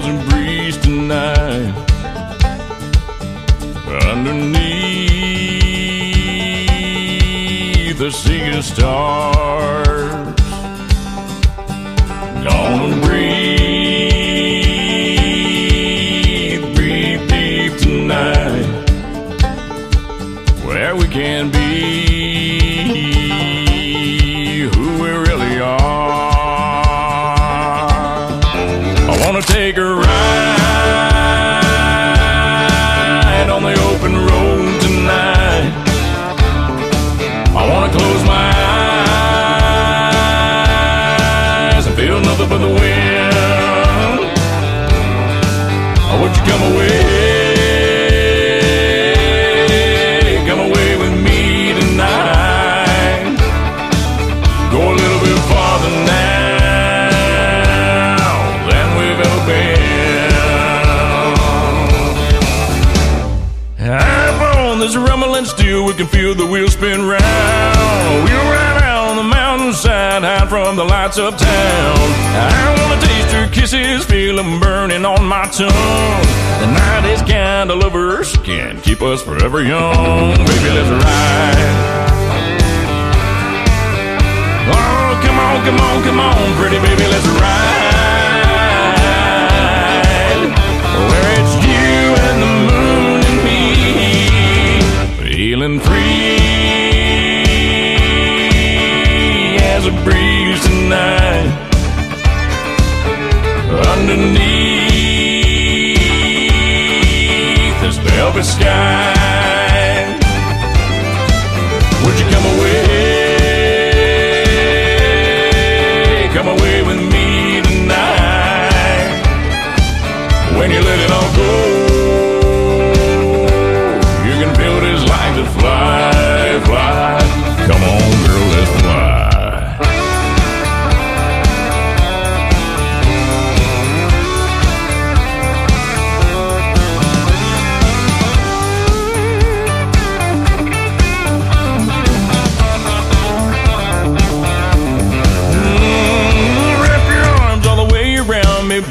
as a breeze tonight. Underneath the sea of stars, gonna breathe deep tonight, where we can be who we really are. I wanna take a ride on the open road tonight. I wanna close my eyes and feel nothing but the wind. Would you come away? Come away with me tonight. Go a little bit farther now than we've ever been. Up on this rumbling stew, we can feel the wheels spin round. We'll ride out on the mountainside, hide from the lights of town. I wanna taste your kisses, feel them burning on my tongue. The night is kind of lovers, can't keep us forever young. Baby, let's ride. Oh, come on, come on, come on, pretty baby, let's ride. Where it's you and the moon and me, feeling free as a breeze tonight. Underneath this velvet sky, would you come away? Come away with me tonight. When you let it all go, you can feel what it's like to fly, fly. Come on, girl, let's fly.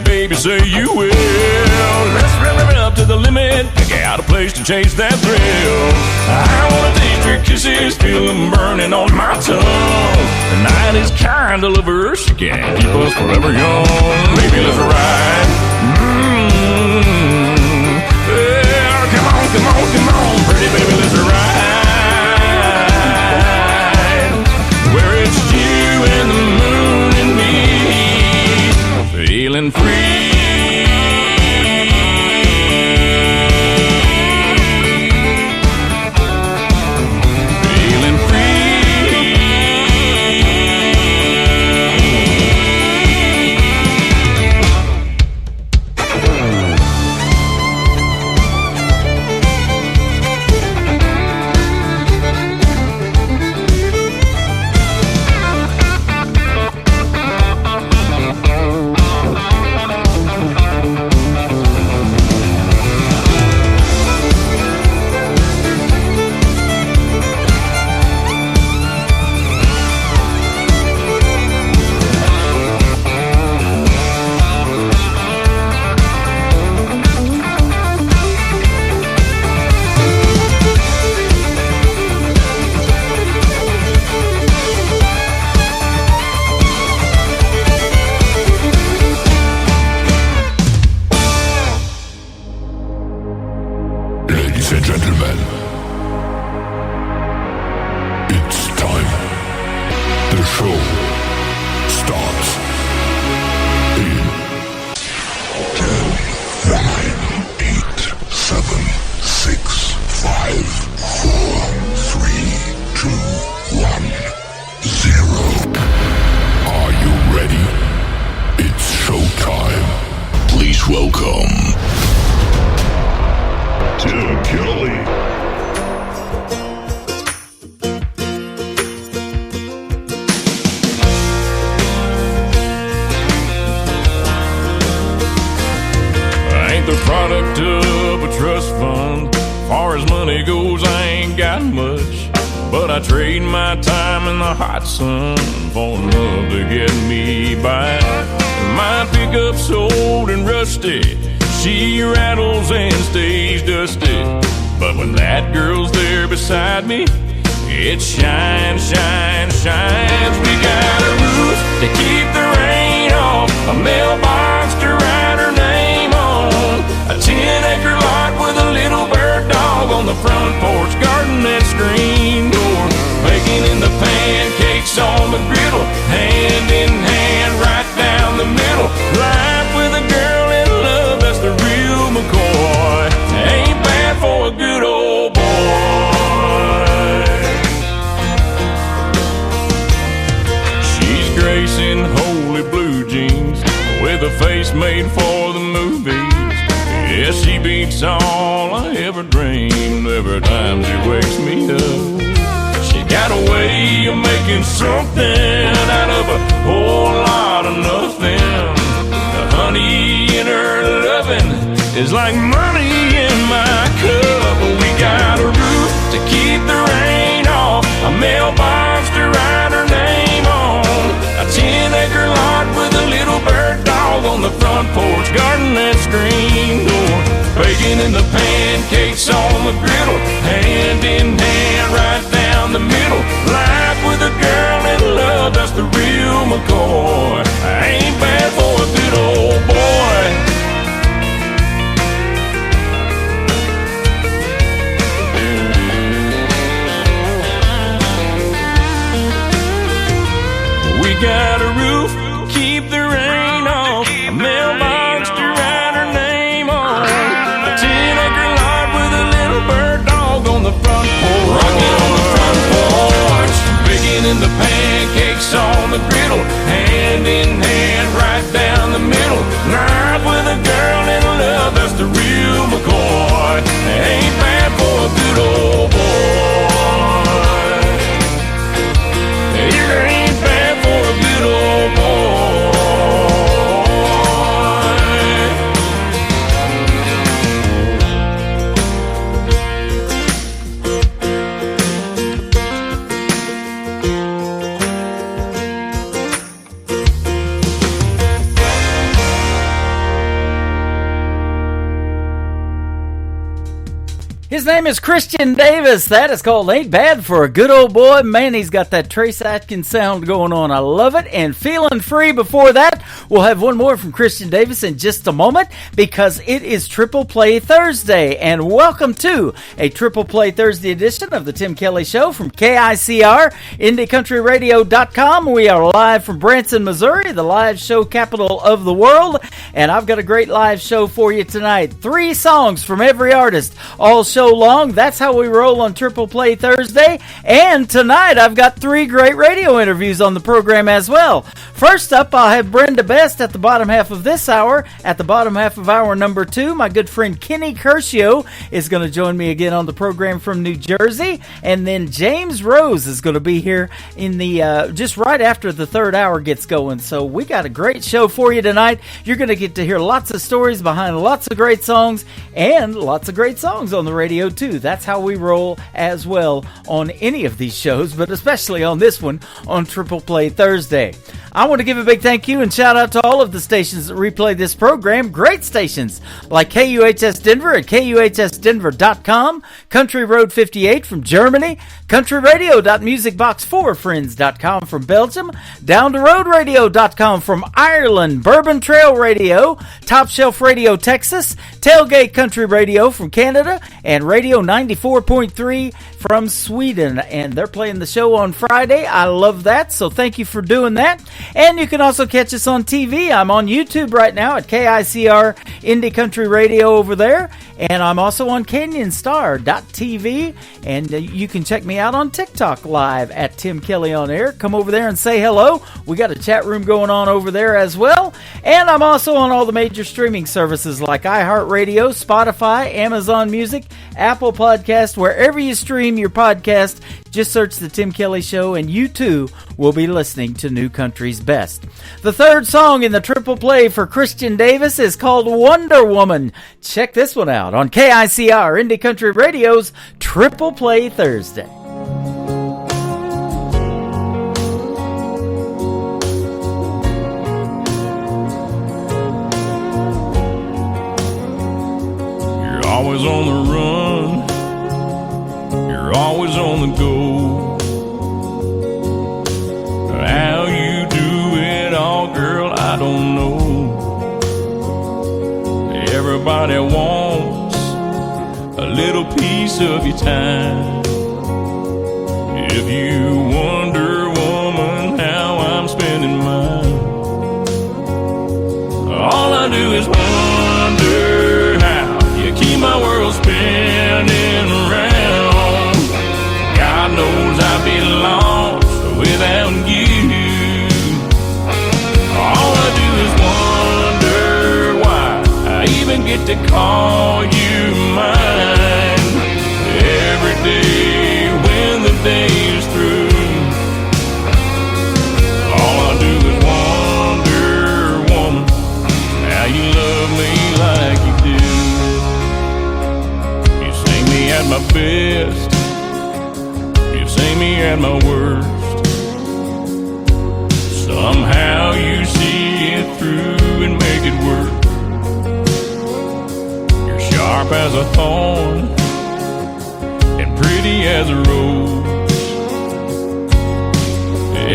Baby, say you will. Let's rev it up to the limit. Pick out a place to chase that thrill. I wanna taste your kisses, feel them burning on my tongue. The night is kind of lovers, can't keep us forever young. Baby, let's ride. Yeah, come on, come on, come on, pretty baby, let's ride. Where it's you and the moon and me, feeling free. Feeling free. Ladies and gentlemen, it's time. The show starts in 10, 9, 8, 7, 6, 5, 4, 3, 2, 1, 0. Are you ready? It's showtime. Please welcome Tim Kelly. I ain't the product of a trust fund. Far as money goes, I ain't got much. But I trade my time in the hot sun for love to get me by. Might be pickup's old and rusty. She rattles and stays dusty. But when that girl's there beside me, it shines, shines, shines. We got a roof to keep the rain off, a mailbox to write her name on, a 10-acre lot with a little bird dog on the front porch, garden and screen door, baking in the pancakes on the griddle, hand in hand right down the middle. Life with a girl in love, that's the real McCoy. Ain't bad for a good old boy. Gracing holy blue jeans with a face made for the movies. Yeah, she beats all I ever dreamed every time she wakes me up. She got a way of making something out of a whole lot of nothing. The honey in her loving is like money in my cup. We got a roof to keep the rain off, a mailbox to write her name on, a 10-acre lot with a little bird dog on the front porch, garden and screen door, baking in the pancakes on the griddle, hand in hand right down the middle. Life with a girl in love, that's the real McCoy. Ain't bad for a good old boy. Got a roof, keep the rain off, a mailbox to write her name on, a 10-acre lot with a little bird dog on the front porch, rocking on the front porch, baking in the pancakes on the griddle, hand in hand right down the middle. Life with a girl in love, that's the real McCoy. Ain't bad for a good old boy. It ain't bad for a good old boy. His name is Christian Davis. That is called Ain't Bad for a Good Old Boy. Man, he's got that Trace Atkins sound going on. I love it. And Feeling Free before that. We'll have one more from Christian Davis in just a moment because it is Triple Play Thursday. And welcome to a Triple Play Thursday edition of the Tim Kelly Show from KICR, IndieCountryRadio.com. We are live from Branson, Missouri, the live show capital of the world. And I've got a great live show for you tonight. 3 songs from every artist, all show long. That's how we roll on Triple Play Thursday. And tonight I've got 3 great radio interviews on the program as well. First up, I'll have Brenda Best at the bottom half of this hour. At the bottom half of hour number 2, my good friend Kenny Curcio is going to join me again on the program from New Jersey. And then James Rose is going to be here in the just right after the 3rd hour gets going. So we got a great show for you tonight. You're going to get to hear lots of stories behind lots of great songs and lots of great songs on the radio too. That's how we roll as well on any of these shows, but especially on this one on Triple Play Thursday. I want to give a big thank you and shout out to all of the stations that replay this program. Great stations like KUHS Denver at KUHSdenver.com, Country Road 58 from Germany, countryradio.musicbox4friends.com from Belgium, downtheroadradio.com from Ireland, Bourbon Trail Radio, Top Shelf Radio Texas, Tailgate Country Radio from Canada, and Radio 94.3 from Sweden. And they're playing the show on Friday. I love that, so thank you for doing that. And you can also catch us on TV. I'm on YouTube right now at KICR Indie Country Radio over there. And I'm also on CanyonStar.tv. And you can check me out on TikTok live at Tim Kelly on Air. Come over there and say hello. We got a chat room going on over there as well. And I'm also on all the major streaming services like iHeartRadio, Spotify, Amazon Music, Apple Podcast, wherever you stream your podcast. Just search The Tim Kelly Show and you too will be listening to New Country's Best. The 3rd song in the Triple Play for Christian Davis is called Wonder Woman. Check this one out on KICR Indie Country Radio's Triple Play Thursday. always on the run. You're always on the go. How you do it all, girl, I don't know. Everybody wants a little piece of your time. If you wonder, woman, how I'm spending mine, all I do is wonder how you keep my world spinning around. God knows I'd be lost without you. All I do is wonder why I even get to call you mine. Every day when the day is through, all I do is wonder, woman, how you love me like you do. You see me at my best, you see me at my worst. Somehow you see it through and make it work. You're sharp as a thorn and pretty as a rose.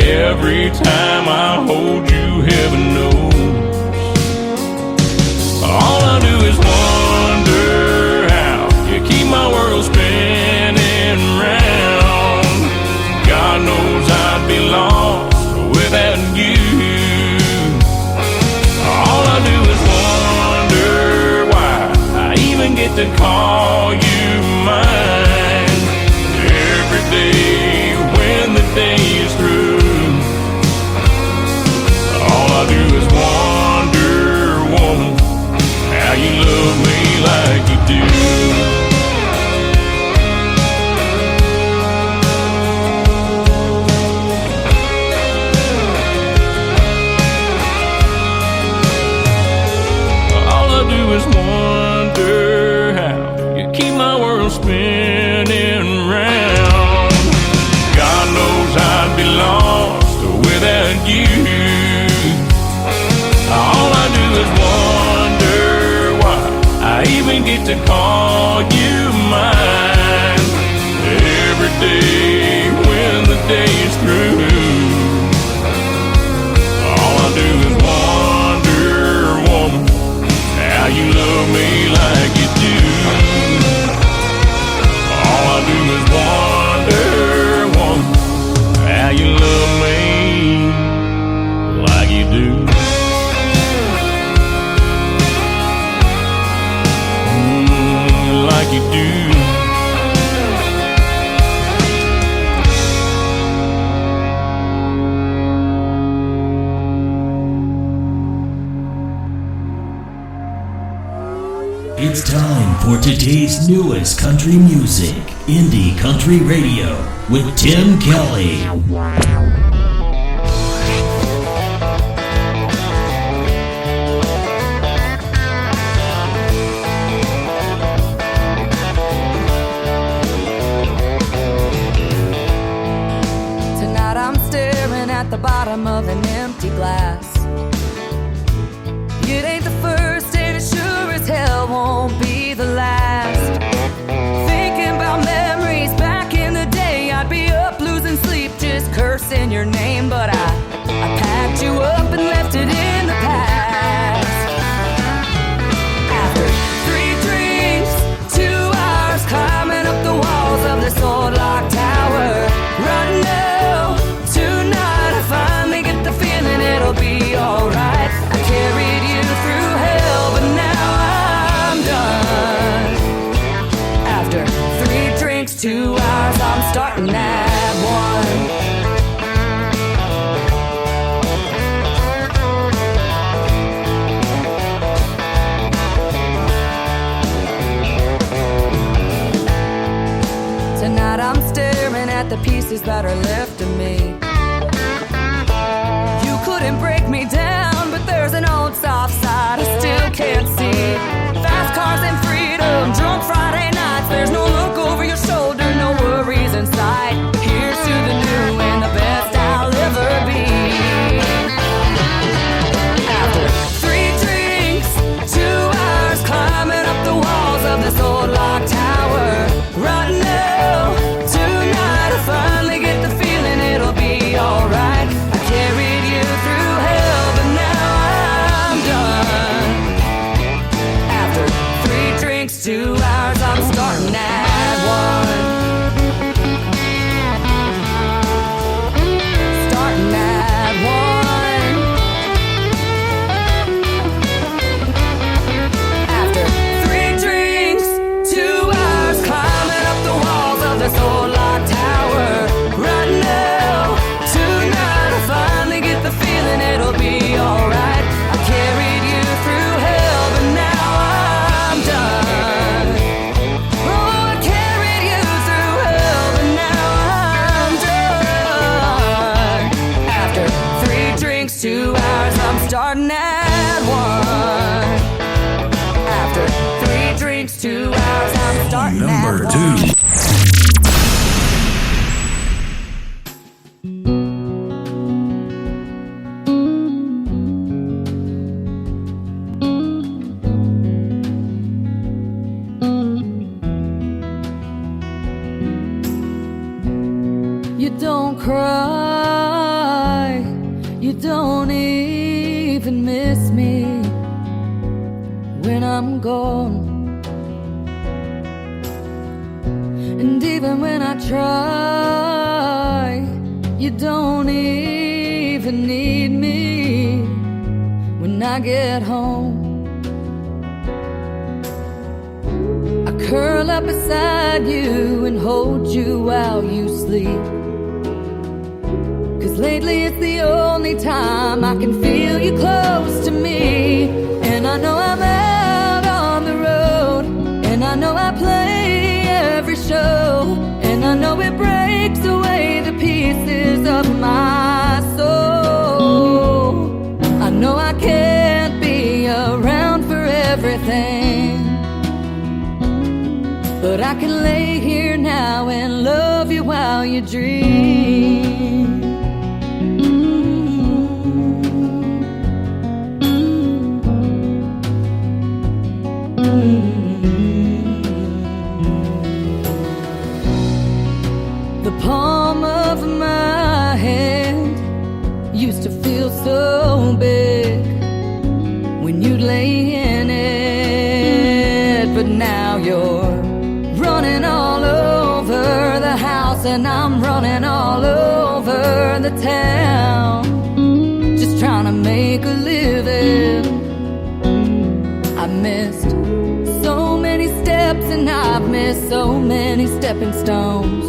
Every time I hold you, heaven knows, all I do is wonder how you keep my world spinning round. God knows I'd be lost without you. All I do is wonder why I even get to call you mine. Every day when the day is through, all I do is wonder, woman, how you love me like you do. Is wonder how you keep my world spinning round. God knows I'd be lost without you. All I do is wonder why I even get to call you mine. Every day when the day is through, all I do is wonder, woman, how you love me like you do. All I do is wonder, woman, how you love me like you do. Like you do. It's time for today's newest country music, Indie Country Radio, with Tim Kelly. Tonight I'm staring at the bottom of an empty glass. It ain't the first and it sure as hell won't be the last. Thinking about memories back in the day, I'd be up losing sleep just cursing your name. But I packed you up and left it in the past. After 3 drinks, 2 hours climbing up the walls of this old locked tower, right now, tonight I finally get the feeling it'll be alright. I carried you through hell, but now I'm done. After 3 drinks, 2 hours, I'm starting at 1. Tonight I'm staring at the pieces that are left of me. You couldn't break me down, but there's an old soft side I still can't see. Fast cars and freedom, drunk Friday nights. There's no look over your shoulder, no worries in sight. Here's to the new and the best I'll ever be. After 3 drinks, 2 hours climbing up the walls of this old life. one. After 3 drinks, 2 hours, I'm starting Number at 2. 1. You don't cry, you don't even miss me when I'm gone. And even when I try, you don't even need me when I get home. I curl up beside you and hold you while you sleep. 'Cause lately it's the only time I can feel you close to me. And I know I'm out on the road, and I know I play every show, and I know it breaks away the pieces of my soul. I know I can't be around for everything, but I can lay here now and love you while you dream. The palm of my hand used to feel so big when you'd lay in it, but now you're running all over the house, and I'm running all over the town, just trying to make a living. I missed so many steps, and I've missed so many stepping stones.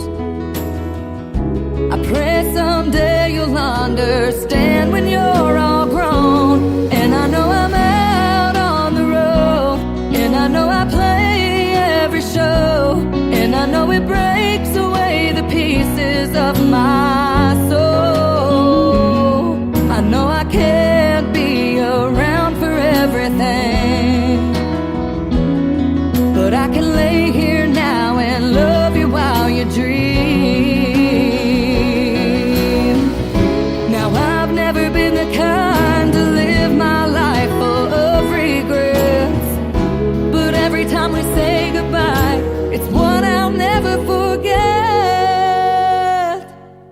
I pray someday you'll understand when you're all grown. And I know I'm out on the road, and I know I play every show, and I know it breaks away the pieces of my soul. I know I can't be around for everything, but I can lay here now and love you while you dream. Now I've never been the kind to live my life full of regrets, but every time we say goodbye, it's one I'll never forget.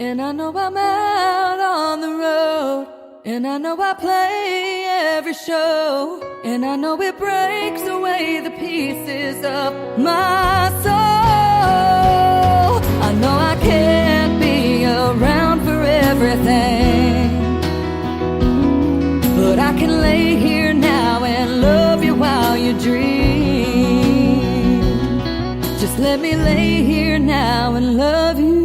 And I know I'm out on the road, and I know I play every show, and I know it breaks away the pieces of my soul. I know I can't be around for everything, but I can lay here now and love you while you dream. Just let me lay here now and love you.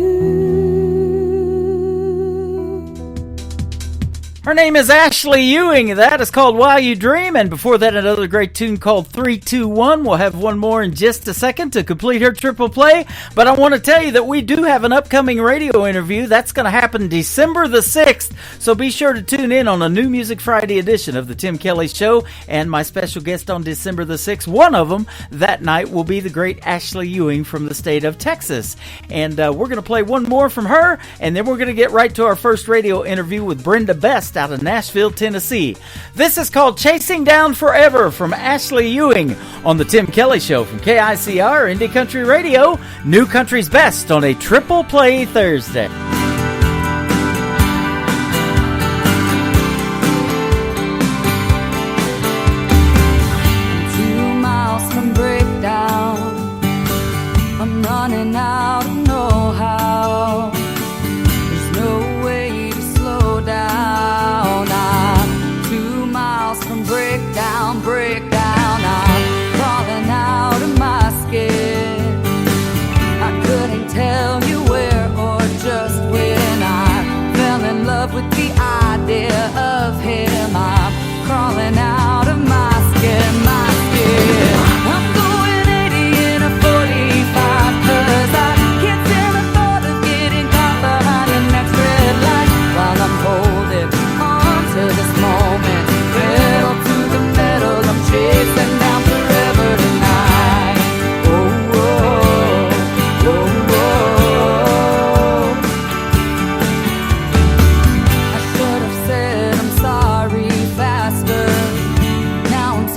Her name is Ashley Ewing. That is called While You Dream. And before that, another great tune called 321. We'll have one more in just a second to complete her triple play. But I want to tell you that we do have an upcoming radio interview. That's going to happen December the 6th. So be sure to tune in on a New Music Friday edition of the Tim Kelly Show. And my special guest on December the 6th, one of them that night, will be the great Ashley Ewing from the state of Texas. And we're going to play one more from her. And then we're going to get right to our first radio interview with Brenda Best out of Nashville, Tennessee. This is called Chasing Down Forever from Ashley Ewing on the Tim Kelly Show from KICR Indie Country Radio, New Country's Best on a Triple Play Thursday. 2 miles from breakdown, I'm running out of know-how. There's no way to slow down. I'm 2 miles from breakdown. I'm crawling out of my skin. I couldn't tell you where or just where.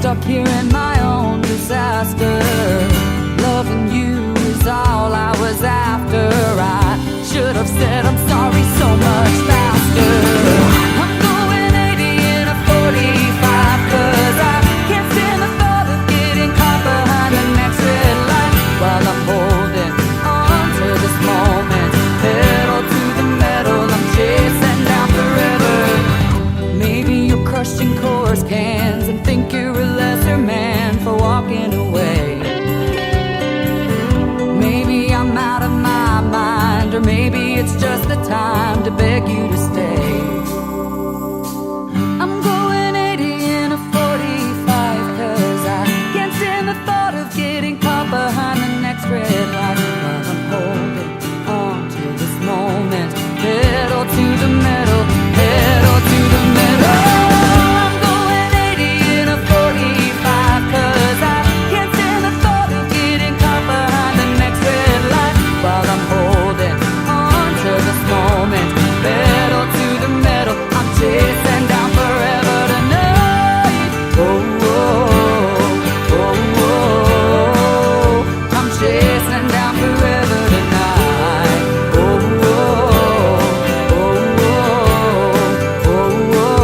stuck here in my own disaster. Loving you is all I was after. I should have said I'm sorry so much faster. I'm going 80 in a 45, 'cause I can't stand the thought of getting caught behind the next red light while I'm holding on to this moment. Pedal to the metal, I'm chasing down forever. Maybe you're crushing course cans and think you're a lesser man for walking away. Maybe I'm out of my mind, or maybe it's just the time to beg you to stay. I'm going 80 in a 45, 'cause I can't stand the thought of getting caught behind the next red light while I'm holding on to this moment. Pedal to the metal, pedal to the metal. I'm going 80 in a 45, 'cause I can't stand the thought of getting caught behind the next red light while I'm holding on to this moment. Pedal to the metal, I'm chasing down forever tonight. Oh, oh, oh, oh, I'm chasing down forever tonight. Oh, oh, oh, oh, oh, oh.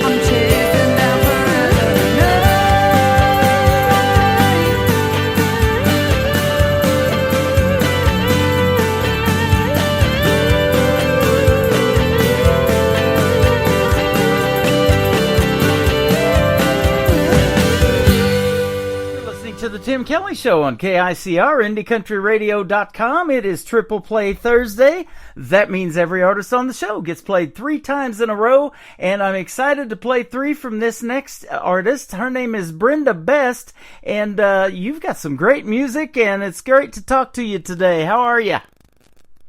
I'm chasing down forever tonight. You're listening to the Tim Kelly Show on KICR, IndieCountryRadio.com. It is Triple Play Thursday. That means every artist on the show gets played 3 times in a row, and I'm excited to play 3 from this next artist. Her name is Brenda Best, and you've got some great music, and it's great to talk to you today. How are you?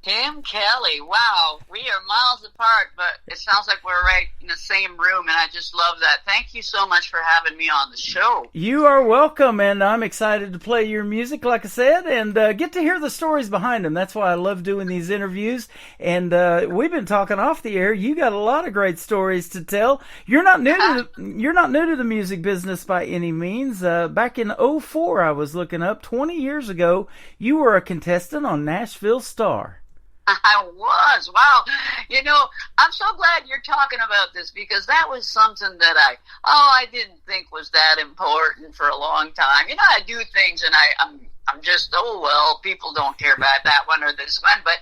Tim Kelly, wow, we are miles apart, but it sounds like we're right in the same room, and I just love that. Thank you so much for having me on the show. You are welcome, and I'm excited to play your music, like I said, and get to hear the stories behind them. That's why I love doing these interviews, and we've been talking off the air. You got a lot of great stories to tell. You're not new to the music business by any means. Back in 2004, I was looking up, 20 years ago, you were a contestant on Nashville Star. I was. Wow. You know, I'm so glad you're talking about this, because that was something that I didn't think was that important for a long time. You know, I do things and I'm just, oh, well, people don't care about that one or this one. But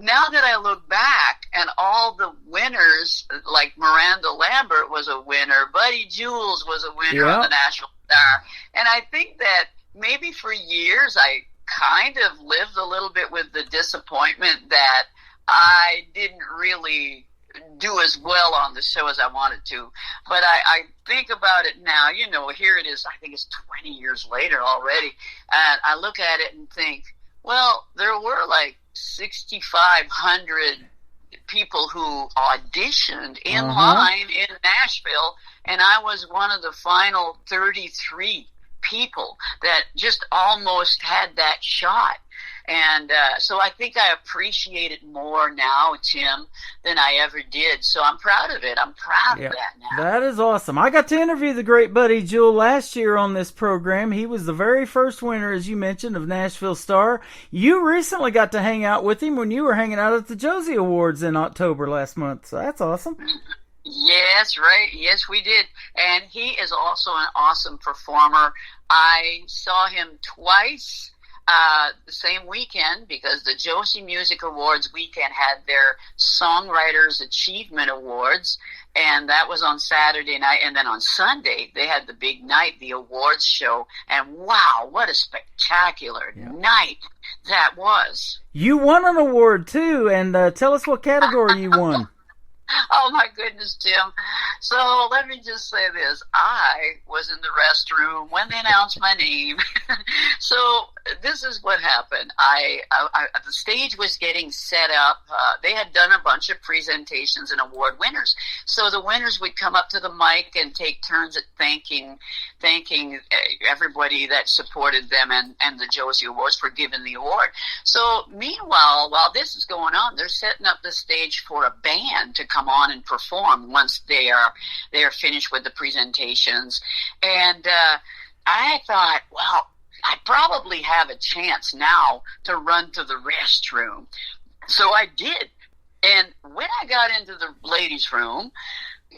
now that I look back and all the winners, like Miranda Lambert was a winner, Buddy Jules was a winner on the Nashville Star. And I think that maybe for years I kind of lived a little bit with the disappointment that I didn't really do as well on the show as I wanted to. But I think about it now, you know, here it is, I think it's 20 years later already, and I look at it and think, well, there were like 6,500 people who auditioned in line in Nashville, and I was one of the final 33 people that just almost had that shot. And so I think I appreciate it more now, Tim, than I ever did. So I'm proud of it. I'm proud of that now. That is awesome. I got to interview the great Buddy Jewell last year on this program. He was the very first winner, as you mentioned, of Nashville Star. You recently got to hang out with him when you were hanging out at the Josie Awards in October last month. So that's awesome. Yes, right. Yes, we did. And he is also an awesome performer. I saw him twice the same weekend, because the Josie Music Awards weekend had their Songwriters Achievement Awards, and that was on Saturday night. And then on Sunday, they had the big night, the awards show. And wow, what a spectacular night that was. You won an award, too, and tell us what category you won. Oh my goodness, Tim. So let me just say this. I was in the restroom when they announced my name. So this is what happened. The stage was getting set up. They had done a bunch of presentations and award winners. So the winners would come up to the mic and take turns at thanking everybody that supported them and the Josie Awards for giving the award. So meanwhile, while this is going on, they're setting up the stage for a band to come on and perform once they are finished with the presentations. And I thought, well, I probably have a chance now to run to the restroom. So I did. And when I got into the ladies' room,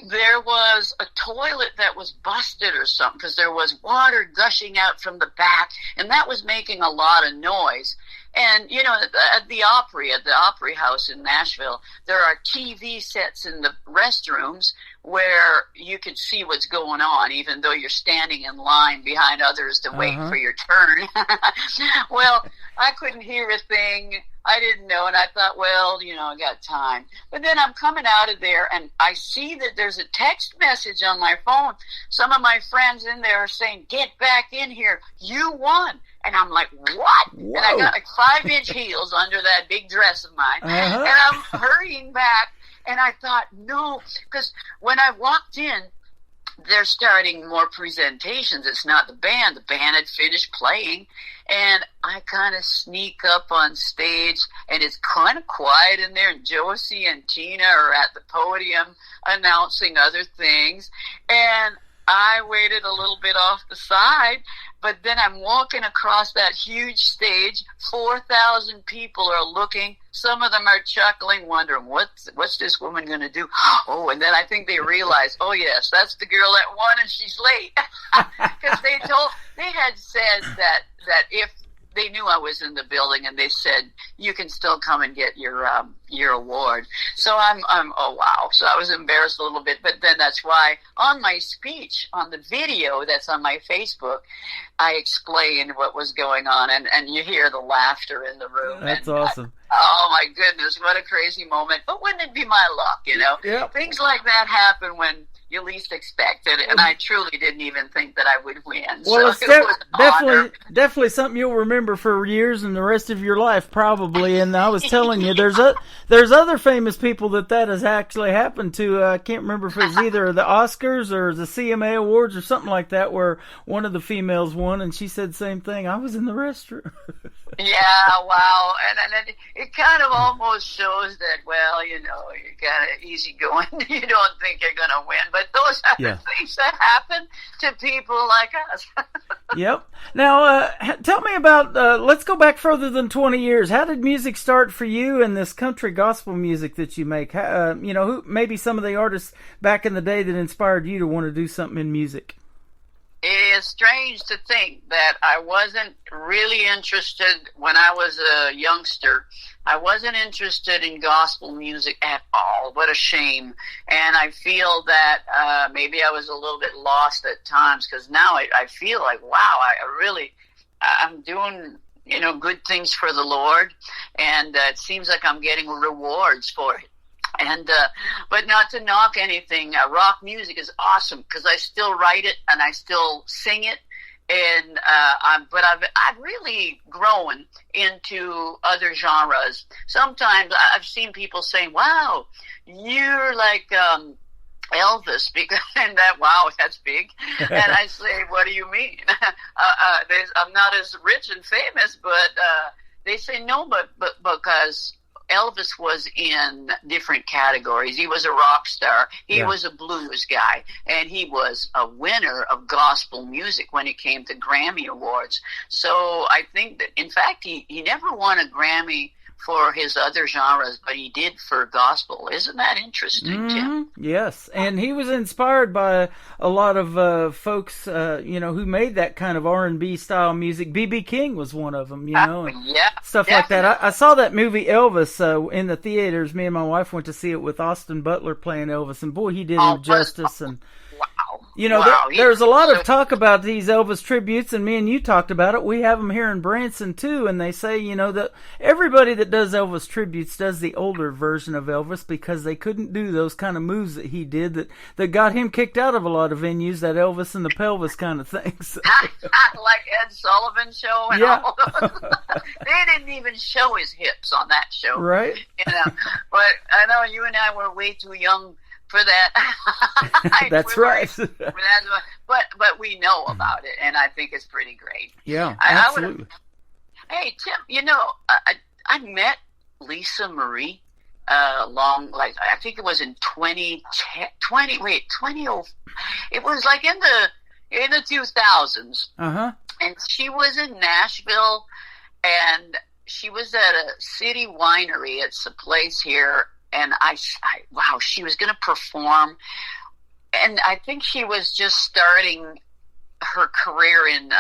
there was a toilet that was busted or something because there was water gushing out from the back, and that was making a lot of noise. And, you know, at the Opry House in Nashville, there are TV sets in the restrooms where you can see what's going on, even though you're standing in line behind others to wait for your turn. Well, I couldn't hear a thing. I didn't know, and I thought, well, you know, I got time. But then I'm coming out of there, and I see that there's a text message on my phone. Some of my friends in there are saying, get back in here. You won. And I'm like, what? Whoa. And I got like 5-inch heels under that big dress of mine. And I'm hurrying back, and I thought, no, because when I walked in, they're starting more presentations. It's not the band. The band had finished playing, and I kind of sneak up on stage, and it's kind of quiet in there, and Josie and Tina are at the podium announcing other things, and I waited a little bit off the side, but then I'm walking across that huge stage. 4,000 people are looking. Some of them are chuckling, wondering, what's this woman going to do? Oh, and then I think they realize, oh, yes, that's the girl that won, and she's late. Because they had said that if they knew I was in the building, and they said, you can still come and get your award. So I'm oh wow. So I was embarrassed a little bit, but then that's why on my speech, on the video that's on my Facebook, I explained what was going on, and you hear the laughter in the room. That's awesome. Oh my goodness, what a crazy moment. But wouldn't it be my luck, you know? Yep. Things like that happen when you least expect it, and I truly didn't even think that I would win. Well, so it's it was an honor. definitely something you'll remember for years and the rest of your life, probably. And I was telling you, there's other famous people that has actually happened to. I can't remember if it was either the Oscars or the CMA Awards or something like that, where one of the females won, and she said the same thing. I was in the restroom. Yeah, wow. And it kind of almost shows that, well, you know, you're kind of easy going. You don't think you're going to win. But those are the things that happen to people like us. Yep. Now, tell me about, let's go back further than 20 years. How did music start for you and this country gospel music that you make? You know, who maybe some of the artists back in the day that inspired you to want to do something in music? It is strange to think that I wasn't really interested when I was a youngster. I wasn't interested in gospel music at all. What a shame. And I feel that maybe I was a little bit lost at times, because now I feel like, wow, I'm doing, you know, good things for the Lord, and it seems like I'm getting rewards for it. And but not to knock anything, rock music is awesome because I still write it and I still sing it, and but I've really grown into other genres. Sometimes I've seen people saying, "Wow, you're like Elvis," because and that's big. And I say, "What do you mean? I'm not as rich and famous," but they say no, but because Elvis was in different categories. He was a rock star. He was a blues guy. And he was a winner of gospel music when it came to Grammy Awards. So I think that, in fact, he never won a Grammy for his other genres, but he did for gospel. Isn't that interesting, Tim? Yes, and he was inspired by a lot of folks, you know, who made that kind of R&B style music. B.B. King was one of them, you know, and stuff definitely. Like that. I saw that movie Elvis in the theaters. Me and my wife went to see it with Austin Butler playing Elvis, and boy, he did him justice. And wow. You know, wow, there's a lot of talk about these Elvis tributes, and me and you talked about it. We have them here in Branson, too, and they say, you know, that everybody that does Elvis tributes does the older version of Elvis because they couldn't do those kind of moves that he did that got him kicked out of a lot of venues, that Elvis and the pelvis kind of things. Like Ed Sullivan show and all those. They didn't even show his hips on that show. Right. You know, but I know you and I were way too young for that. That's right. But we know about it, and I think it's pretty great. Yeah, absolutely. Hey, Tim, you know, I met Lisa Marie I think it was in 2010, it was like in the 2000s. Uh-huh. And she was in Nashville, and she was at a city winery. It's a place here. And wow, she was going to perform, and I think she was just starting her career in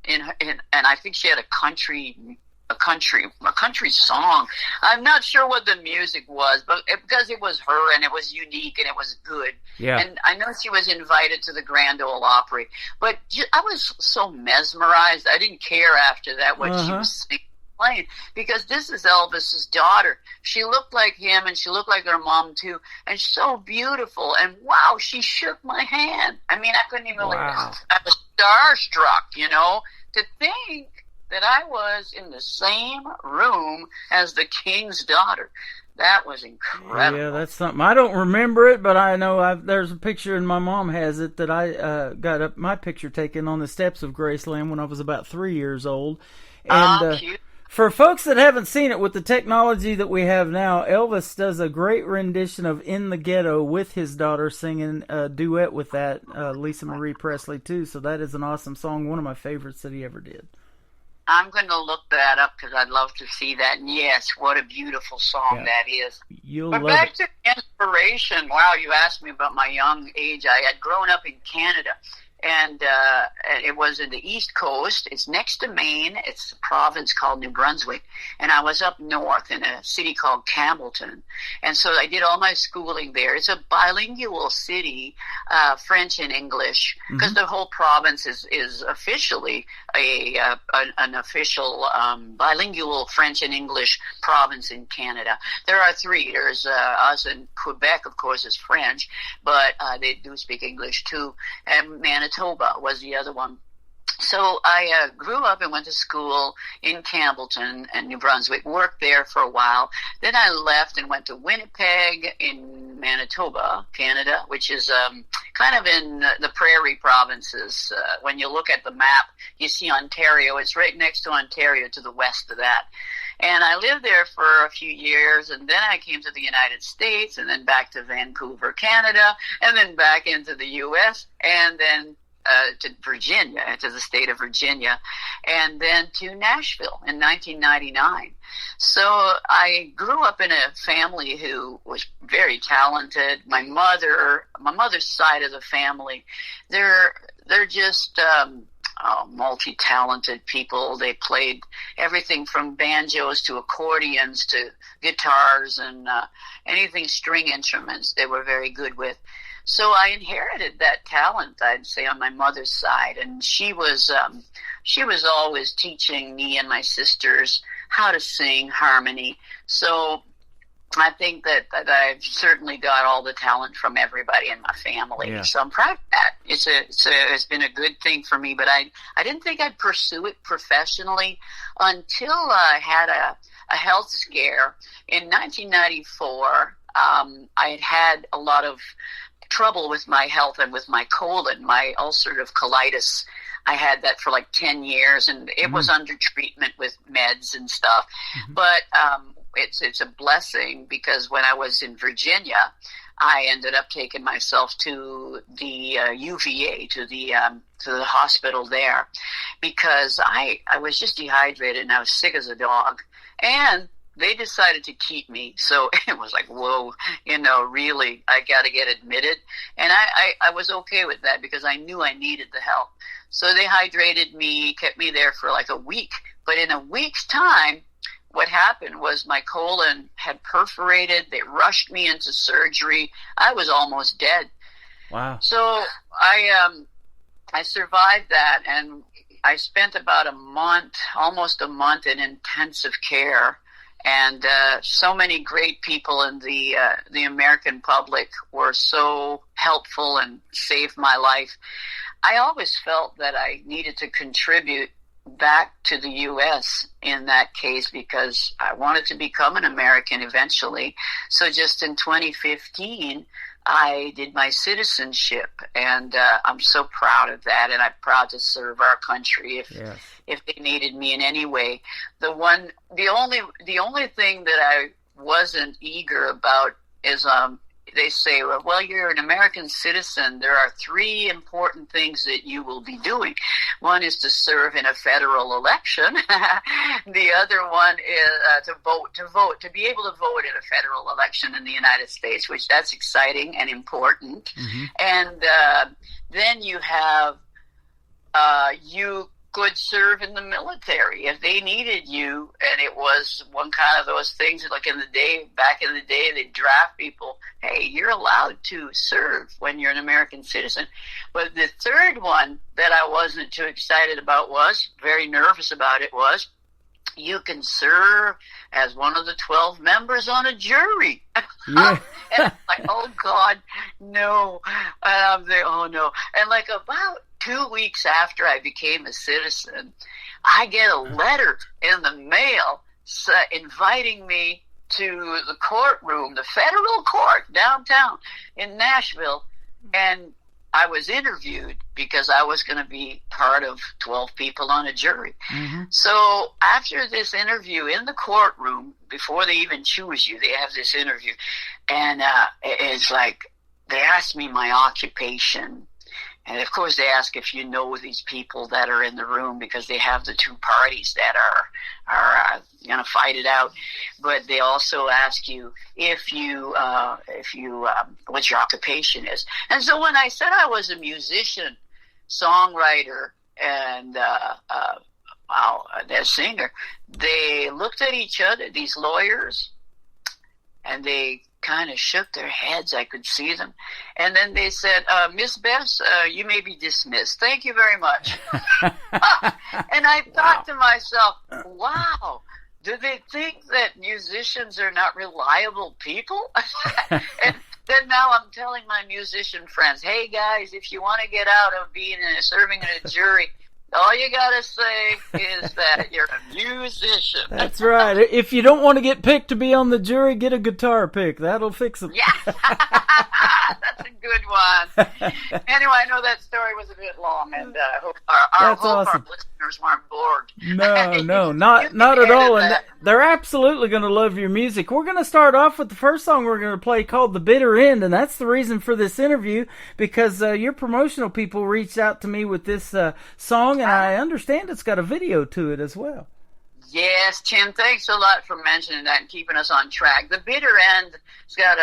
and I think she had a country song. I'm not sure what the music was, but because it was her and it was unique and it was good. Yeah. And I know she was invited to the Grand Ole Opry, but I was so mesmerized. I didn't care after that what she was singing. Because this is Elvis's daughter. She looked like him, and she looked like her mom too, and so beautiful. And wow, she shook my hand. I mean, I couldn't even believe it. I was starstruck, you know, to think that I was in the same room as the king's daughter. That was incredible. Yeah, that's something. I don't remember it, but I know there's a picture, and my mom has it, that I got my picture taken on the steps of Graceland when I was about 3 years old. And cute. For folks that haven't seen it, with the technology that we have now, Elvis does a great rendition of In the Ghetto with his daughter singing a duet with that, Lisa Marie Presley, too. So that is an awesome song, one of my favorites that he ever did. I'm going to look that up because I'd love to see that. And yes, what a beautiful song that is. You'll but love back it. to inspiration. Wow, you asked me about my young age. I had grown up in Canada. And it was in the East Coast. It's next to Maine. It's a province called New Brunswick. And I was up north in a city called Campbellton. And so I did all my schooling there. It's a bilingual city, French and English, because the whole province is officially an official bilingual French and English province in Canada. There are three. There's us, in Quebec, of course, is French, but they do speak English too. And Manitoba was the other one. So I grew up and went to school in Campbellton and New Brunswick, worked there for a while. Then I left and went to Winnipeg in Manitoba, Canada, which is kind of in the prairie provinces. When you look at the map, you see Ontario. It's right next to Ontario to the west of that. And I lived there for a few years, and then I came to the United States, and then back to Vancouver, Canada, and then back into the U.S., and then to Virginia, to the state of Virginia, and then to Nashville in 1999. So I grew up in a family who was very talented. My mother's side of the family, they're just multi-talented people. They played everything from banjos to accordions to guitars and anything string instruments they were very good with. So I inherited that talent, I'd say, on my mother's side, and she was always teaching me and my sisters how to sing harmony. So I think that I've certainly got all the talent from everybody in my family. Yeah. So I'm proud of that. It's been a good thing for me, but I didn't think I'd pursue it professionally until I had a health scare in 1994. I had a lot of trouble with my health and with my colon, my ulcerative colitis. I had that for like 10 years, and it was under treatment with meds and stuff. But it's a blessing, because when I was in Virginia, I ended up taking myself to the UVA, to the hospital there, because I was just dehydrated and I was sick as a dog. And they decided to keep me. So it was like, whoa, really, I got to get admitted. And I was okay with that because I knew I needed the help. So they hydrated me, kept me there for like a week. But in a week's time, what happened was my colon had perforated. They rushed me into surgery. I was almost dead. Wow. So I survived that, and I spent about almost a month in intensive care, and so many great people in the American public were so helpful and saved my life. I always felt that I needed to contribute back to the U.S. in that case because I wanted to become an American eventually. So just in 2015, I did my citizenship, and I'm so proud of that, and I'm proud to serve our country if they needed me in any way. The only thing that I wasn't eager about is they say, well, you're an American citizen. There are 3 important things that you will be doing. One is to serve in a federal election. The other one is to be able to vote in a federal election in the United States, which that's exciting and important. Mm-hmm. And then you have, you could serve in the military if they needed you, and it was one kind of those things like back in the day, they'd draft people. Hey, you're allowed to serve when you're an American citizen. But the third one that I wasn't too excited about very nervous about it was, you can serve as one of the 12 members on a jury. Yeah. And I'm like, oh God, no. And I'm like, oh no. And like about 2 weeks after I became a citizen, I get a letter in the mail inviting me to the courtroom, the federal court downtown in Nashville, and I was interviewed because I was going to be part of 12 people on a jury. Mm-hmm. So after this interview in the courtroom, before they even choose you, they have this interview, and it's like they asked me my occupation. And, of course, they ask if you know these people that are in the room because they have the 2 parties that are going to fight it out. But they also ask you if you what your occupation is. And so when I said I was a musician, songwriter, and a singer, they looked at each other, these lawyers, and they kind of shook their heads. I could see them. And then they said, Miss Bess, you may be dismissed. Thank you very much. And I thought to myself, wow, do they think that musicians are not reliable people? And then now I'm telling my musician friends, hey guys, if you want to get out of serving in a jury, all you gotta say is that you're a musician. That's right. If you don't want to get picked to be on the jury, get a guitar pick. That'll fix it. Yeah, that's a good one. Anyway, I know that story was a bit long, and I hope our listeners weren't bored. No, not at all. And they're absolutely going to love your music. We're going to start off with the first song we're going to play called The Bitter End, and that's the reason for this interview, because your promotional people reached out to me with this song, and I understand it's got a video to it as well. Yes, Tim, thanks a lot for mentioning that and keeping us on track. The Bitter End has got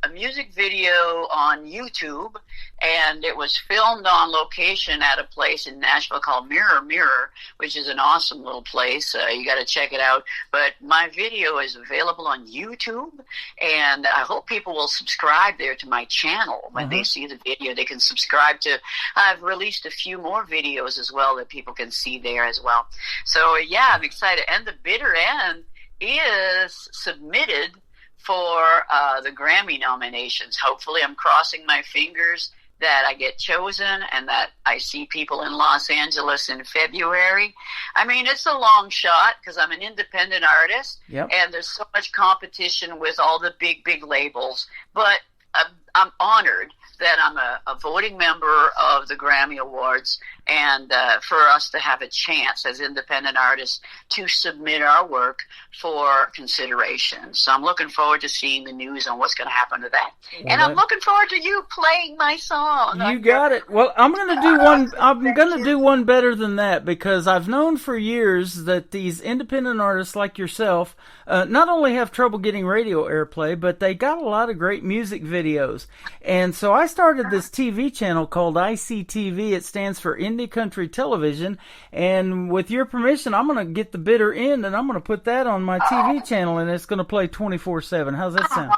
a music video on YouTube, and it was filmed on location at a place in Nashville called Mirror Mirror, which is an awesome little place. You got to check it out. But my video is available on YouTube, and I hope people will subscribe there to my channel. When they see the video, they can subscribe to. I've released a few more videos as well that people can see there as well. So, yeah, I'm excited. And The Bitter End is submitted for the Grammy nominations. Hopefully, I'm crossing my fingers that I get chosen and that I see people in Los Angeles in February. I mean, it's a long shot because I'm an independent artist, and there's so much competition with all the big labels. But I'm honored that I'm a voting member of the Grammy Awards, and for us to have a chance as independent artists to submit our work for consideration. So I'm looking forward to seeing the news on what's going to happen to that. And I'm looking forward to you playing my song. You got it. Well, I'm going to do one. I'm going to do one better than that, because I've known for years that these independent artists like yourself not only have trouble getting radio airplay, but they got a lot of great music videos. And so I started this TV channel called ICTV. It stands for Indie Country Television. And with your permission, I'm going to get The Bitter End, and I'm going to put that on my TV channel, and it's going to play 24/7. How's that sound?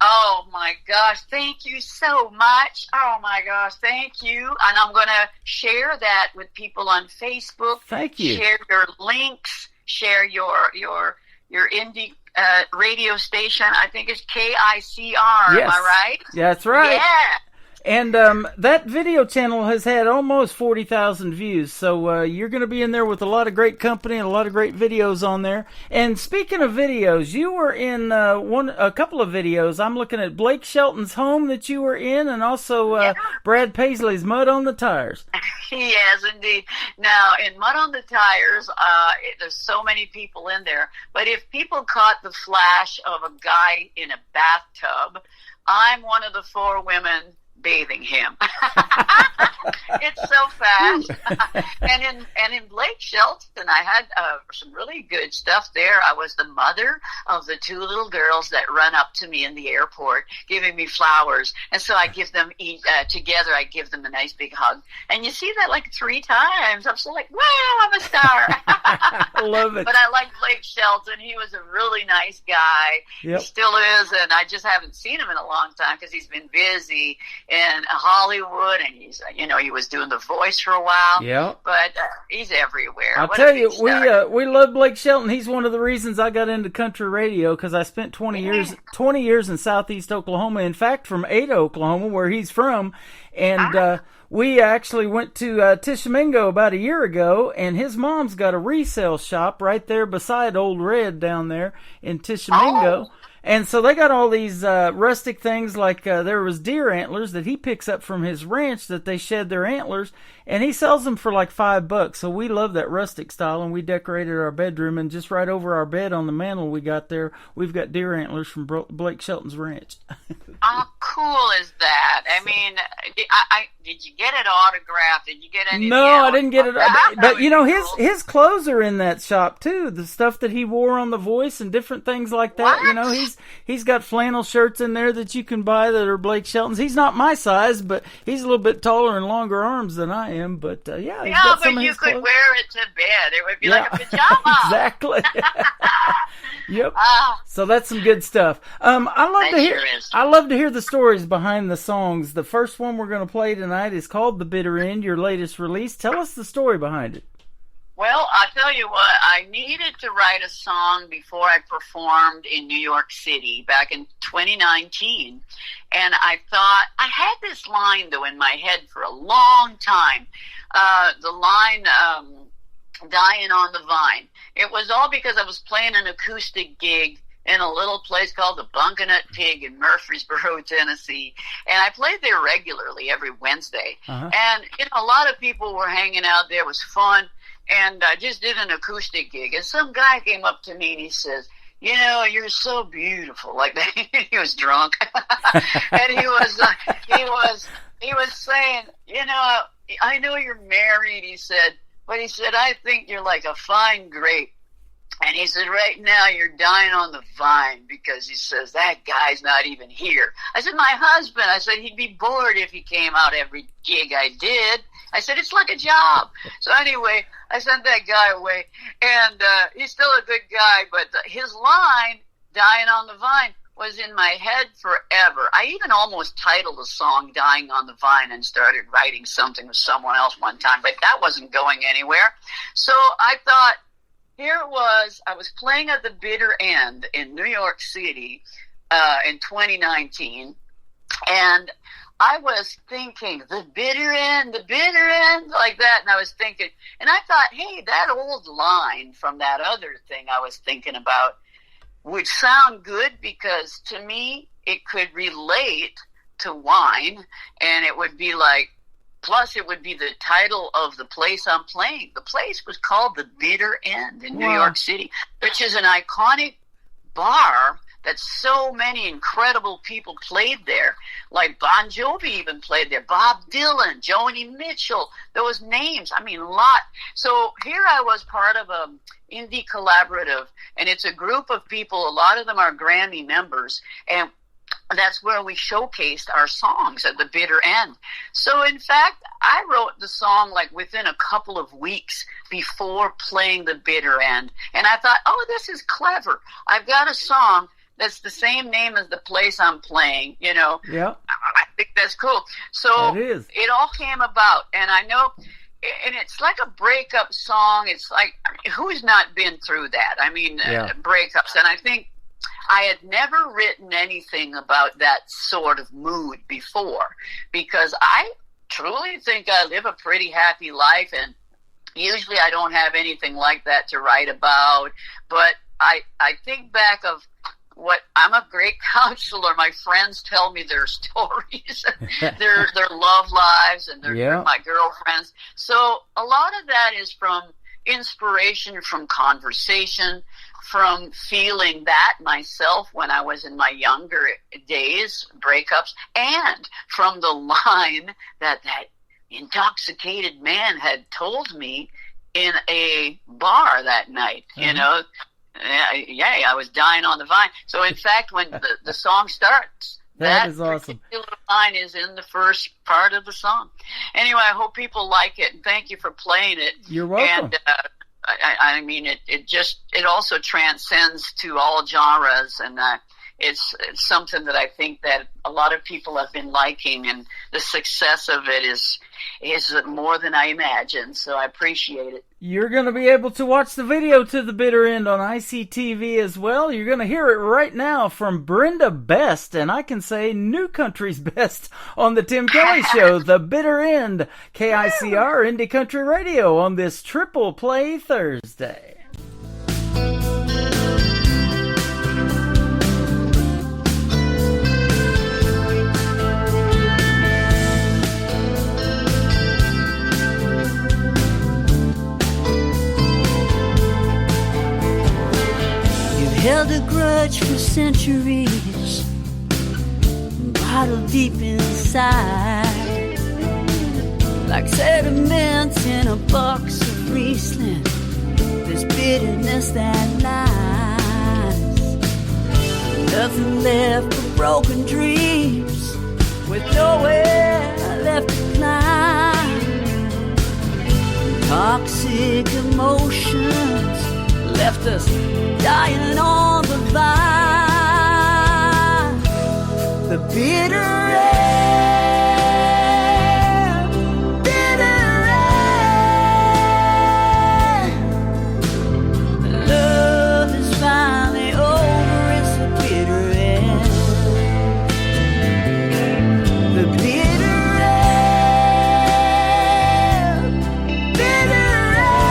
Oh, my gosh. Thank you so much. Oh, my gosh. Thank you. And I'm going to share that with people on Facebook. Thank you. Share your links. Share your indie radio station. I think it's KICR. Yes. Am I right? Yeah, that's right. Yeah. And that video channel has had almost 40,000 views, so you're going to be in there with a lot of great company and a lot of great videos on there. And speaking of videos, you were in a couple of videos. I'm looking at Blake Shelton's home that you were in, and also Brad Paisley's Mud on the Tires. Yes, indeed. Now, in Mud on the Tires, there's so many people in there, but if people caught the flash of a guy in a bathtub, I'm one of the 4 women bathing him. It's so fast. and in Blake Shelton, I had some really good stuff there. I was the mother of the 2 little girls that run up to me in the airport, giving me flowers. And so I give them together. I give them a nice big hug. And you see that like 3 times. I'm so like, wow, I'm a star. I love it. But I like Blake Shelton. He was a really nice guy. Yep. He still is, and I just haven't seen him in a long time because he's been busy in Hollywood, and he's, he was doing The Voice for a while. Yeah. But he's everywhere. I'll What tell a you, big star. we love Blake Shelton. He's one of the reasons I got into country radio, because I spent 20 years in Southeast Oklahoma. In fact, from Ada, Oklahoma, where he's from, and we actually went to Tishomingo about a year ago, and his mom's got a resale shop right there beside Old Red down there in Tishomingo. Oh. And so they got all these rustic things, like there was deer antlers that he picks up from his ranch that they shed their antlers, and he sells them for like $5. So we love that rustic style, and we decorated our bedroom, and just right over our bed on the mantle we got there, we've got deer antlers from Blake Shelton's ranch. How cool is that? I mean, did you get it autographed? Did you get any? No, I didn't get it. But cool. his clothes are in that shop too. The stuff that he wore on The Voice and different things like that. What? He's got flannel shirts in there that you can buy that are Blake Shelton's. He's not my size, but he's a little bit taller and longer arms than I am. But he's got some but of you his could clothes. wear it to bed. It would be like a pajama. Exactly. Yep. Ah. So that's some good stuff. I love to hear the stories behind the songs. The first one we're going to play tonight is called "The Bitter End," your latest release. Tell us the story behind it. Well, I'll tell you what, I needed to write a song before I performed in New York City back in 2019. And I thought, I had this line, though, in my head for a long time. The line, "Dying on the Vine." It was all because I was playing an acoustic gig in a little place called the Bunkinut Pig in Murfreesboro, Tennessee. And I played there regularly every Wednesday. Uh-huh. And, a lot of people were hanging out there. It was fun. And I just did an acoustic gig. And some guy came up to me and he says, "You're so beautiful." Like that. He was drunk. And he was saying, "I know you're married," he said, "but he said, I think you're like a fine grape. And he said, right now you're dying on the vine," because he says, "that guy's not even here." I said, "My husband," I said, "he'd be bored if he came out every gig I did." I said, "It's like a job." So anyway, I sent that guy away. And he's still a good guy, but his line, "Dying on the Vine," was in my head forever. I even almost titled a song "Dying on the Vine" and started writing something with someone else one time, but that wasn't going anywhere. So I thought, here it was. I was playing at the Bitter End in New York City in 2019, and I was thinking, the bitter end, like that. And I was thinking, and I thought, hey, that old line from that other thing I was thinking about would sound good, because to me, it could relate to wine, and it would be like, plus it would be the title of the place I'm playing. The place was called the Bitter End in New York City, which is an iconic bar that so many incredible people played there. Like Bon Jovi even played there, Bob Dylan, Joni Mitchell, those names, a lot. So here I was part of a indie collaborative, and it's a group of people, a lot of them are Grammy members, and that's where we showcased our songs at the Bitter End. So in fact, I wrote the song like within a couple of weeks before playing the Bitter End. And I thought, oh, this is clever. I've got a song that's the same name as the place I'm playing, you know. Yeah. I think that's cool. So It is. it all came about, and I know, and it's like a breakup song. It's like, I mean, who's not been through that? I mean, breakups. And I think I had never written anything about that sort of mood before, because I truly think I live a pretty happy life, and usually I don't have anything like that to write about. But I think back of what I'm a great counselor. My friends tell me their stories, their love lives, and they're my girlfriends. So a lot of that is from inspiration, from conversation, from feeling that myself when I was in my younger days, breakups, and from the line that intoxicated man had told me in a bar that night, you know. Yeah, I was dying on the vine. So, in fact, when the song starts, that is awesome. Particular line is in the first part of the song. Anyway, I hope people like it, and thank you for playing it. You're welcome. And I mean, it also transcends to all genres, and it's something that I think that a lot of people have been liking, and the success of it is more than I imagined. So I appreciate it. You're going to be able to watch the video to The Bitter End on ICTV as well. You're going to hear it right now from Brenda Best, and I can say New Country's Best on the Tim Kelly Show, The Bitter End, KICR Indie Country Radio on this Triple Play Thursday. Held a grudge for centuries, bottled deep inside, like sediments in a box of Riesling. There's bitterness that lies, nothing left but broken dreams, with nowhere left to climb. Toxic emotions left us dying on the vine. The bitter end, bitter end. Love is finally over, it's the bitter end. The bitter end, bitter end.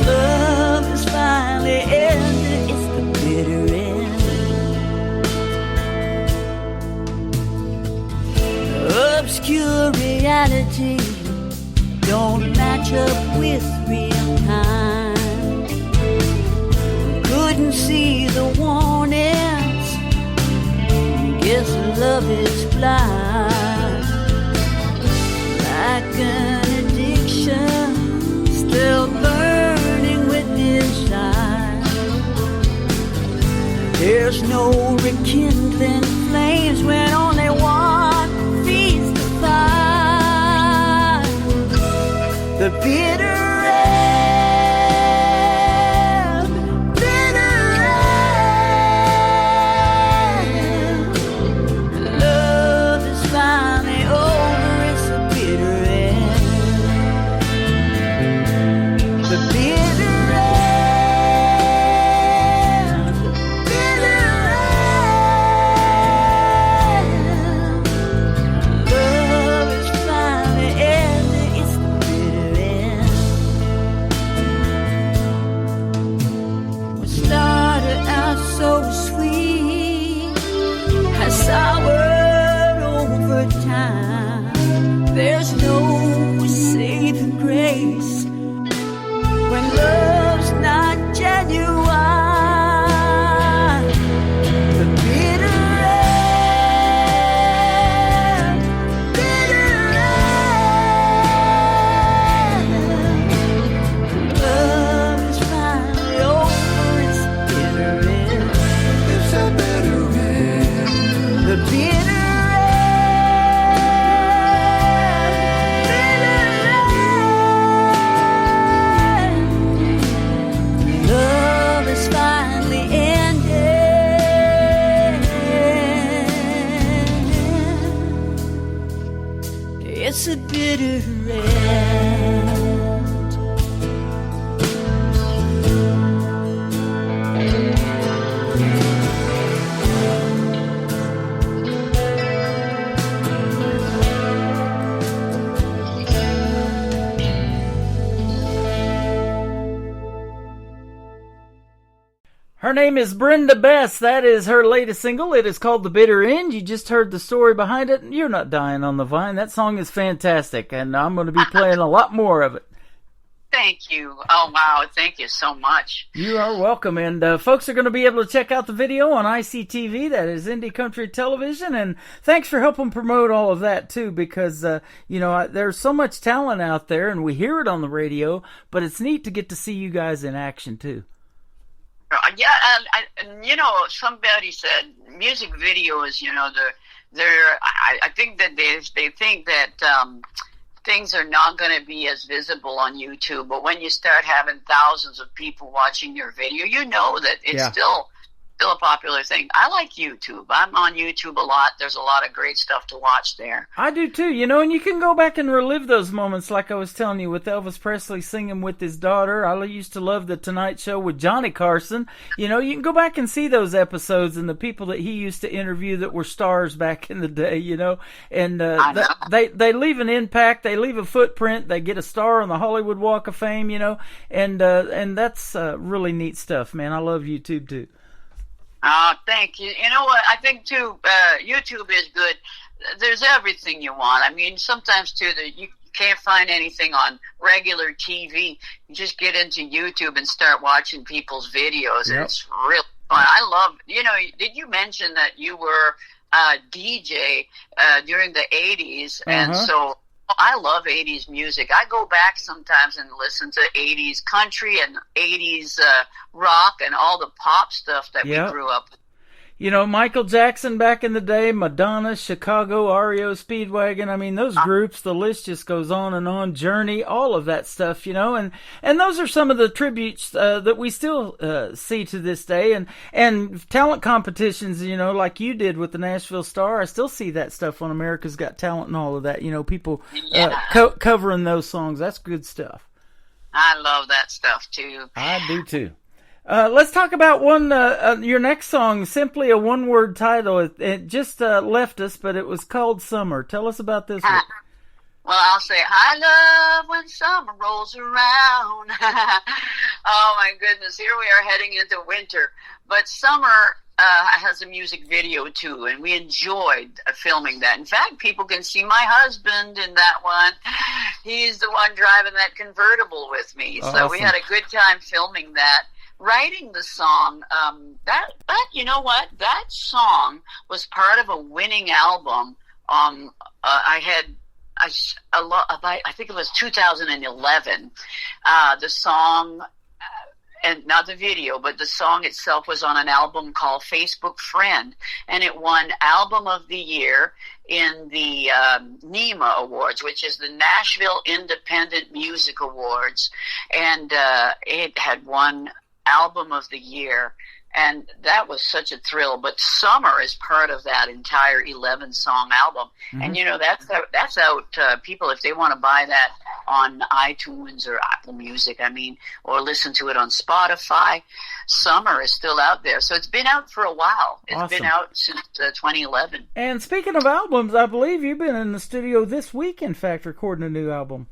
Love is finally ended, it's the bitter end. Obscure reality don't match up with real time. Couldn't see the warnings, guess love is blind. Like an addiction, still burning with desire. There's no rekindling flames when only one feeds the fire. The bitter end, bitter end. Love is finally over, it's the bitter end. The bitter end, bitter end. Love is finally ended, it's the bitter end. Her name is Brenda Bess. That is her latest single. It is called The Bitter End. You just heard the story behind it. You're not dying on the vine. That song is fantastic, and I'm going to be playing a lot more of it. Thank you. Oh, wow. Thank you so much. You are welcome. And folks are going to be able to check out the video on ICTV. That is Indie Country Television. And thanks for helping promote all of that, too, because, there's so much talent out there, and we hear it on the radio, but it's neat to get to see you guys in action, too. Yeah, and somebody said music videos, I think that they think that things are not going to be as visible on YouTube, but when you start having thousands of people watching your video, you know that it's still a popular thing. I like YouTube. I'm on YouTube a lot. There's a lot of great stuff to watch there. I do too, and you can go back and relive those moments like I was telling you with Elvis Presley singing with his daughter. I used to love the Tonight Show with Johnny Carson. You can go back and see those episodes and the people that he used to interview that were stars back in the day, and they leave an impact, they leave a footprint, they get a star on the Hollywood Walk of Fame, and that's really neat stuff, man. I love YouTube too. Thank you. You know what? I think, too, YouTube is good. There's everything you want. I mean, sometimes, too, you can't find anything on regular TV. You just get into YouTube and start watching people's videos. Yep. It's really fun. I love, did you mention that you were a DJ during the 80s? And so I love 80s music. I go back sometimes and listen to 80s country and 80s rock and all the pop stuff that we grew up with. Michael Jackson back in the day, Madonna, Chicago, REO Speedwagon. I mean, those groups, the list just goes on and on. Journey, all of that stuff, and those are some of the tributes that we still see to this day. And talent competitions, like you did with the Nashville Star, I still see that stuff on America's Got Talent and all of that. People covering those songs. That's good stuff. I love that stuff, too. I do, too. Let's talk about your next song, simply a one-word title. It just left us, but it was called Summer. Tell us about this one. Well, I'll say, I love when summer rolls around. Oh, my goodness. Here we are heading into winter. But summer has a music video, too, and we enjoyed filming that. In fact, people can see my husband in that one. He's the one driving that convertible with me. So awesome. We had a good time filming that. Writing the song, but you know what? That song was part of a winning album. I think it was 2011. The song, and not the video, but the song itself was on an album called Facebook Friend, and it won Album of the Year in the NEMA Awards, which is the Nashville Independent Music Awards, and it had won Album of the Year, and that was such a thrill. But Summer is part of that entire 11-song album, and that's out. People, if they want to buy that on iTunes or Apple Music, or listen to it on Spotify, Summer is still out there. So it's been out for a while. It's been out since 2011. And speaking of albums, I believe you've been in the studio this week, in fact, recording a new album.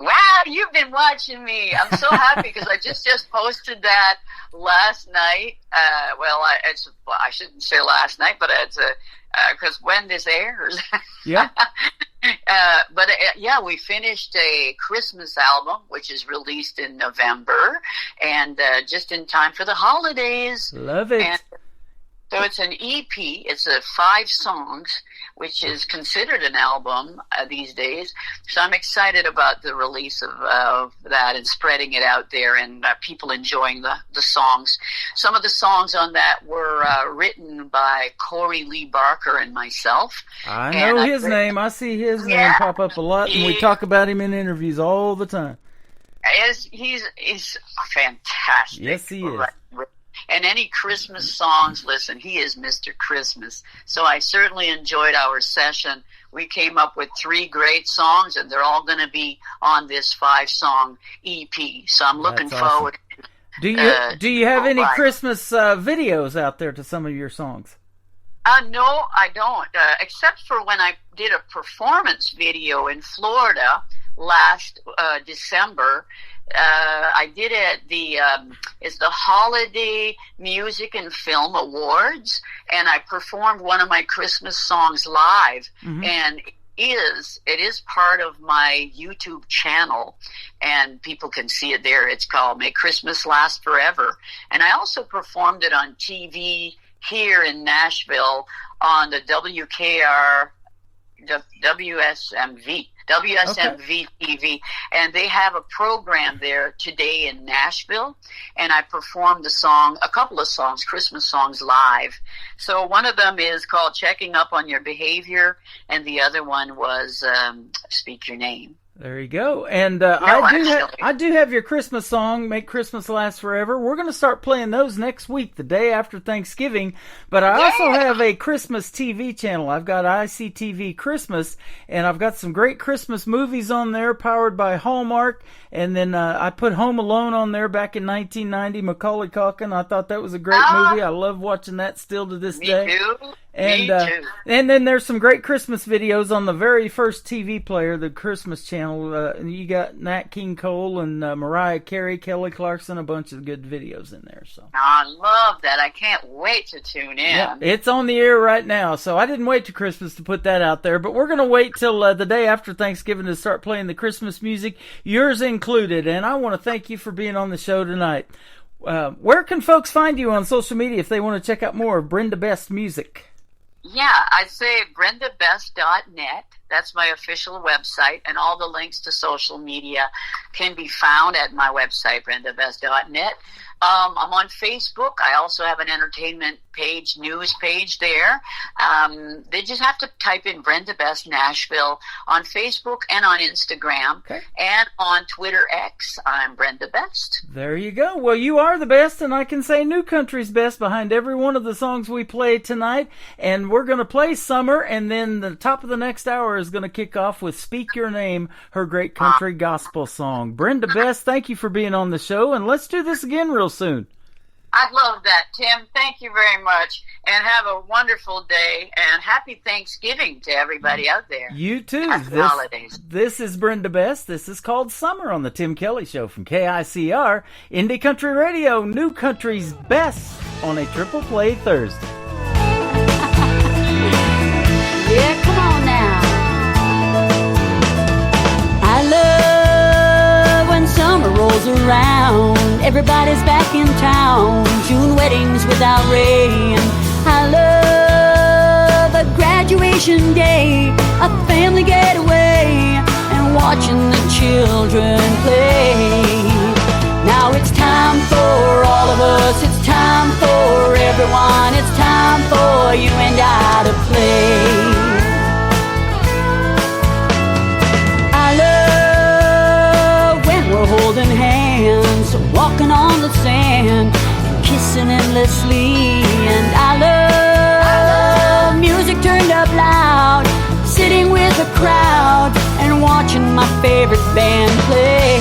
Wow, you've been watching me. I'm so happy because I just posted that last night. I shouldn't say last night, but it's because when this airs. Yeah. We finished a Christmas album, which is released in November, and just in time for the holidays. Love it. And so it's an EP. It's 5 songs, which is considered an album these days. So I'm excited about the release of that and spreading it out there and people enjoying the songs. Some of the songs on that were written by Corey Lee Barker and myself. I know his name. I see his name pop up a lot, and we talk about him in interviews all the time. He's fantastic. Yes, he is. And any Christmas songs, listen, he is Mr. Christmas. So I certainly enjoyed our session. We came up with 3 great songs, and they're all going to be on this 5-song EP. So I'm looking That's awesome. forward. Do you have any Christmas videos out there to some of your songs? No, I don't. Except for when I did a performance video in Florida last December. I did it at the Holiday Music and Film Awards, and I performed one of my Christmas songs live. And it is part of my YouTube channel, and people can see it there. It's called May Christmas Last Forever. And I also performed it on TV here in Nashville on the WSMV TV, and they have a program there today in Nashville, and I performed a couple of songs, Christmas songs, live. So one of them is called Checking Up on Your Behavior, and the other one was Speak Your Name. There you go. And I do have your Christmas song, Make Christmas Last Forever. We're going to start playing those next week, the day after Thanksgiving. But I also have a Christmas TV channel. I've got ICTV Christmas, and I've got some great Christmas movies on there powered by Hallmark. And then I put Home Alone on there back in 1990, Macaulay Culkin. I thought that was a great movie. I love watching that still to this day. Me too. And then there's some great Christmas videos on the very first TV player, the Christmas channel. You got Nat King Cole and Mariah Carey, Kelly Clarkson, a bunch of good videos in there. So I love that. I can't wait to tune in. Yeah, it's on the air right now. So I didn't wait to Christmas to put that out there, but we're going to wait till the day after Thanksgiving to start playing the Christmas music, yours included. And I want to thank you for being on the show tonight. Where can folks find you on social media if they want to check out more of Brenda Best music? Yeah, I'd say brendabest.net. That's my official website, and all the links to social media can be found at my website, brendabest.net. I'm on Facebook. I also have an entertainment page, news page there. They just have to type in Brenda Best Nashville on Facebook and on Instagram. Okay. And on Twitter X, I'm Brenda Best. There you go. Well, you are the best, and I can say New Country's best behind every one of the songs we play tonight. And we're going to play Summer, and then the top of the next hour is going to kick off with Speak Your Name, her great country gospel song. Brenda Best, thank you for being on the show, and let's do this again real soon. I love that, Tim. Thank you very much, and have a wonderful day, and happy Thanksgiving to everybody out there. You too. Happy holidays. This is Brenda Best. This is called Summer on the Tim Kelly Show from KICR, Indie Country Radio, New Country's best on a Triple Play Thursday. Yeah, come on now. I love when summer rolls around. Everybody's back in town. June weddings without rain. I love a graduation day, a family getaway, and watching the children play. Now it's time for all of us. It's time for everyone. It's time for you and I to play. Holding hands, walking on the sand, kissing endlessly. And I love music turned up loud, sitting with a crowd and watching my favorite band play.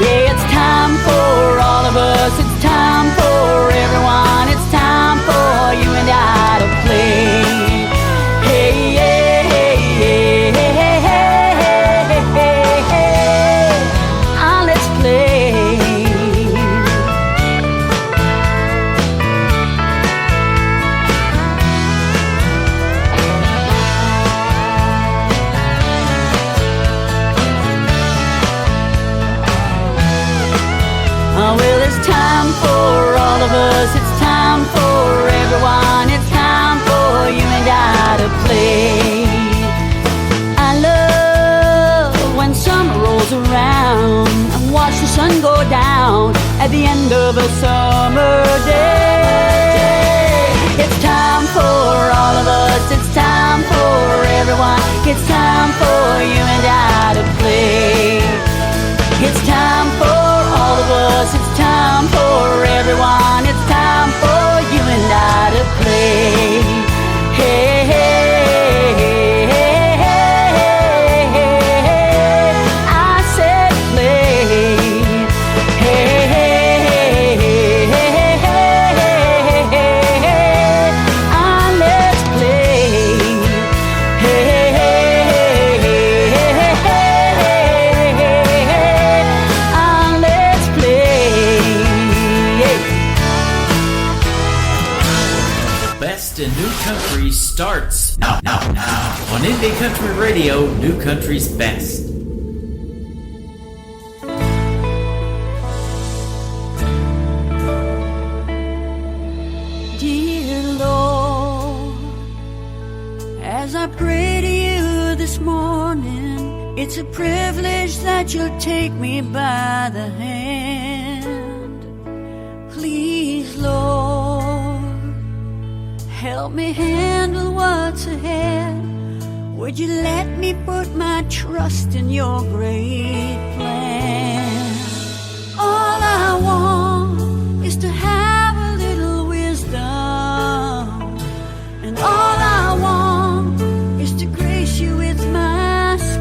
Yeah, it's time for all of us. It's time for everyone. It's time for you and I to play. Hey, yeah, hey, yeah, hey, hey, hey, hey, hey. Well, it's time for all of us. It's time for everyone. It's time for you and I to play. I love when summer rolls around and watch the sun go down at the end of a summer day. It's time for all of us. It's time for everyone. It's time for you and I to play. It's time for all of us. It's time for everyone. on Indie Country Radio, New Country's Best. Dear Lord, as I pray to you this morning, it's a privilege that you'll take me by the hand. Please, Lord, help me handle what's ahead. Would you let me put my trust in your great plan? All I want is to have a little wisdom, and all I want is to grace you with my speech.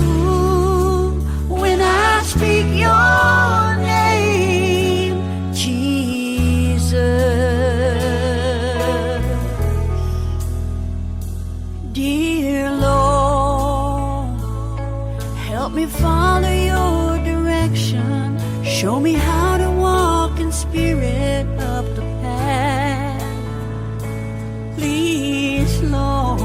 Ooh, when I speak your name, Jesus. Dear Lord, help me follow your direction. Show me how to walk in spirit up the path. Please, Lord,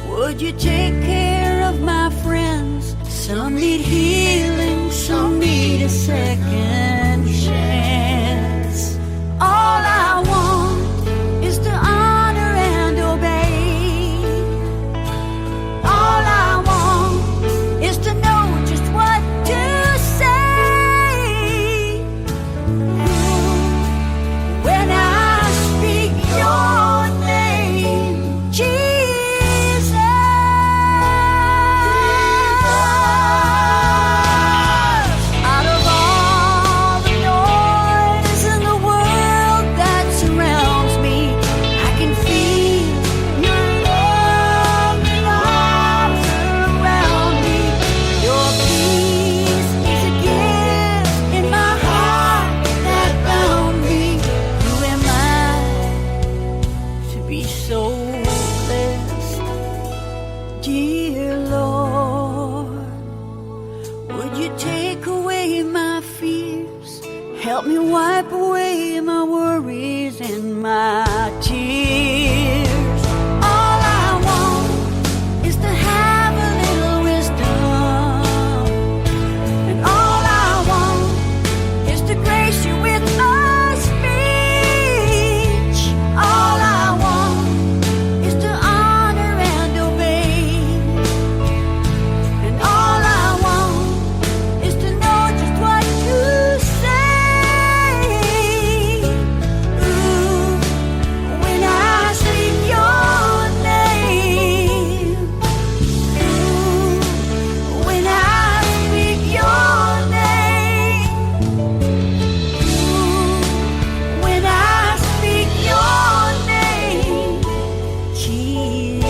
would you take care of my friends? Some need healing, some need a second chance. All I want is to honor and obey. All I want is to know just what to say. When I speak your name, Jesus, out of all the noise in the world that surrounds me, I can feel your loving arms around me. Your peace is a gift in my heart that found me. Who am I to be so blessed? Dear Lord, would you take away my fears? Help me wipe away my worries and my tears. All I want is to have a little wisdom, and all I want is to grace you with my speech. All I want is to honor and obey, and all I want is to know just what to say. Ooh, when I speak your name. Ooh, when I speak your name. Ooh, when I speak your name, Jesus.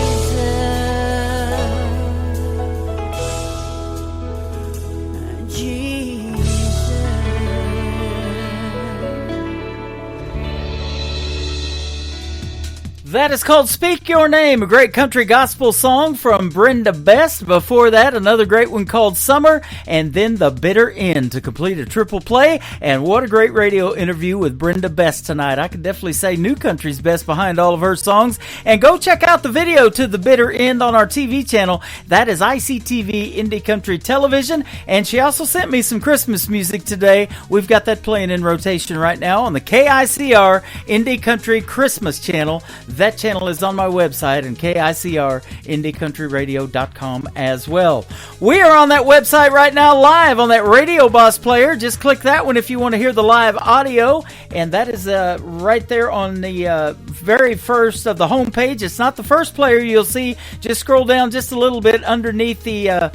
That is called Speak Your Name, a great country gospel song from Brenda Best. Before that, another great one called Summer, and then The Bitter End to complete a triple play. And what a great radio interview with Brenda Best tonight. I could definitely say New Country's best behind all of her songs. And go check out the video to The Bitter End on our TV channel. That is ICTV Indie Country Television. And she also sent me some Christmas music today. We've got that playing in rotation right now on the KICR Indie Country Christmas channel. That channel is on my website and KICRIndieCountryRadio.com as well. We are on that website right now live on that Radio Boss player. Just click that one if you want to hear the live audio. And that is right there on the very first of the homepage. It's not the first player you'll see. Just scroll down just a little bit underneath the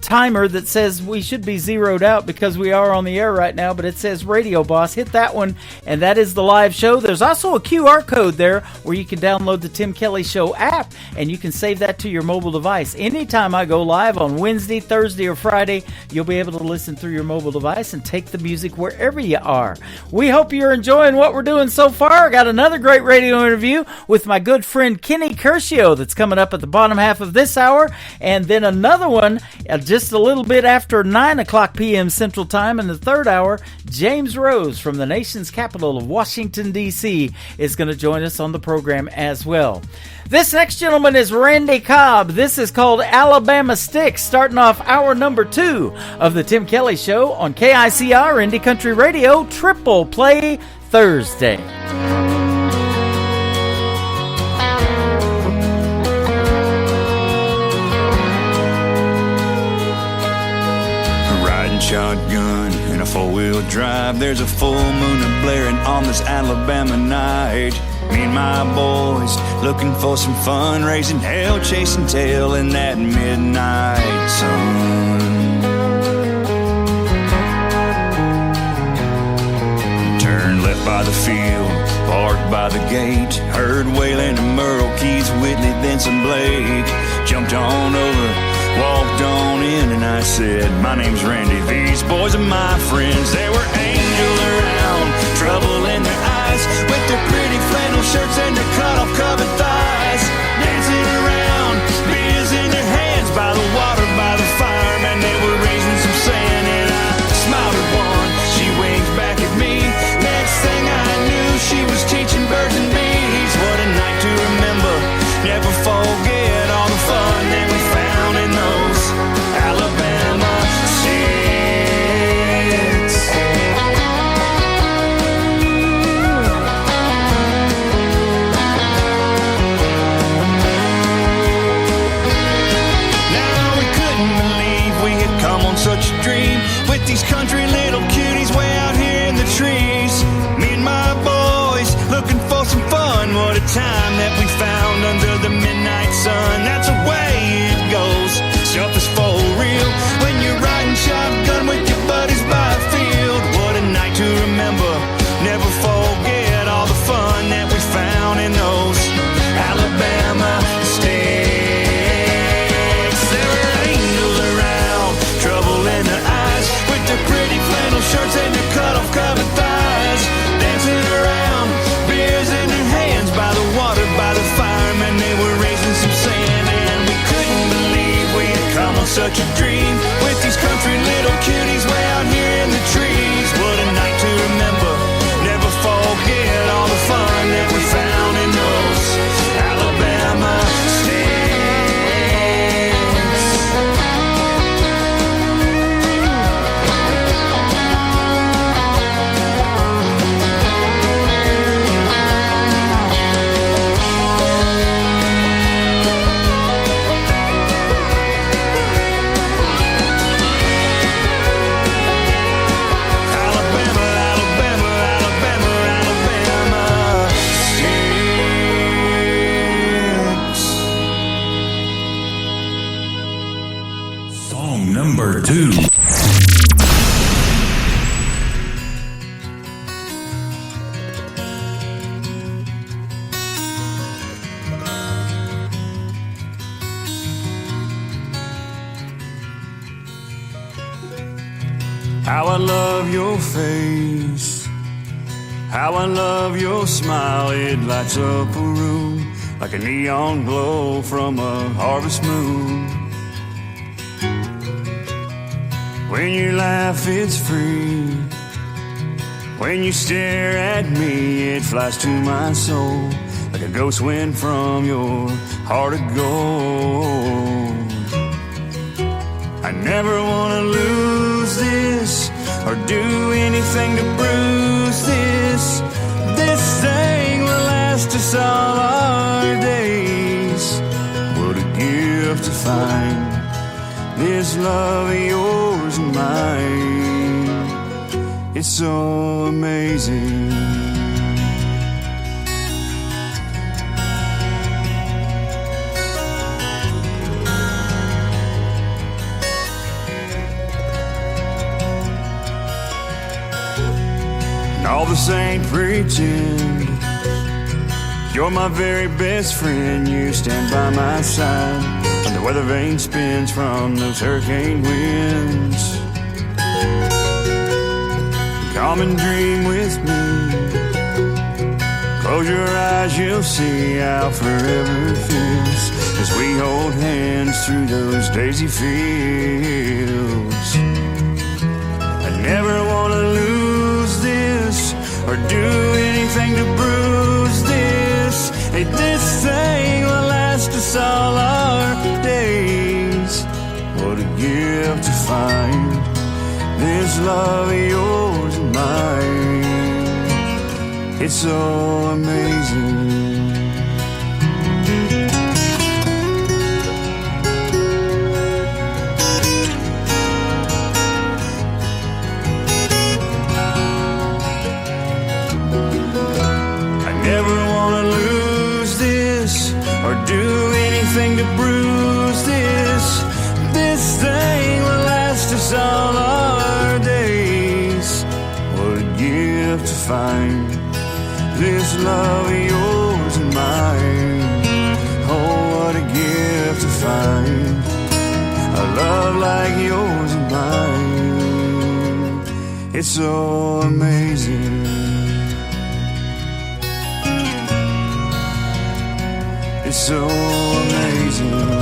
timer that says we should be zeroed out because we are on the air right now, but it says Radio Boss. Hit that one, and that is the live show. There's also a QR code there where you can download the Tim Kelly Show app, and you can save that to your mobile device. Anytime I go live on Wednesday, Thursday, or Friday, you'll be able to listen through your mobile device and take the music wherever you are. We hope you're enjoying what we're doing so far. I got another great radio interview with my good friend Kenny Curcio that's coming up at the bottom half of this hour, and then another one just a little bit after 9 o'clock p.m. Central Time. In the third hour, James Rose from the nation's capital of Washington, D.C. is going to join us on the program as well. This next gentleman is Randy Cobb. This is called Alabama Sticks, starting off hour number 2 of the Tim Kelly Show on KICR Indie Country Radio, Triple Play Thursday. Riding shotgun in a four-wheel drive, there's a full moon blaring on this Alabama night. Me and my boys looking for some fun, raising hell, chasing tail in that midnight sun. Turned left by the field, parked by the gate, heard Wayland and Merle, Keith Whitley, then some Blake. Jumped on over, walked on in, and I said, my name's Randy, these boys are my friends. There were angels around, trouble in their eyes, with their pretty flannel shirts and their cut-off covered thighs, dancing around, beers in their hands, by the water, by the fire, man, they were raising some sand, and I smiled at one, she winked back at me, next thing I knew, she was teaching birds and bees. What a night to remember, never forget all the fun that we found in those Alabama sticks. Now we couldn't believe we had come on such a dream, with these country little cuties way out here in the trees. Me and my boys looking for some fun. What a time that we found under the midnight sun. That's the way it goes, stuff is for real when you're riding shotgun with your buddies by a field. What a night to remember, never forget all the fun that we found in those Alabama sticks. There were angels around, trouble in their eyes, with their pretty flannel shirts and their cut-off covered thighs, dancing around, beers in their hands, by the water, by the fire, man, they were raising some sand, and we couldn't believe we had come on such a dream, with these country little cuties way out here in the trees. What a night to remember, never forget all the fun that we found in those Alabama sticks. Alabama, Alabama, Alabama, Alabama sticks. Song number 2. How I love your face, how I love your smile. It lights up a room like a neon glow from a harvest moon. When you laugh, it's free. When you stare at me, it flies to my soul like a ghost wind from your heart of gold. I never want to lose this or do anything to bruise this. This thing will last us all our days. What a gift to find this love of yours and mine. It's so amazing. All this ain't pretend. You're my very best friend. You stand by my side when the weather vane spins from those hurricane winds. Come and dream with me. Close your eyes, you'll see how forever it feels as we hold hands race through those daisy fields. I never want to lose this or do anything to bruise this. Hey, this thing will last us all our days. What a gift to find this love of yours and mine. It's so amazing. Never wanna lose this or do anything to bruise this. This thing will last us all our days. What a gift to find this love of yours and mine. Oh, what a gift to find a love like yours and mine. It's so amazing. It's so amazing.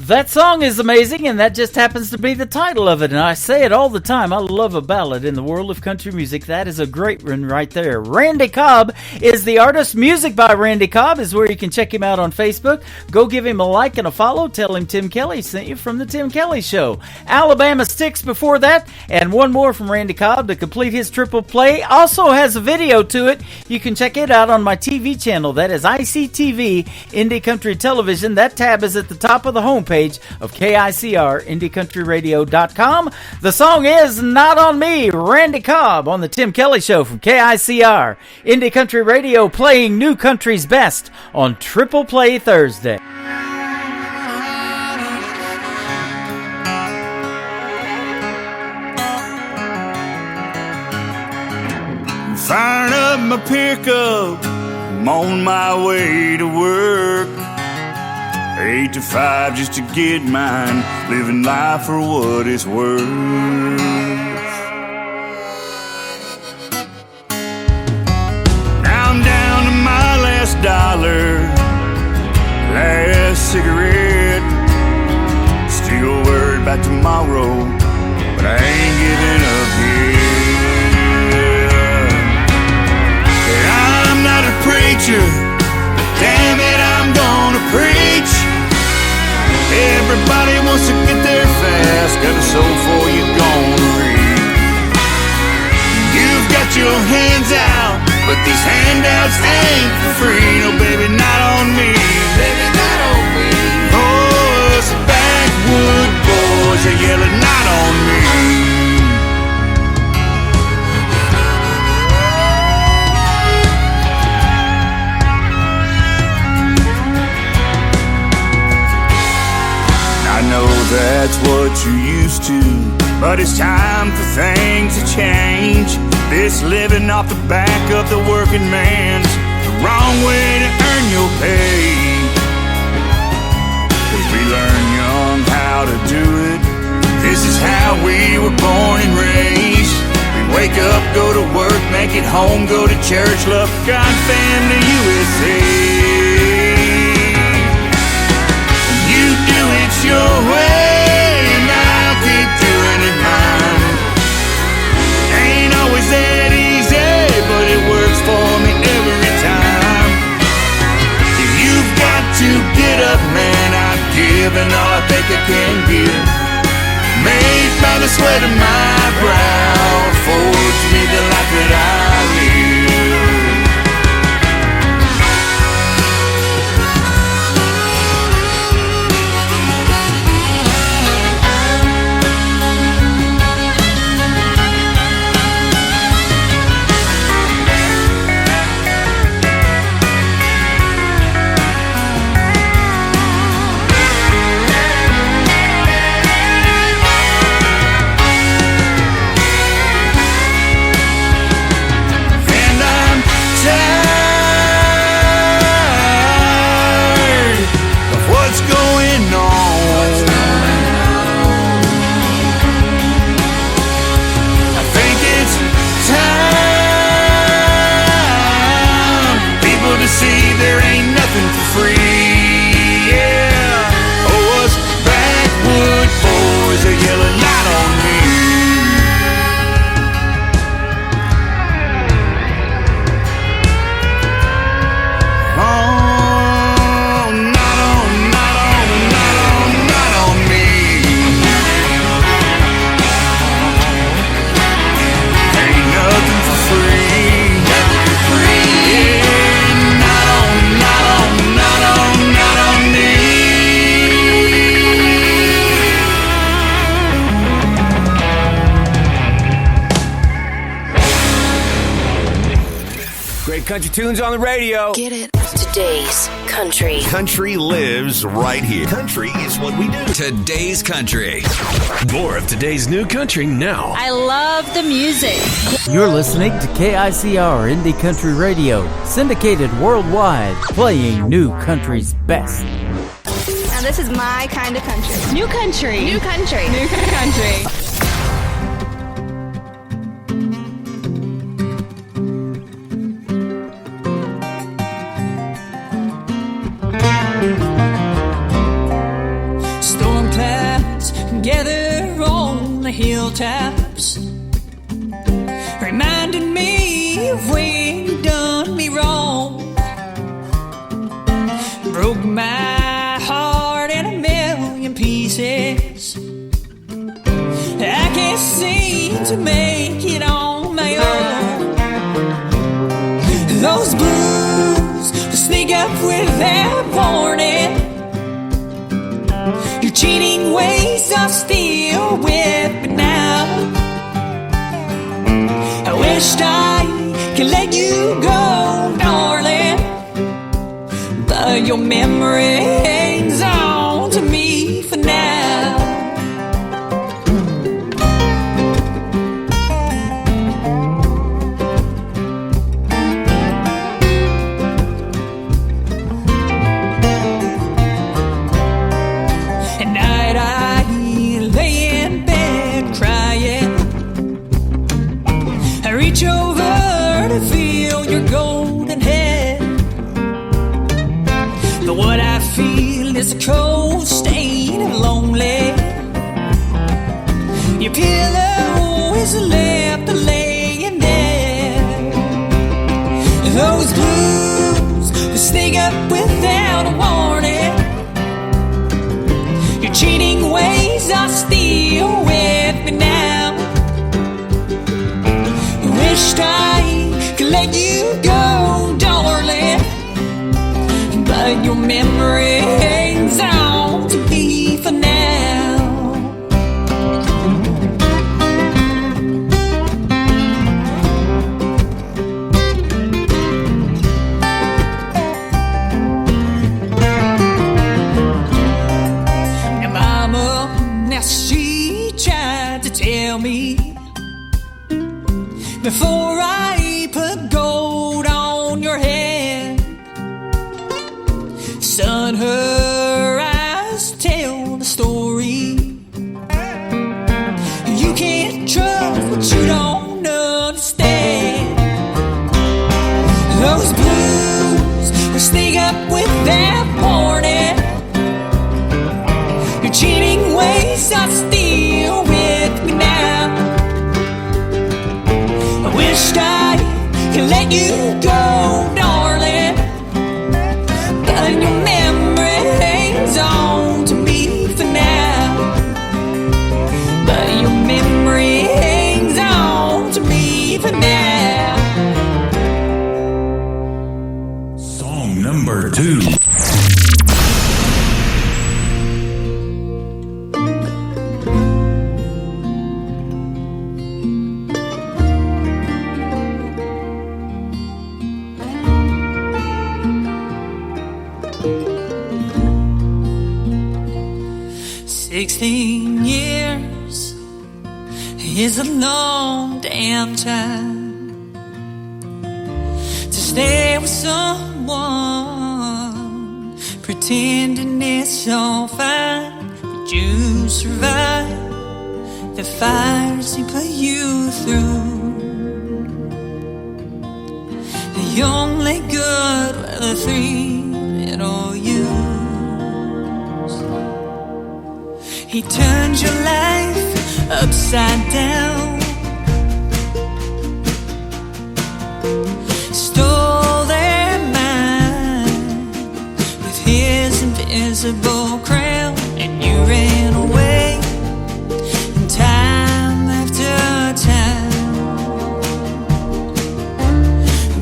That song is amazing, and that just happens to be the title of it, and I say it all the time. I love a ballad in the world of country music. That is a great one right there. Randy Cobb is the artist. Music by Randy Cobb is where you can check him out on Facebook. Go give him a like and a follow. Tell him Tim Kelly sent you from the Tim Kelly Show. Alabama Sticks before that, and one more from Randy Cobb to complete his triple play. Also has a video to it. You can check it out on my TV channel. That is ICTV, Indie Country Television. That tab is at the top of the homepage of KICR, IndieCountryRadio.com. The song is Not On Me, Randy Cobb on the Tim Kelly Show from KICR, Indie Country Radio, playing new country's best on Triple Play Thursday. Firing up my pickup, I'm on my way to work. 8 to 5 just to get mine, living life for what it's worth. Now I'm down to my last dollar, last cigarette. Still worried about tomorrow, but I ain't giving up yet. I'm not a preacher, but damn it, I'm gonna preach. Everybody wants to get there fast, got a soul for you gonna read. You've got your hands out, but these handouts ain't for free. No, baby, not on me. Baby, not on me. Oh, us backwood boys are yelling, not on me. I know that's what you're used to, but it's time for things to change. This living off the back of the working man's the wrong way to earn your pay. 'Cause we learn young how to do it. This is how we were born and raised. We wake up, go to work, make it home, go to church, love God, family, USA. Do it your way, and I'll keep doing it mine. Ain't always that easy, but it works for me every time. You've got to get up, man. I've given all I think I can give. Made by the sweat of my brow, forged me the life that I live. Great country tunes on the radio. Get it. Today's country. Country lives right here. Country is what we do. Today's country. More of today's new country now. I love the music. You're listening to KICR Indie Country Radio, syndicated worldwide, playing new country's best. Now this is my kind of country. New country. New country. New country. Storm clouds gather on the hilltops, reminding me of when you done me wrong. Broke my heart in a million pieces. I can't seem to make it on my own. Those blues will sneak up without warning. Your cheating ways are still with me now. I wished I could let you go, darling, but your memory hangs on to me for now. At night I lay in bed crying. I reach over to feel your golden head, but what I feel is a cold stain of lonely. Your pillow is left laying there. Those blues will sneak up without a warning. Your cheating ways are still with me now. Wished I could let you go, darling, but your memory hangs on to me for now. Now mama, now she tried to tell me before I put gold on your head, son, her eyes tell the story. You can't trust what you don't understand. Those blues will sneak up without warning. Your cheating ways are still with me now. I wished I could let you go, darling, but your memory hangs on to me for now. But your memory hangs on to me for now. Song number 2. Years is a long damn time to stay with someone, pretending it's all fine, but you survive the fires he put you through. The only good were the 3 little yous. He turned your life upside down, stole their mind with his invisible crown, and you ran away time after time.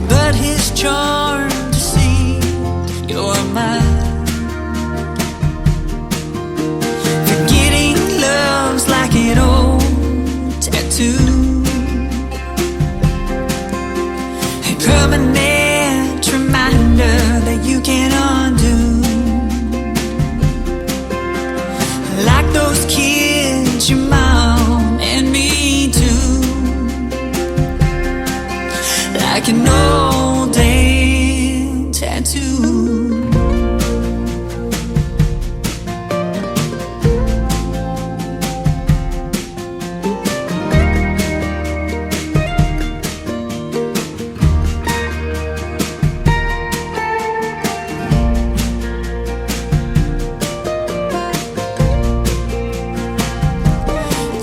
But his charm deceived your mind. Like an old tattoo, a permanent like an old day tattoo.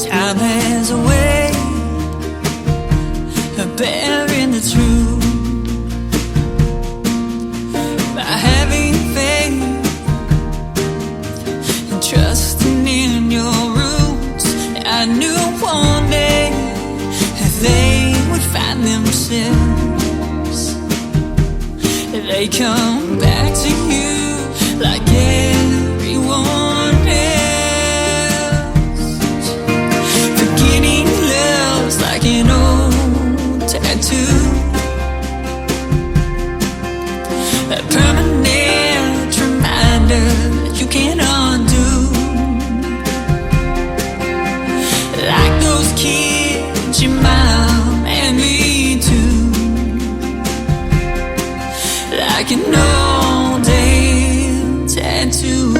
Time has a way of bearing the truth. By having faith and trusting in your roots, I knew one day they would find themselves. They come back to you like everyone else. Forgetting love's like an old tattoo, a permanent reminder that you can't undo. Like those kids, your mom and me too. Like an old day tattoo.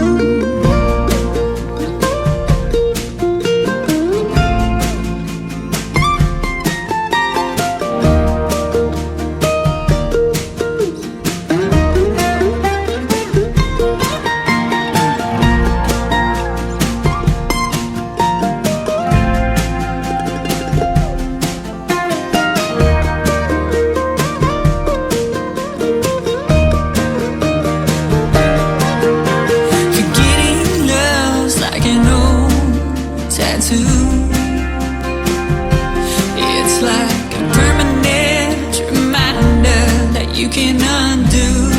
Forgetting love's like an old tattoo. It's like a permanent reminder that you can undo.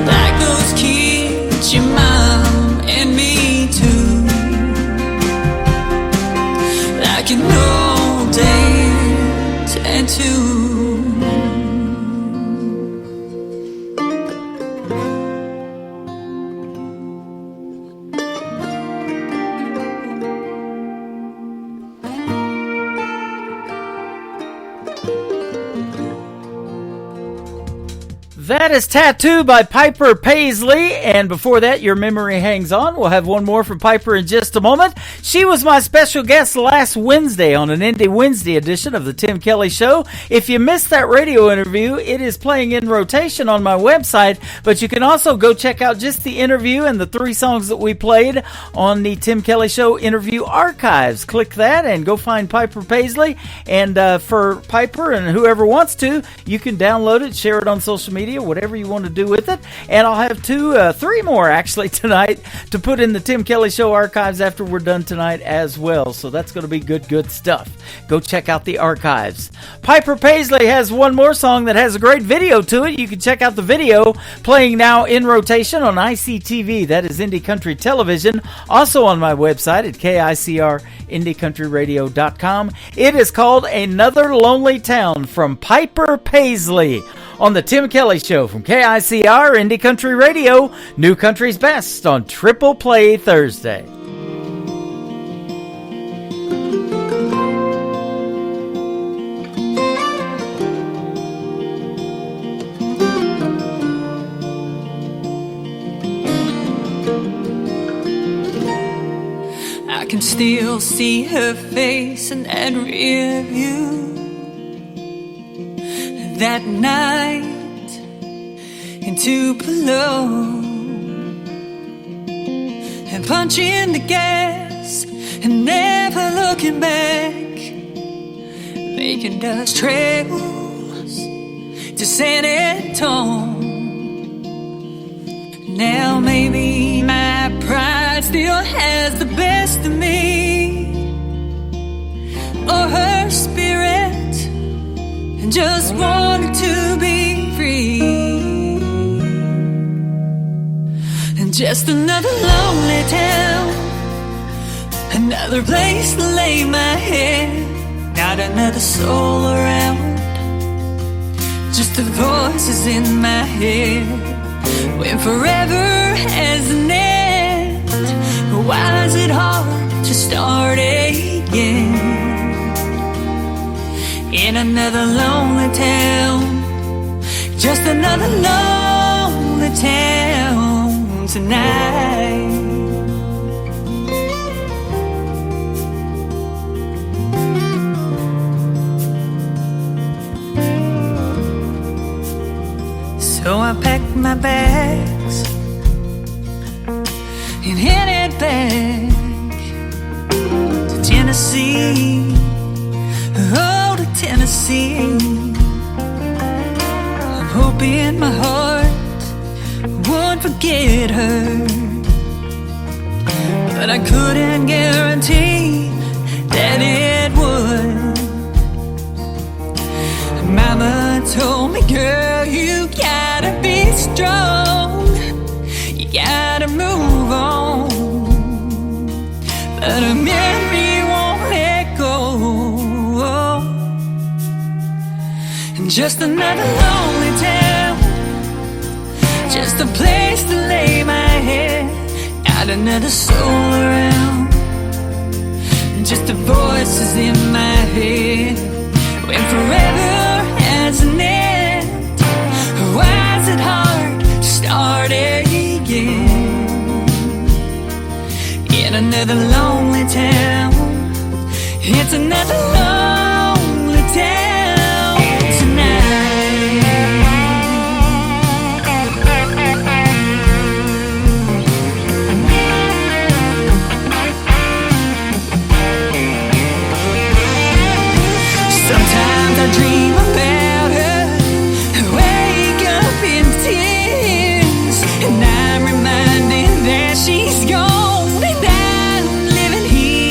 Like those kids, your mom and me too. Like an old day tattoo. That is Tattoo by Piper Paisley, and before that, Your Memory Hangs On. We'll have one more from Piper in just a moment. She was my special guest last Wednesday on an Indie Wednesday edition of the Tim Kelly Show. If you missed that radio interview, it is playing in rotation on my website, but you can also go check out just the interview and the 3 songs that we played on the Tim Kelly Show interview archives. Click that and go find Piper Paisley, and for Piper and whoever wants to, you can download it, share it on social media, whatever you want to do with it. And I'll have 3 more actually tonight to put in the Tim Kelly Show archives after we're done tonight as well. So that's going to be good stuff. Go check out the archives. Piper Paisley has one more song that has a great video to it. You can check out the video playing now in rotation on ICTV. That is Indie Country Television. Also on my website at KICRIndieCountryRadio.com. It is called Another Lonely Town from Piper Paisley on the Tim Kelly Show from KICR Indie Country Radio, New Country's Best on Triple Play Thursday. I can still see her face in that rear view. That night in Tupelo, and punching the gas and never looking back, making dust trails to San Antonio. Now maybe my pride still has the best of me, or her spirit just wanted to be free. And just another lonely town, another place to lay my head. Not another soul around, just the voices in my head. When forever has an end, why is it hard to start again? another lonely town, just another lonely town tonight. So I packed my bags and headed back to Tennessee. Oh, to Tennessee. I'm hoping my heart won't forget her, but I couldn't guarantee that it would. Mama told me, girl, you gotta be strong, you gotta move on, but a memory won't let go. And just another lonely town, just a place to lay my head, not another soul around, just the voices in my head. When forever has an end, why is it hard to start again? In another lonely town, it's another lonely town tonight. Sometimes I dream about her, wake up in tears, and I'm reminded that she's gone and I'm living here.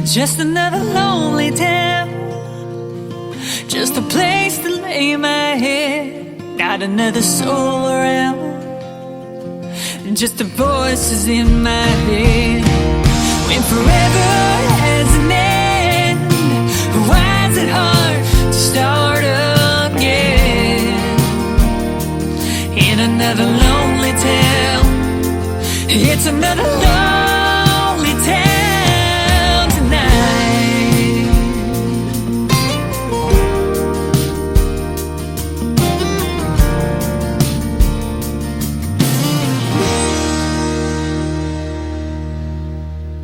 Just another lonely town, just a place to lay my head, not another soul around, just the voices in my head. When forever has an end, why is it hard to start again? In another lonely town, it's another lonely town tonight.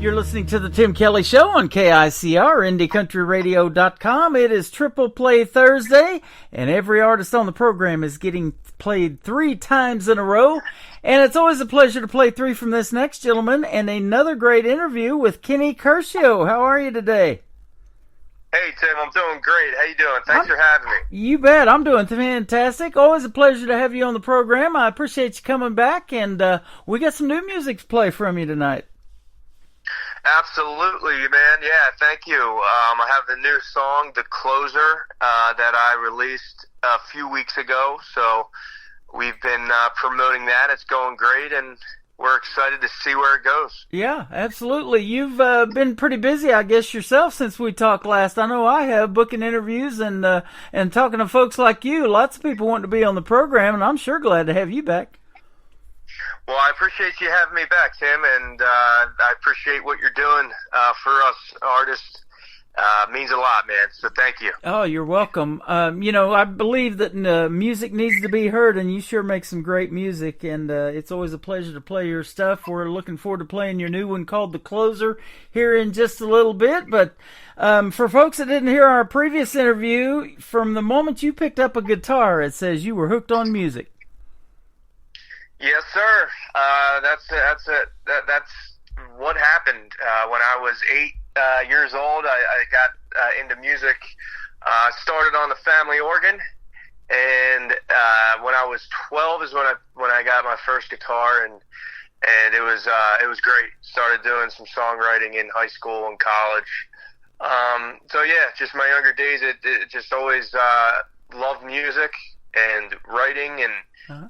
You're listening to the Tim Kelly Show on KICR, IndieCountryRadio.com. It is Triple Play Thursday, and every artist on the program is getting played 3 times in a row. And it's always a pleasure to play 3 from this next gentleman, and another great interview with Kenny Curcio. How are you today? Hey, Tim, I'm doing great. How you doing? Thanks for having me. You bet. I'm doing fantastic. Always a pleasure to have you on the program. I appreciate you coming back, and we got some new music to play from you tonight. Absolutely, man. Yeah, thank you. I have the new song, The Closer, that I released a few weeks ago. So we've been promoting that. It's going great, and we're excited to see where it goes. Yeah, absolutely. You've been pretty busy, I guess, yourself since we talked last. I know I have, booking interviews and talking to folks like you. Lots of people want to be on the program, and I'm sure glad to have you back. Well, I appreciate you having me back, Tim, and I appreciate what you're doing for us artists. Means a lot, man, so thank you. Oh, you're welcome. I believe that music needs to be heard, and you sure make some great music, and it's always a pleasure to play your stuff. We're looking forward to playing your new one called The Closer here in just a little bit, but for folks that didn't hear our previous interview, from the moment you picked up a guitar, it says you were hooked on music. Yes, sir. That's what happened. When I was 8 years old, I got into music. Started on the family organ, and when I was 12 is when I got my first guitar, and it was great. Started doing some songwriting in high school and college. So yeah, just my younger days. It just always loved music and writing, and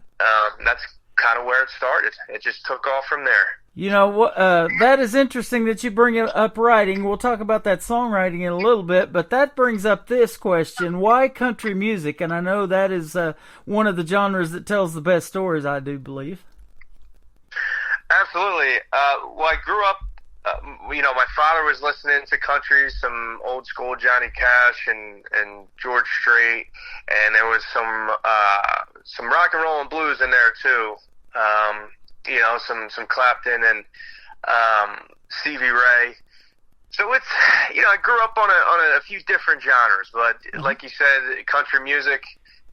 that's kind of where it started. It just took off from there. You know, that is interesting that you bring up writing. We'll talk about that songwriting in a little bit, but that brings up this question: why country music? And I know that is one of the genres that tells the best stories, I do believe. Absolutely. Well, I grew up, my father was listening to country, some old school Johnny Cash and George Strait, and there was some rock and roll and blues in there too. You know, some Clapton and Stevie Ray. So it's, you know, I grew up on a few different genres, but like you said, country music,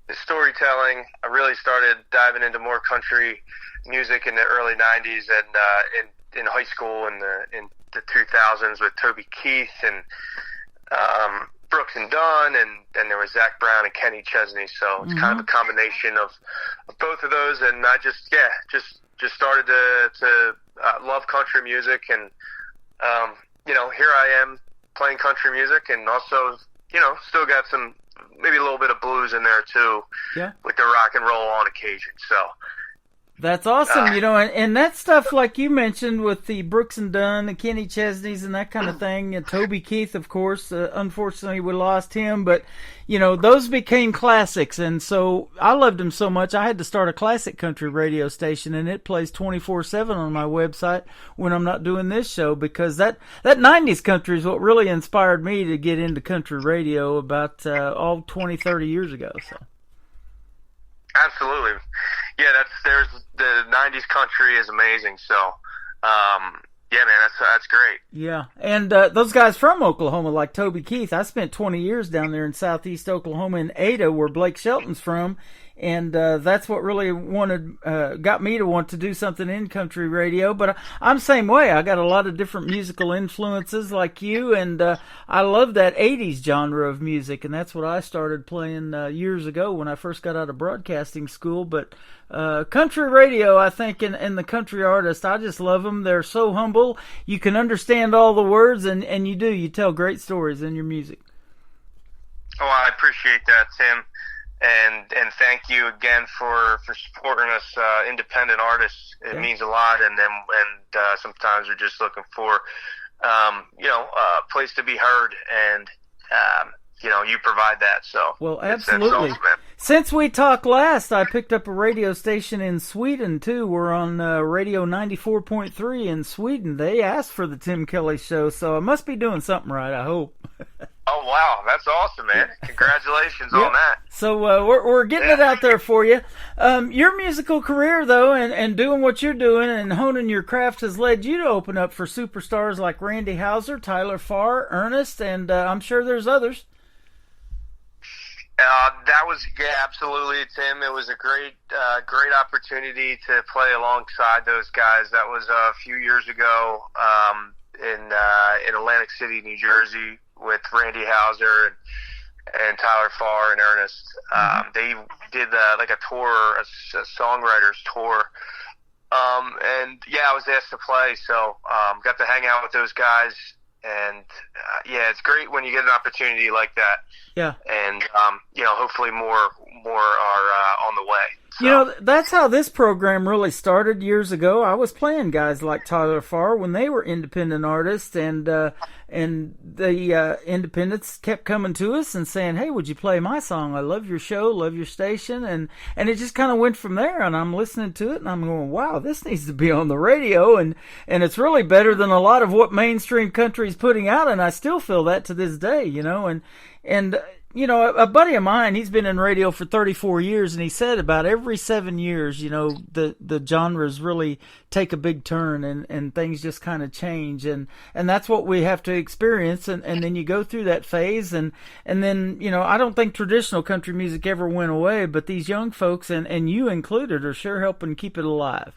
the storytelling. I really started diving into more country music in the early '90s and in high school in the 2000s with Toby Keith and Brooks and Dunn, and then there was Zach Brown and Kenny Chesney. So it's kind of a combination of both of those, and I just started to love country music, and you know, here I am playing country music, and also, you know, still got some, maybe a little bit of blues in there too, with the rock and roll on occasion. So that's awesome, you know, and that stuff like you mentioned with the Brooks and Dunn, the Kenny Chesneys, and that kind of thing, and Toby Keith, of course. Unfortunately, we lost him, but you know, those became classics, and so I loved them so much I had to start a classic country radio station, and it plays 24/7 on my website when I'm not doing this show, because that 90s country is what really inspired me to get into country radio about 20-30 years ago. So absolutely, yeah, there's the 90s country is amazing. So yeah, man, that's great. Yeah, and those guys from Oklahoma, like Toby Keith, I spent 20 years down there in southeast Oklahoma in Ada, where Blake Shelton's from, and that's what really got me to want to do something in country radio. But I'm the same way. I got a lot of different musical influences like you, and I love that 80s genre of music, and that's what I started playing years ago when I first got out of broadcasting school. But country radio, I think, and the country artists, I just love them. They're so humble. You can understand all the words, and you tell great stories in your music. Oh, I appreciate that, Tim. And thank you again for supporting us, independent artists. It means a lot, and sometimes we're just looking for, you know, a place to be heard, and you know, you provide that. So well, absolutely. Awesome, man. Since we talked last, I picked up a radio station in Sweden too. We're on Radio 94.3 in Sweden. They asked for the Tim Kelly Show, so I must be doing something right, I hope. Oh, wow. That's awesome, man. Congratulations on that. So we're getting it out there for you. Your musical career, though, and doing what you're doing and honing your craft has led you to open up for superstars like Randy Houser, Tyler Farr, Ernest, and I'm sure there's others. That was, absolutely, Tim. It was a great opportunity to play alongside those guys. That was a few years ago in Atlantic City, New Jersey, with Randy Houser and Tyler Farr and Ernest. They did like a tour, a songwriters tour. And yeah, I was asked to play, so got to hang out with those guys. And yeah, it's great when you get an opportunity like that. Yeah. And you know, hopefully more are on the way. So. You know, that's how this program really started years ago. I was playing guys like Tyler Farr when they were independent artists, and the independents kept coming to us and saying, "Hey, would you play my song? I love your show, love your station," and it just kind of went from there. And I'm listening to it, and I'm going, "Wow, this needs to be on the radio," and it's really better than a lot of what mainstream country is putting out, and I still feel that to this day, you know, and. You know, a buddy of mine, he's been in radio for 34 years, and he said about every 7 years, you know, the genres really take a big turn, and things just kind of change, and that's what we have to experience, and then you go through that phase, and then, you know, I don't think traditional country music ever went away, but these young folks, and you included, are sure helping keep it alive.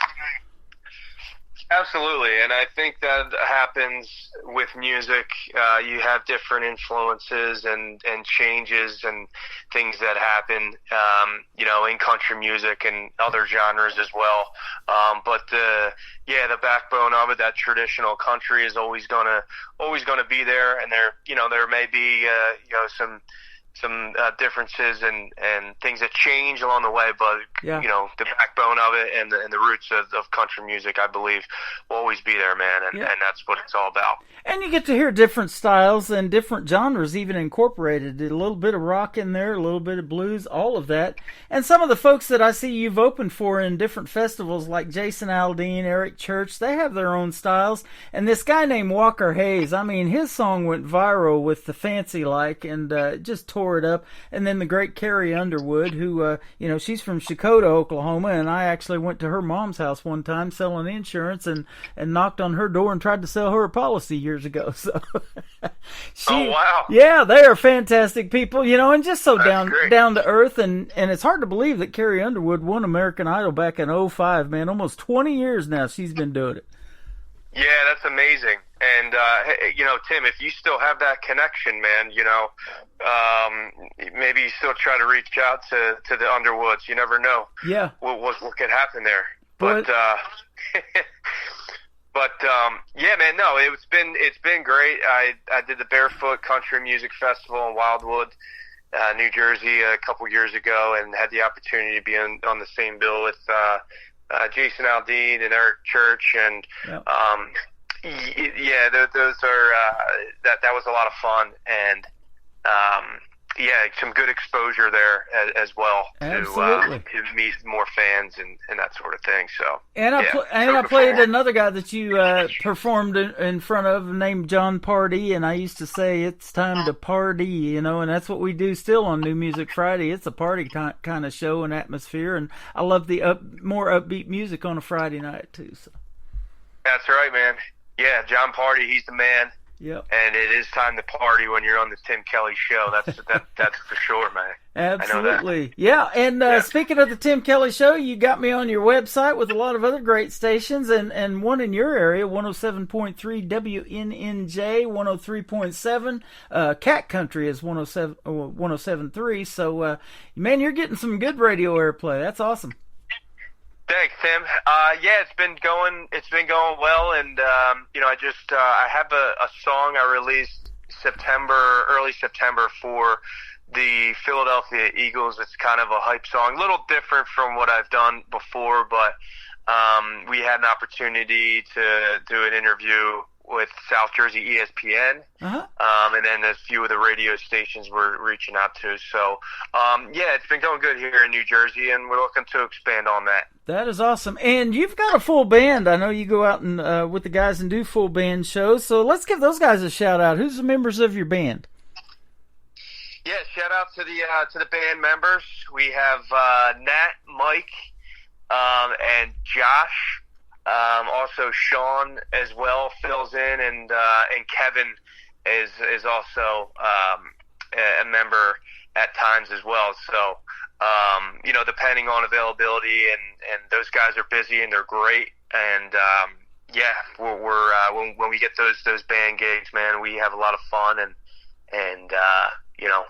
Absolutely, and I think that happens with music. You have different influences and changes and things that happen, you know, in country music and other genres as well. But the backbone of it, that traditional country, is always gonna be there. And there may be, you know, some differences and things that change along the way, but you know, the backbone of it and the roots of country music, I believe, will always be there, man, and that's what it's all about. And you get to hear different styles and different genres even incorporated. A little bit of rock in there, a little bit of blues, all of that. And some of the folks that I see you've opened for in different festivals, like Jason Aldean, Eric Church, they have their own styles. And this guy named Walker Hayes, I mean, his song went viral with the Fancy Like and just tore it up. And then the great Carrie Underwood, who, you know, she's from Chakotah, Oklahoma, and I actually went to her mom's house one time selling insurance and knocked on her door and tried to sell her a policy years ago. So, oh wow, yeah, they are fantastic people, you know, and just so down to earth, and it's hard to believe that Carrie Underwood won American Idol back in 2005, man. Almost 20 years now she's been doing it. Yeah, that's amazing. And you know, Tim, if you still have that connection, man, you know, maybe you still try to reach out to the Underwoods. You never know. Yeah. What could happen there? But yeah, man, no, it's been great. I did the Barefoot Country Music Festival in Wildwood, New Jersey, a couple years ago, and had the opportunity to be on the same bill with Jason Aldean and Eric Church, and those are that was a lot of fun, and yeah, some good exposure there as well to meet more fans and that sort of thing. So and I played another guy that you performed in front of named John Party, and I used to say it's time to party, you know, and that's what we do still on New Music Friday. It's a party kind of show and atmosphere, and I love the more upbeat music on a Friday night too. So that's right, man. Yeah, John Party, he's the man. Yep. And it is time to party when you're on the Tim Kelly Show. That's for sure, man. Absolutely. I know that. Yeah, and speaking of the Tim Kelly Show, you got me on your website with a lot of other great stations, and one in your area, 107.3 WNNJ, 103.7. Cat Country is 107.3. So, man, you're getting some good radio airplay. That's awesome. Thanks, Tim. Yeah, it's been going well, and you know, I have a song I released early September for the Philadelphia Eagles. It's kind of a hype song, a little different from what I've done before, but we had an opportunity to do an interview with South Jersey ESPN, and then a few of the radio stations we're reaching out to. So, yeah, it's been going good here in New Jersey, and we're looking to expand on that. That is awesome. And you've got a full band. I know you go out and with the guys and do full band shows. So let's give those guys a shout out. Who's the members of your band? Yeah, shout out to the band members. We have Nat, Mike, and Josh. Also Sean as well fills in, and Kevin is also a member at times as well. So you know, depending on availability, and those guys are busy and they're great. And yeah, we're when we get those band gigs, man, we have a lot of fun, and you know,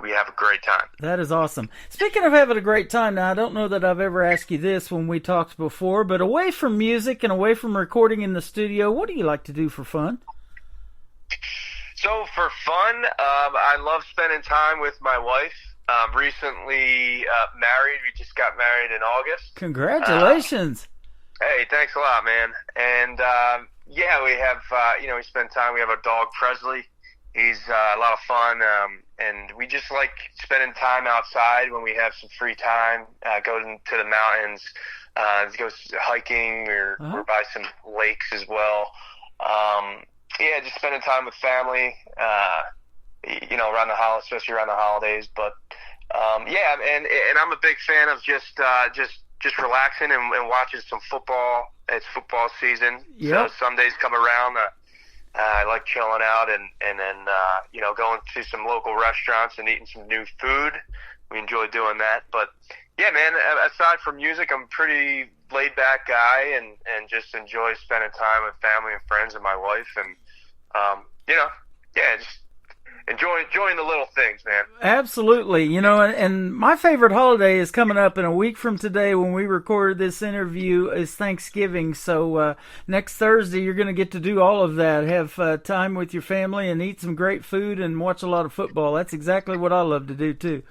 we have a great time. That is awesome. Speaking of having a great time, now I don't know that I've ever asked you this when we talked before, but away from music and away from recording in the studio, what do you like to do for fun? So for fun, I love spending time with my wife. Recently married. We just got married in August. Congratulations. Hey, thanks a lot, man. And yeah, we have, you know, we spend time. We have a dog, Presley. He's a lot of fun, and we just like spending time outside when we have some free time. Go to the mountains, go hiking, or we're by some lakes as well. Yeah, just spending time with family. You know, around the holidays, especially around the holidays. But yeah, and I'm a big fan of just relaxing and watching some football. It's football season, so Sundays come around. I like chilling out and then you know, going to some local restaurants and eating some new food. We enjoy doing that. But yeah, man, aside from music, I'm a pretty laid back guy and just enjoy spending time with family and friends and my wife, and you know, yeah, just enjoying the little things, man. Absolutely. You know, and my favorite holiday is coming up in a week from today when we recorded this interview is Thanksgiving. So next Thursday, you're going to get to do all of that, have time with your family and eat some great food and watch a lot of football. That's exactly what I love to do, too.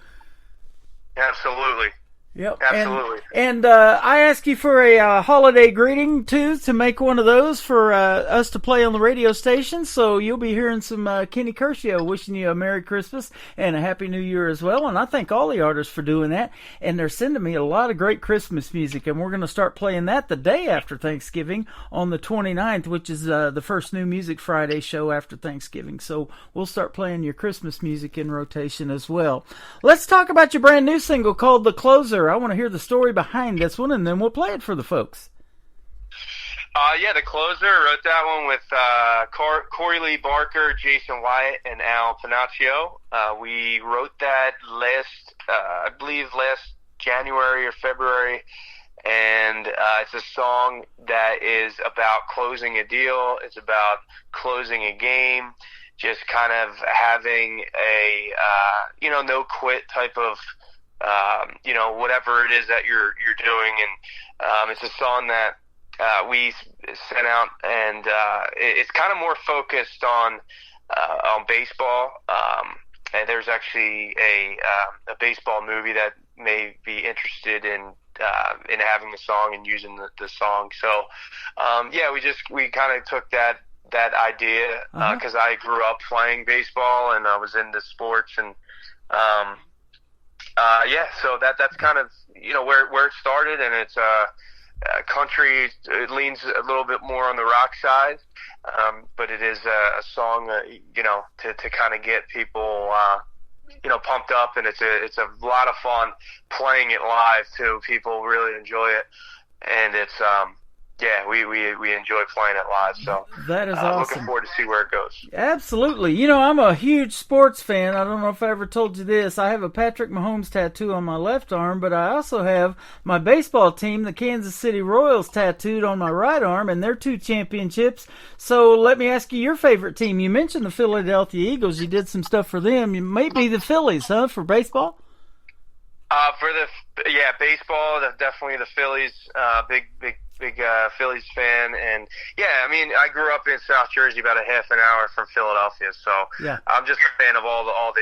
Absolutely. Yep, absolutely. And I asked you for a holiday greeting too, to make one of those for us to play on the radio station. So you'll be hearing some Kenny Curcio wishing you a Merry Christmas and a Happy New Year as well. And I thank all the artists for doing that. And they're sending me a lot of great Christmas music, and we're going to start playing that the day after Thanksgiving on the 29th, which is the first New Music Friday show after Thanksgiving. So we'll start playing your Christmas music in rotation as well. Let's talk about your brand new single called The Closer. I want to hear the story behind this one, and then we'll play it for the folks. Yeah, The Closer. I wrote that one with Corey Lee Barker, Jason Wyatt, and Al Panaccio. We wrote that I believe last January or February, and it's a song that is about closing a deal. It's about closing a game, just kind of having a no quit type of whatever it is that you're doing. And it's a song that we sent out, and it's kind of more focused on baseball. And there's actually a baseball movie that may be interested in having the song and using the song. So we kind of took that idea because I grew up playing baseball and I was into sports, and so that's kind of where it started, and it's country. It leans a little bit more on the rock side, but it is a song to kind of get people pumped up, and it's a lot of fun playing it live too. People really enjoy it, and it's we enjoy playing it live, so that is awesome. Looking forward to see where it goes. Absolutely. I'm a huge sports fan. I don't know if I ever told you this. I have a Patrick Mahomes tattoo on my left arm, but I also have my baseball team, the Kansas City Royals, tattooed on my right arm, and they're 2 championships. So let me ask you your favorite team. You mentioned the Philadelphia Eagles. You did some stuff for them. You might be the Phillies, huh, for baseball? Baseball, definitely the Phillies. Big Phillies fan, and I grew up in South Jersey, about a half an hour from Philadelphia, so I'm just a fan of all the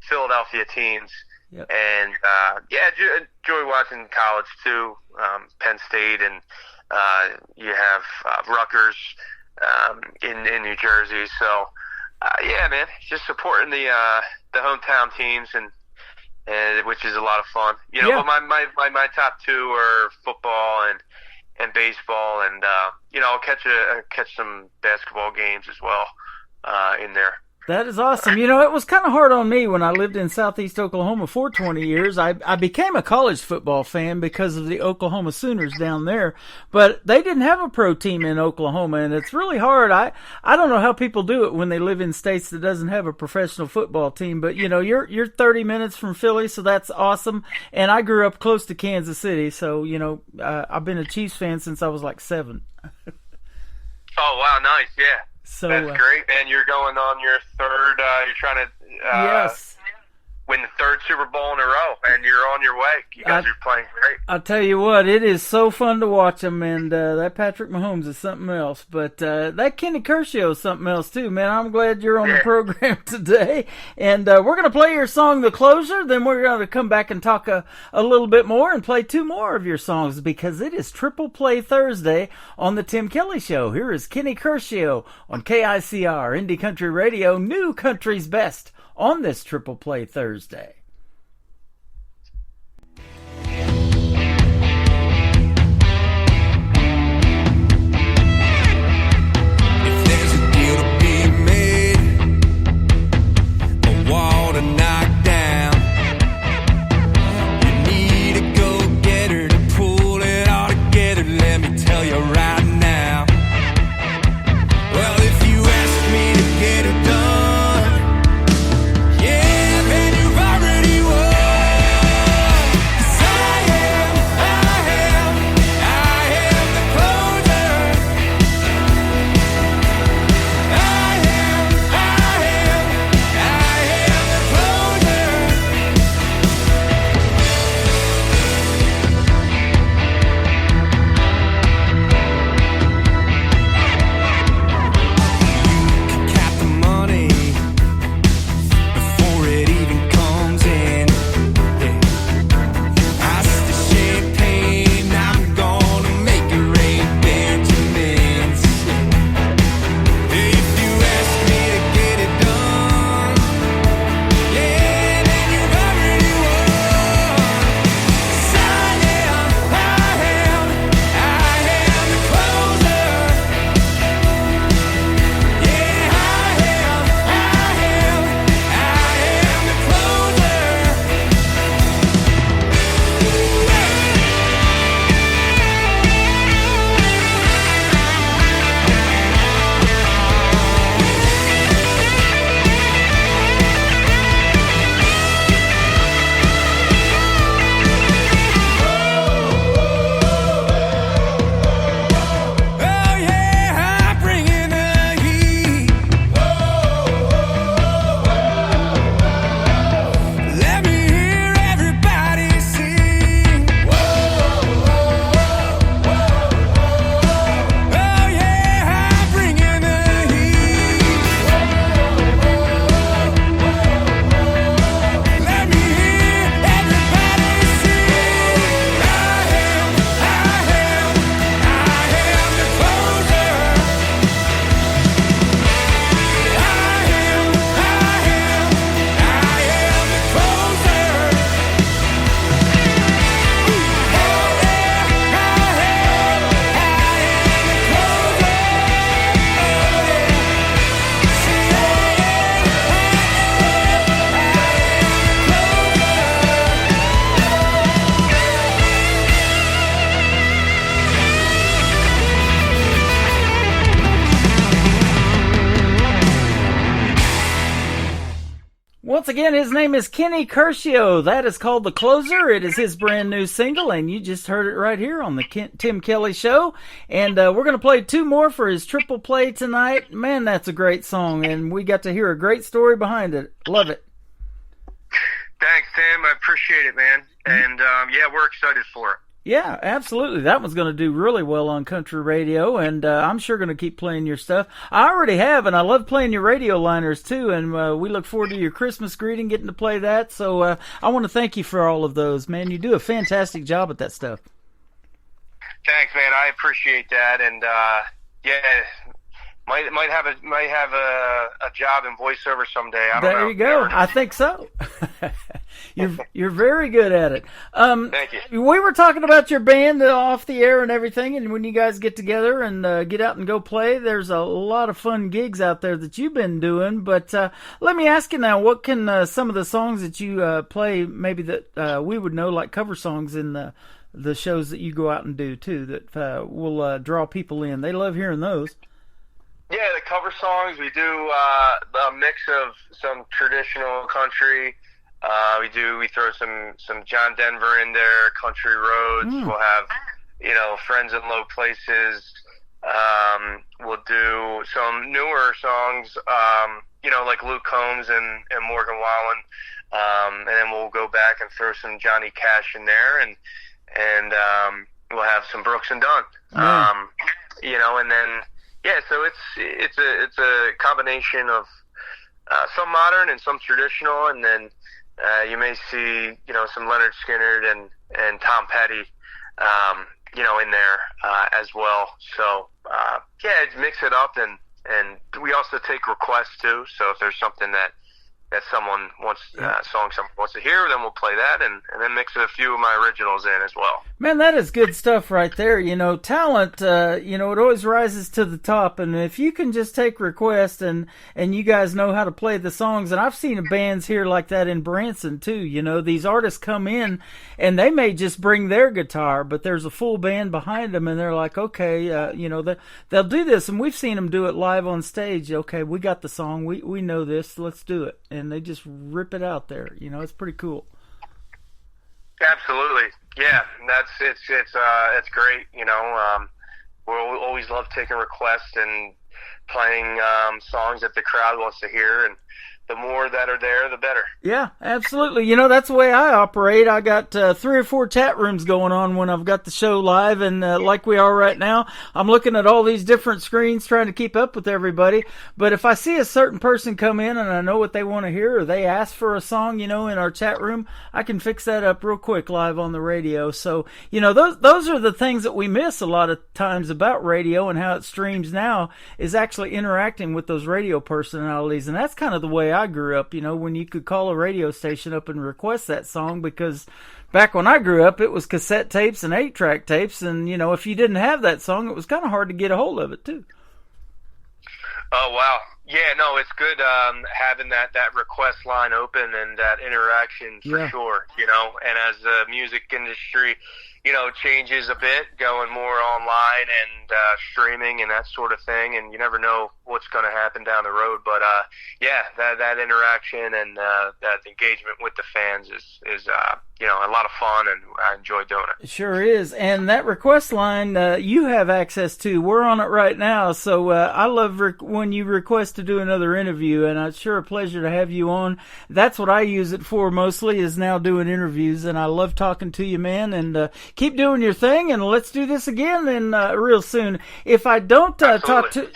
Philadelphia teams. Yep. And enjoy watching college too, Penn State, and you have Rutgers in New Jersey. So man, just supporting the hometown teams, and which is a lot of fun. But my top 2 are football and baseball, and I'll catch some basketball games as well in there. That is awesome. It was kind of hard on me when I lived in Southeast Oklahoma for 20 years. I became a college football fan because of the Oklahoma Sooners down there, but they didn't have a pro team in Oklahoma, and it's really hard. I don't know how people do it when they live in states that doesn't have a professional football team, but you're 30 minutes from Philly, so that's awesome. And I grew up close to Kansas City, so I've been a Chiefs fan since I was like 7. Oh wow, nice, yeah. So, that's great, man. You're going on your third. You're trying to win the 3rd Super Bowl in a row, and you're on your way. You guys are playing great. I'll tell you what, it is so fun to watch them, and that Patrick Mahomes is something else. But that Kenny Curcio is something else too, man. I'm glad you're on the program today, and we're going to play your song, The Closer. Then we're going to come back and talk a little bit more and play 2 more of your songs, because it is Triple Play Thursday on the Tim Kelly Show. Here is Kenny Curcio on KICR Indie Country Radio, New Country's Best, on this Triple Play Thursday. If there's a deal to be made, a wall to knock down, you need a go-getter to pull it all together. Let me tell you right now. Well, if you ask me to get it done, yeah, then you've already Once again, his name is Kenny Curcio. That is called The Closer. It is his brand new single, and you just heard it right here on the Tim Kelly Show. And we're going to play 2 more for his triple play tonight. Man, that's a great song, and we got to hear a great story behind it. Love it. Thanks, Tim. I appreciate it, man. And, yeah, we're excited for it. Yeah, absolutely. That one's going to do really well on country radio, and I'm sure going to keep playing your stuff. I already have, and I love playing your radio liners, too, and we look forward to your Christmas greeting, getting to play that. So I want to thank you for all of those, man. You do a fantastic job at that stuff. Thanks, man. I appreciate that, and, yeah, might have a job in voiceover someday. I don't know. There you go. I think so. You're very good at it. Thank you. We were talking about your band off the air and everything, and when you guys get together and get out and go play, there's a lot of fun gigs out there that you've been doing. But let me ask you now, what can some of the songs that you play, maybe that we would know, like cover songs in the shows that you go out and do too, that will draw people in? They love hearing those. Yeah, the cover songs, we do a mix of some traditional country. We throw some John Denver in there, country roads. We'll have, Friends in Low Places. We'll do some newer songs, like Luke Combs and Morgan Wallen. And then we'll go back and throw some Johnny Cash in there, and we'll have some Brooks and Dunn. And then, yeah, so it's a combination of some modern and some traditional, and then you may see some Leonard Skinner and Tom Petty in there as well. So yeah, mix it up, and we also take requests too. So if there's something that someone wants song someone wants to hear, then we'll play that, and then mix a few of my originals in as well. Man, that is good stuff right there. Talent, it always rises to the top, and if you can just take requests and you guys know how to play the songs, and I've seen bands here like that in Branson too. These artists come in and they may just bring their guitar, but there's a full band behind them, and they're like, okay, they'll do this, and we've seen them do it live on stage. Okay, we got the song, we know this, let's do it. And they just rip it out there. It's pretty cool. Absolutely, yeah. It's great. We'll always love taking requests and playing songs that the crowd wants to hear, and the more that are there, the better. Yeah, absolutely. That's the way I operate. I got 3 or 4 chat rooms going on when I've got the show live, and like we are right now, I'm looking at all these different screens trying to keep up with everybody. But if I see a certain person come in and I know what they want to hear, or they ask for a song, in our chat room, I can fix that up real quick live on the radio. So, those are the things that we miss a lot of times about radio and how it streams now, is actually interacting with those radio personalities. And that's kind of the way I grew up, when you could call a radio station up and request that song, because back when I grew up, it was cassette tapes and 8-track tapes, and, if you didn't have that song, it was kind of hard to get a hold of it, too. Oh, wow. Yeah, no, it's good having that request line open and that interaction for sure, and as the music industry, changes a bit, going more online and streaming and that sort of thing, and you never know what's going to happen down the road, but yeah, that interaction and that engagement with the fans is a lot of fun, and I enjoy doing it. It sure is. And that request line you have access to, we're on it right now, so I love when you request to do another interview, and it's sure a pleasure to have you on. That's what I use it for mostly, is now doing interviews, and I love talking to you, man, and keep doing your thing, and let's do this again real soon. If I don't talk to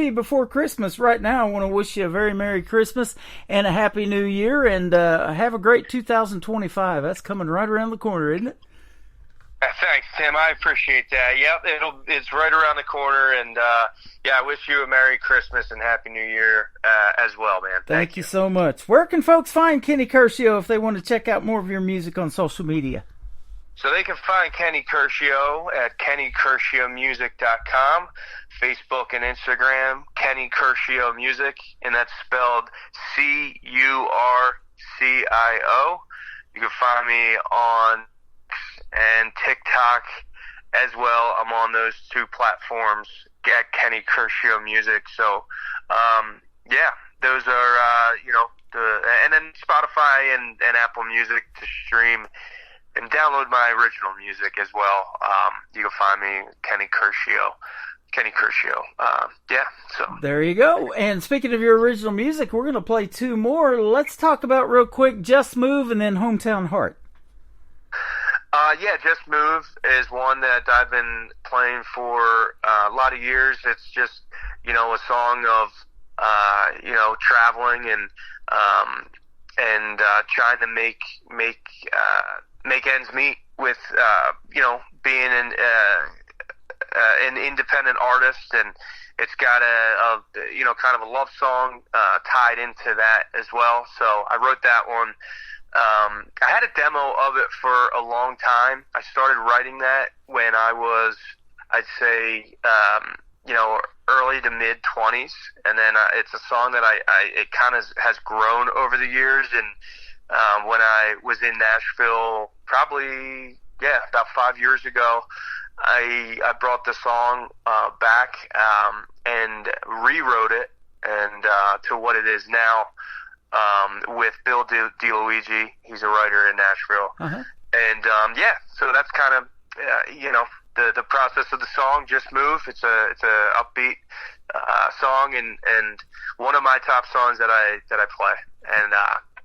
you before Christmas right now, I want to wish you a very Merry Christmas and a Happy New Year, and have a great 2025. That's coming right around the corner, isn't it? Thanks, Tim. I appreciate that. Yep, it's right around the corner, and I wish you a Merry Christmas and Happy New Year as well, man. Thank you so much. Where can folks find Kenny Curcio if they want to check out more of your music on social media? So they can find Kenny Curcio at KennyCurcioMusic.com, Facebook and Instagram, Kenny Curcio Music, and that's spelled Curcio. You can find me on and TikTok as well. I'm on those 2 platforms at Kenny Curcio Music. So, those are, and Apple Music to stream and download my original music as well. You can find me, Kenny Curcio. So there you go. And speaking of your original music, we're going to play two more. Let's talk about real quick Just Move and then Hometown Heart. Just Move is one that I've been playing for a lot of years. It's just, a song of, traveling and trying to make ends meet with, being an independent artist, and it's got a kind of a love song tied into that as well. So I wrote that one. I had a demo of it for a long time. I started writing that when I was, I'd say, early to mid 20s, and then it's a song that it kind of has grown over the years. And when I was in Nashville, probably about 5 years ago, I brought the song back and rewrote it and to what it is now with Bill DeLuigi. He's a writer in Nashville. Uh-huh. And so that's kind of the process of the song. Just Move. It's a upbeat song and one of my top songs that I play, and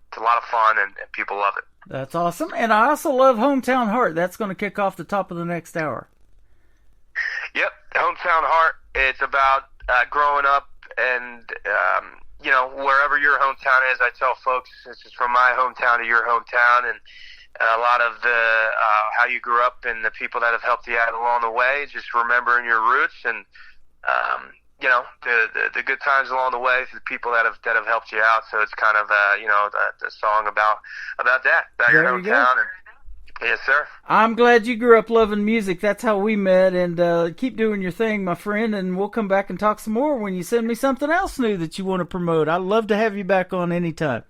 it's a lot of fun and people love it. That's awesome. And I also love Hometown Heart. That's going to kick off the top of the next hour. Yep, Hometown Heart. It's about growing up and, wherever your hometown is. I tell folks this is from my hometown to your hometown, and a lot of the how you grew up and the people that have helped you out along the way, just remembering your roots and, the good times along the way, the people that have helped you out. So it's kind of, the song about that, about your hometown. Yes, sir. I'm glad you grew up loving music. That's how we met. And keep doing your thing, my friend. And we'll come back and talk some more when you send me something else new that you want to promote. I'd love to have you back on anytime.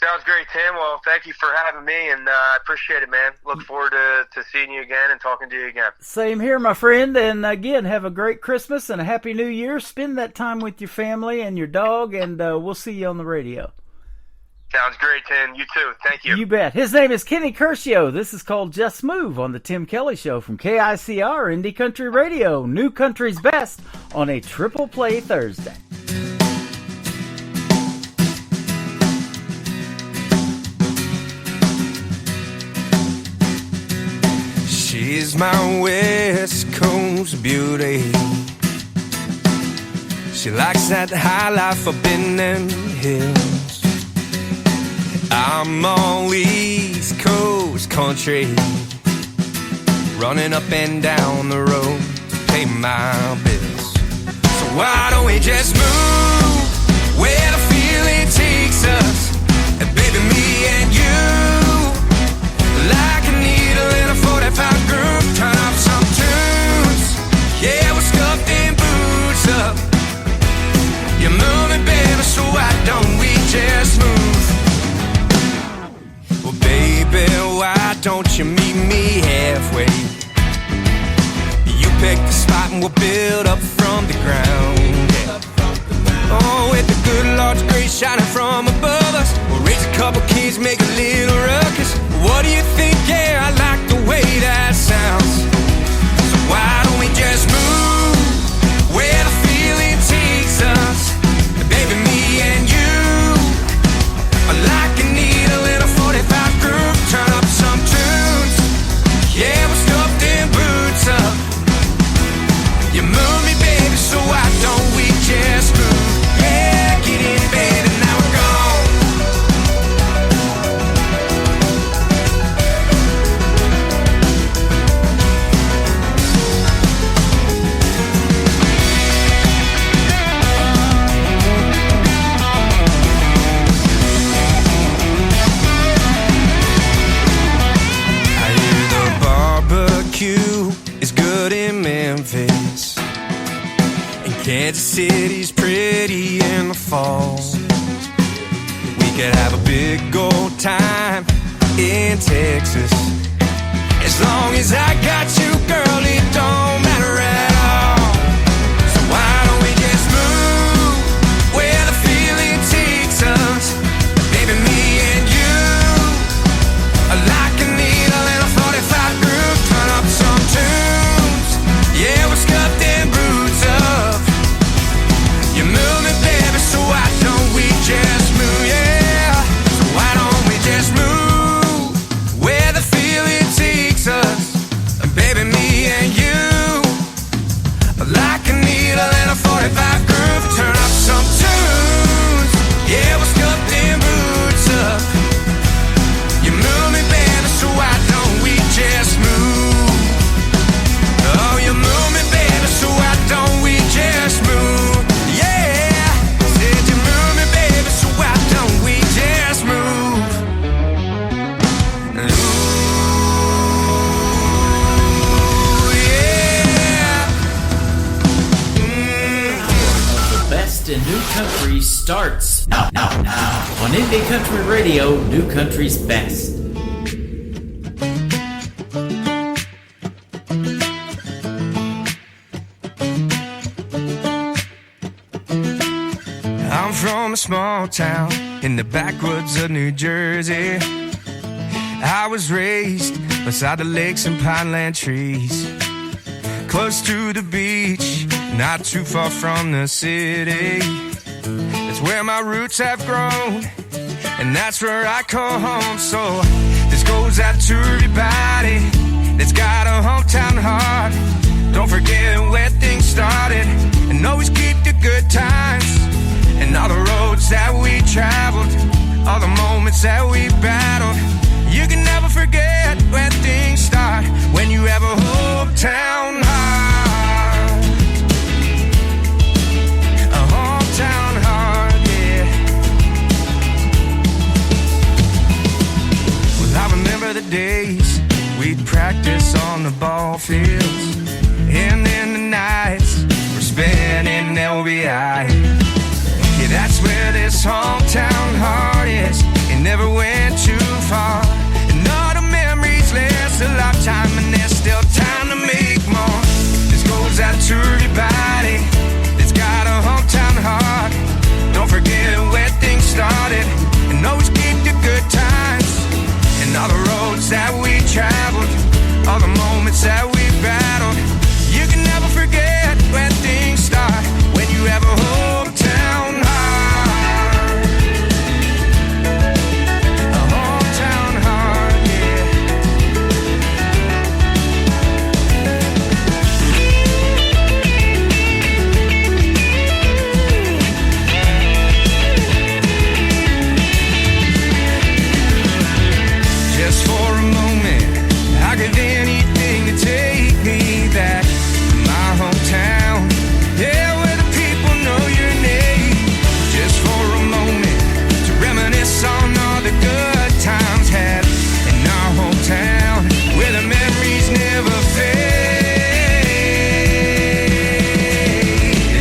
Sounds great, Tim. Well, thank you for having me, and I appreciate it, man. Look forward to seeing you again and talking to you again. Same here, my friend. And again, have a great Christmas and a Happy New Year. Spend that time with your family and your dog, and we'll see you on the radio. Sounds great, Tim. You too. Thank you. You bet. His name is Kenny Curcio. This is called Just Move on the Tim Kelly Show from KICR Indie Country Radio. New country's best on a Triple Play Thursday. She's my West Coast beauty. She likes that high life up in them hills. I'm all East Coast country, running up and down the road to pay my bills. So why don't we just move where the feeling takes us? And baby, me and you, like a needle in a 45 groove, turn up some tunes. Yeah, we're stuffed in boots up. You're moving, baby, so why don't we just move? Well, baby, why don't you meet me halfway? You pick the spot and we'll build up from the ground. Oh, with the good Lord's grace shining from above us, we'll raise a couple kids, make a little ruckus. What do you think? Yeah, I like the way that sounds. So why don't we just move where the feeling takes us? Baby, me and you are like a needle in a 45 groove. Turn up some tunes. Yeah, we're stuffed in boots up. You move me, baby, so why don't we just move? Yeah, get in, baby, now we're gone. Is good in Memphis, and Kansas City's pretty in the fall. We could have a big old time in Texas. As long as I got you, girl, it don't matter at all. So why don't we just move where the feeling takes us? Baby, me and Country starts now on Indie Country Radio, New Country's best. I'm from a small town in the backwoods of New Jersey. I was raised beside the lakes and pineland trees, close to the beach, not too far from the city. That's where my roots have grown, and that's where I call home. So this goes out to everybody that's got a hometown heart. Don't forget where things started, and always keep the good times, and all the roads that we traveled, all the moments that we battled. You can never forget where things start when you have a hometown heart. A hometown heart, yeah. Well, I remember the days we'd practice on the ball fields, and then the nights we're spent in LBI. Yeah, that's where this hometown heart is. It never went too far, and all the memories last a lifetime, and there's still time to make more. This goes out to everybody that's got a hometown heart. Don't forget where things started, and always keep the good times, and all the roads that we traveled, all the moments that we battled. You can never forget where things start when you have a hometown heart. A hometown heart, yeah. Just for a moment, I give anything to take me back to my hometown. Yeah, where the people know your name. Just for a moment, to reminisce on all the good times had in our hometown, where the memories never fade.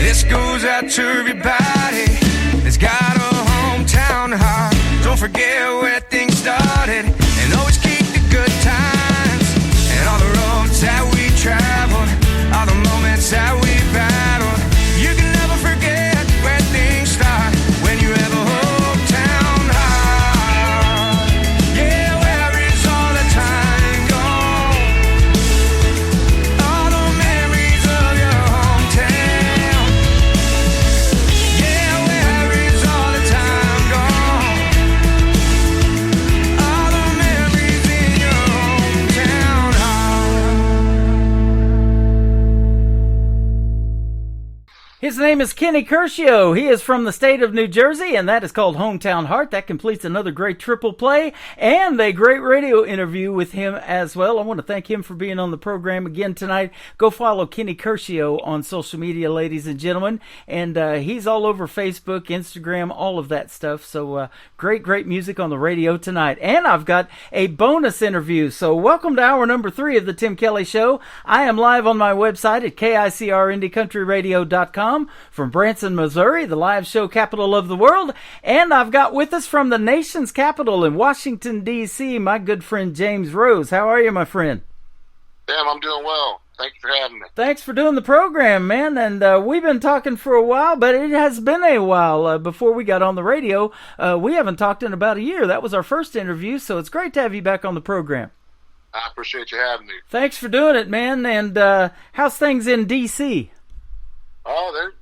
This goes out to everybody that's got a hometown heart. Don't forget where things started, and always keep the good times, and all the roads that we traveled, all the moments that we battled. You can never forget where things start when you have a hometown heart. Yeah, where is all the time gone? All the memories of your hometown. Yeah, where is all the time gone? All the memories in your hometown heart. His name is Kenny Curcio. He is from the state of New Jersey, and that is called Hometown Heart. That completes another great triple play and a great radio interview with him as well. I want to thank him for being on the program again tonight. Go follow Kenny Curcio on social media, ladies and gentlemen. And he's all over Facebook, Instagram, all of that stuff. So great music on the radio tonight. And I've got a bonus interview. So welcome to hour number 3 of the Tim Kelly Show. I am live on my website at KICRIndieCountryRadio.com from Branson, Missouri, the live show capital of the world. And I've got with us from the nation's capital in Washington, D.C., my good friend James Rose. How are you, my friend? Sam, I'm doing well. Thank you for having me. Thanks for doing the program, man. And we've been talking for a while, but it has been a while before we got on the radio. We haven't talked in about a year. That was our first interview, so it's great to have you back on the program. I appreciate you having me. Thanks for doing it, man. And how's things in D.C.? Oh, they're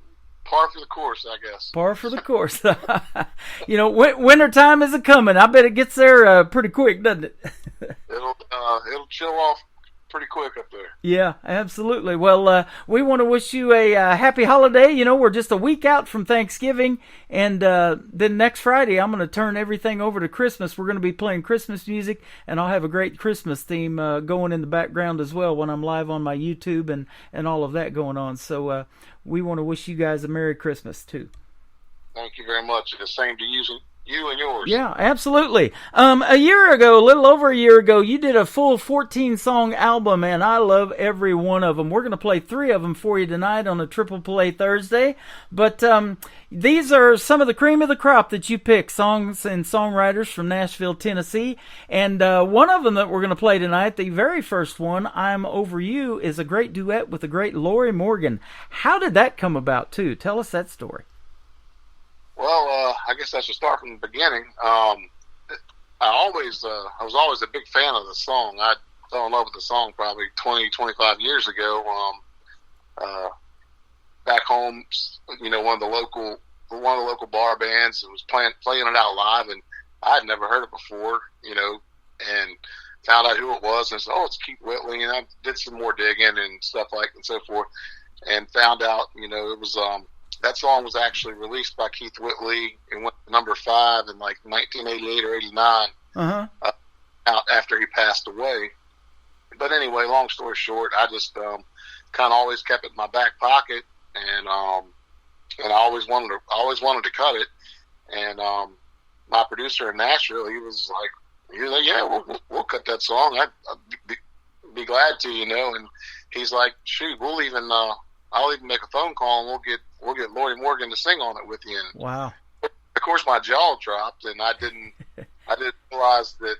par for the course, I guess. Par for the course. You know, winter time is coming. I bet it gets there pretty quick, doesn't it? It'll chill off pretty quick up there. Yeah, absolutely. Well, we want to wish you a happy holiday. You know, we're just a week out from Thanksgiving, and then next Friday I'm going to turn everything over to Christmas. We're going to be playing Christmas music, and I'll have a great Christmas theme going in the background as well when I'm live on my YouTube and all of that going on. So we want to wish you guys a Merry Christmas, too. Thank you very much. The same to you you and yours. Yeah, absolutely. A year ago, a little over a year ago, you did a full 14-song album, and I love every one of them. We're going to play 3 of them for you tonight on a Triple Play Thursday. But these are some of the cream of the crop that you pick, songs and songwriters from Nashville, Tennessee. And one of them that we're going to play tonight, the very first one, I'm Over You, is a great duet with the great Lorrie Morgan. How did that come about, too? Tell us that story. Well, I guess I should start from the beginning. I was always a big fan of the song. I fell in love with the song probably 20, 25 years ago. Back home, one of the local bar bands was playing it out live, and I had never heard it before, and found out who it was, and said, "Oh, it's Keith Whitley," and I did some more digging and stuff and so forth, and found out, it was that song was actually released by Keith Whitley and went to number 5 in like 1988 or 89, out after he passed away. But anyway, long story short, I just kind of always kept it in my back pocket, and I always wanted to cut it. And my producer in Nashville, he was like, "Yeah, we'll cut that song. I'd be glad to, And he's like, "Shoot, I'll even make a phone call and we'll get Lorrie Morgan to sing on it with you." And wow! Of course, my jaw dropped, and I didn't realize that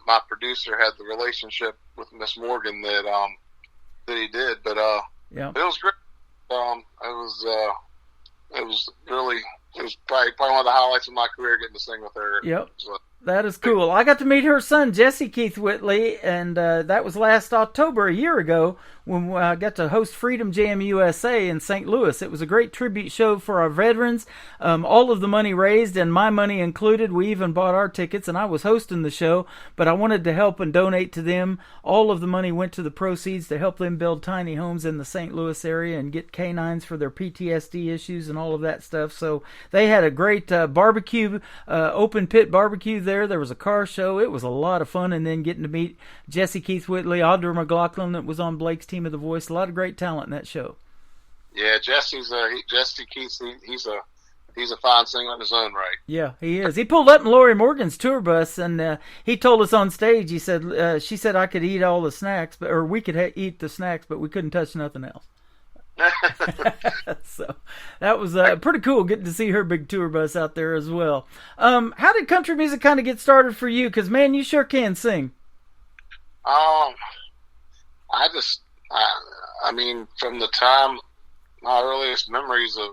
my producer had the relationship with Miss Morgan that he did. But it was great. It was probably one of the highlights of my career, getting to sing with her. Yep. That is cool. I got to meet her son, Jesse Keith Whitley, and that was last October, a year ago, when I got to host Freedom Jam USA in St. Louis. It was a great tribute show for our veterans. All of the money raised, and my money included. We even bought our tickets, and I was hosting the show, but I wanted to help and donate to them. All of the money went to the proceeds to help them build tiny homes in the St. Louis area and get canines for their PTSD issues and all of that stuff. So they had a great barbecue, open pit barbecue there. There was a car show. It was a lot of fun, and then getting to meet Jesse Keith Whitley, Audra McLaughlin that was on Blake's Team of the Voice. A lot of great talent in that show. Yeah, Jesse Keith, he's a fine singer in his own right. Yeah, he is. He pulled up in Lorrie Morgan's tour bus, and he told us on stage, he said, she said I could eat all the snacks, or we could eat the snacks, but we couldn't touch nothing else. So that was pretty cool getting to see her big tour bus out there as well. How did country music kind of get started for you? Because, man, you sure can sing. I mean, from the time, my earliest memories of,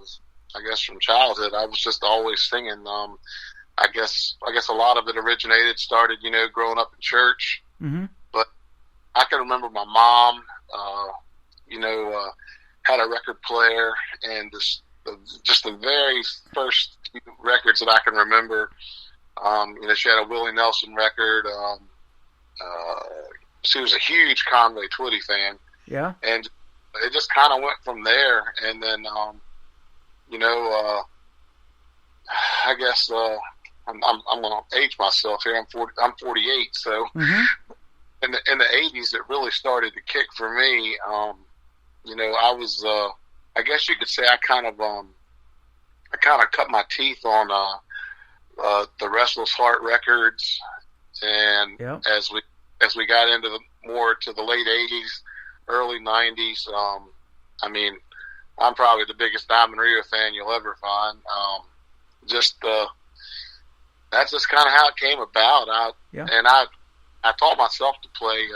I guess, from childhood, I was just always singing. I guess a lot of it started, growing up in church. Mm-hmm. But I can remember my mom, had a record player, and just the very first few records that I can remember, she had a Willie Nelson record. She was a huge Conway Twitty fan. Yeah. And it just kind of went from there. And then, I guess I'm going to age myself here. I'm 48. So in the 80s, it really started to kick for me. I was, I guess you could say I kind of cut my teeth on the Restless Heart records, and as we got into more to the late 80s, early 90s, I mean, I'm probably the biggest Diamond Rio fan you'll ever find. That's just kind of how it came about. And I taught myself to play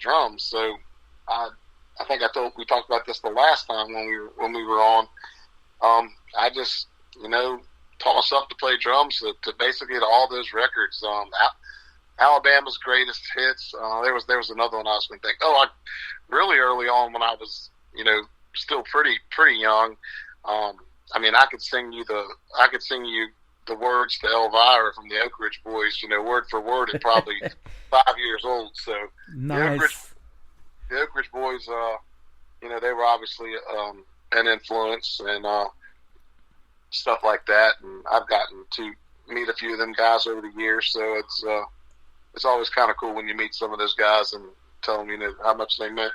drums, so I think we talked about this the last time when we were on. I just, taught myself to play drums to basically to all those records. Alabama's Greatest Hits. There was another one I was going to think. Really early on when I was, still pretty young. I mean, I could sing you the words to Elvira from the Oak Ridge Boys, word for word at probably 5 years old. So nice. The Oak Ridge Boys, they were obviously an influence and stuff like that. And I've gotten to meet a few of them guys over the years, so it's always kind of cool when you meet some of those guys and tell them how much they meant.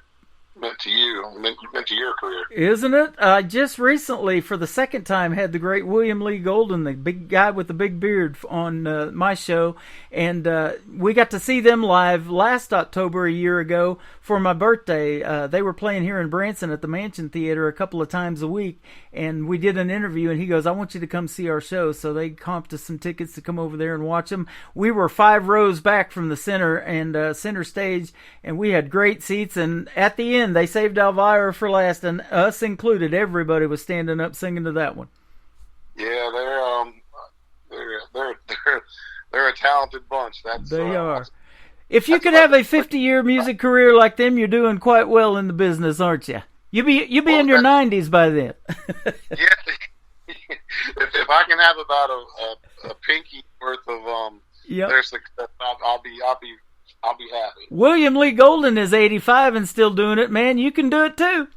meant to you, meant to your career. Isn't it? I just recently, for the second time, had the great William Lee Golden, the big guy with the big beard, on my show, and we got to see them live last October, a year ago, for my birthday. They were playing here in Branson at the Mansion Theater a couple of times a week, and we did an interview, and he goes, "I want you to come see our show." So they comped us some tickets to come over there and watch them. We were 5 rows back from the center and center stage, and we had great seats, and at the end, they saved Elvira for last, and us included. Everybody was standing up singing to that one. Yeah, they're a talented bunch. They are. If you could have a 50-year music career like them, you're doing quite well in the business, aren't you? You'll be in your 90s by then. Yeah. If I can have about a pinky worth of their success, I'll be happy. William Lee Golden is 85 and still doing it, man. You can do it too.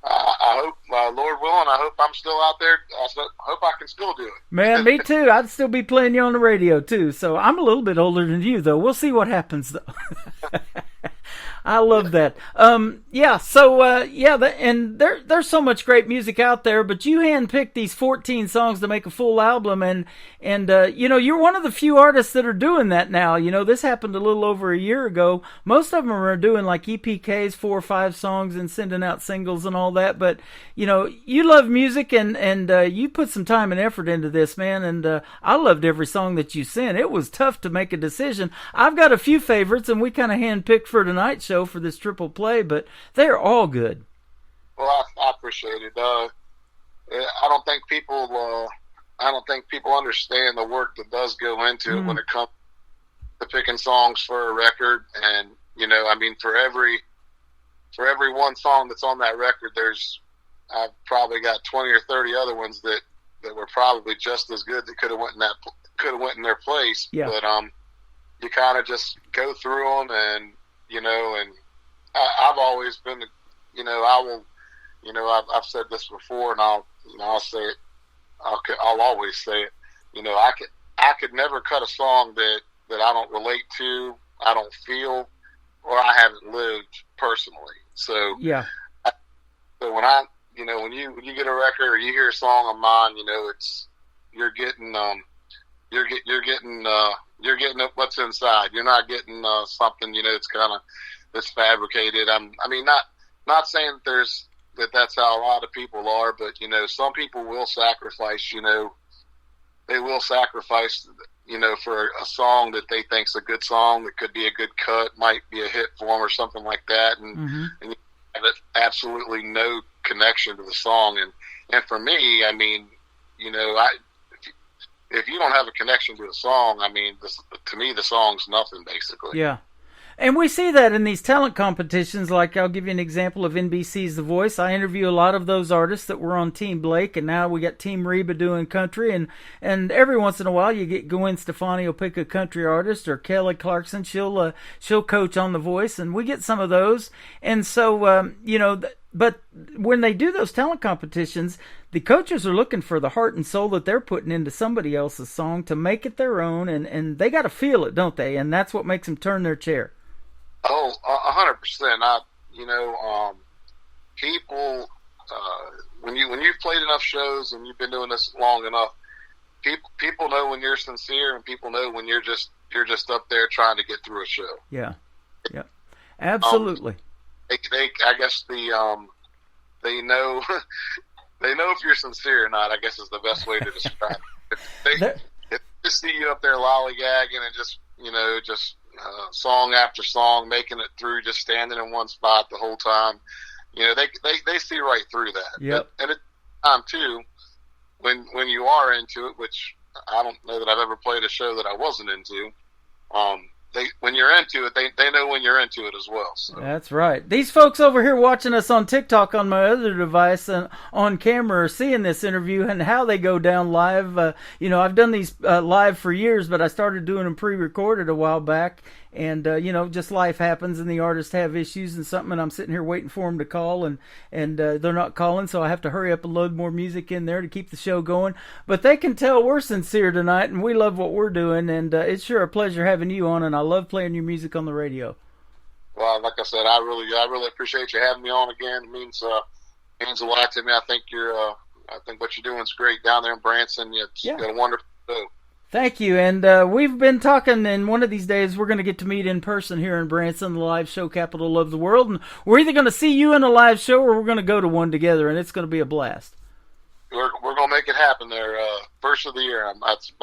I hope, Lord willing, I hope I'm still out there. I hope I can still do it. Man, me too. I'd still be playing you on the radio too. So I'm a little bit older than you, though. We'll see what happens, though. I love that. And there's so much great music out there, but you handpicked these 14 songs to make a full album, and you're one of the few artists that are doing that now. You know, this happened a little over a year ago. Most of them are doing like EPKs, 4 or 5 songs, and sending out singles and all that. But you know, you love music, and you put some time and effort into this, man. And I loved every song that you sent. It was tough to make a decision. I've got a few favorites, and we kind of handpicked for tonight's show for this triple play, but they're all good. Well, I appreciate it. I don't think people understand the work that does go into it when it comes to picking songs for a record. And you know, I mean, for every one song that's on that record, I've probably got 20 or 30 other ones that were probably just as good that could have went in their place. Yeah. But you kind of just go through them, and you know, and I've always been, you know, I've said this before, and I'll say it. I'll always say it. You know, I could never cut a song that I don't relate to, I don't feel, or I haven't lived personally. So yeah. So when you get a record or you hear a song of mine, you know, you're getting what's inside. You're not getting something, you know, it's kind of that's fabricated. Not saying that's how a lot of people are, but you know, some people will sacrifice. You know, they will sacrifice. You know, for a song that they think's a good song, that could be a good cut, might be a hit for them or something like that, and you have absolutely no connection to the song. And for me, I mean, you know, if you don't have a connection to a song, I mean, to me, the song's nothing, basically. Yeah. And we see that in these talent competitions. Like, I'll give you an example of NBC's The Voice. I interview a lot of those artists that were on Team Blake, and now we got Team Reba doing country. And every once in a while, you get Gwen Stefani will pick a country artist, or Kelly Clarkson. She'll coach on The Voice, and we get some of those. And so, you know, but when they do those talent competitions, the coaches are looking for the heart and soul that they're putting into somebody else's song to make it their own, and they got to feel it, don't they? And that's what makes them turn their chair. Oh, 100%. People, when you've played enough shows and you've been doing this long enough, people know when you're sincere, and people know when you're just up there trying to get through a show. Yeah, yeah, absolutely. I guess they know they know if you're sincere or not, I guess is the best way to describe it. If they just see you up there lollygagging and just song after song, making it through, just standing in one spot the whole time, you know, they see right through that. Yep. And at the time too, when you are into it, which I don't know that I've ever played a show that I wasn't into, when you're into it, they know when you're into it as well. So. That's right. These folks over here watching us on TikTok on my other device and on camera are seeing this interview and how they go down live. You know, I've done these live for years, but I started doing them pre-recorded a while back. And, you know, just life happens and the artists have issues and something, and I'm sitting here waiting for them to call, and they're not calling, so I have to hurry up and load more music in there to keep the show going. But they can tell we're sincere tonight, and we love what we're doing, and it's sure a pleasure having you on, and I love playing your music on the radio. Well, like I said, I really appreciate you having me on again. It means a lot to me. I think I think what you're doing is great down there in Branson. It's got a wonderful show. Thank you, and we've been talking, and one of these days we're going to get to meet in person here in Branson, the live show capital of the world, and we're either going to see you in a live show or we're going to go to one together, and it's going to be a blast. We're going to make it happen there, first of the year. That's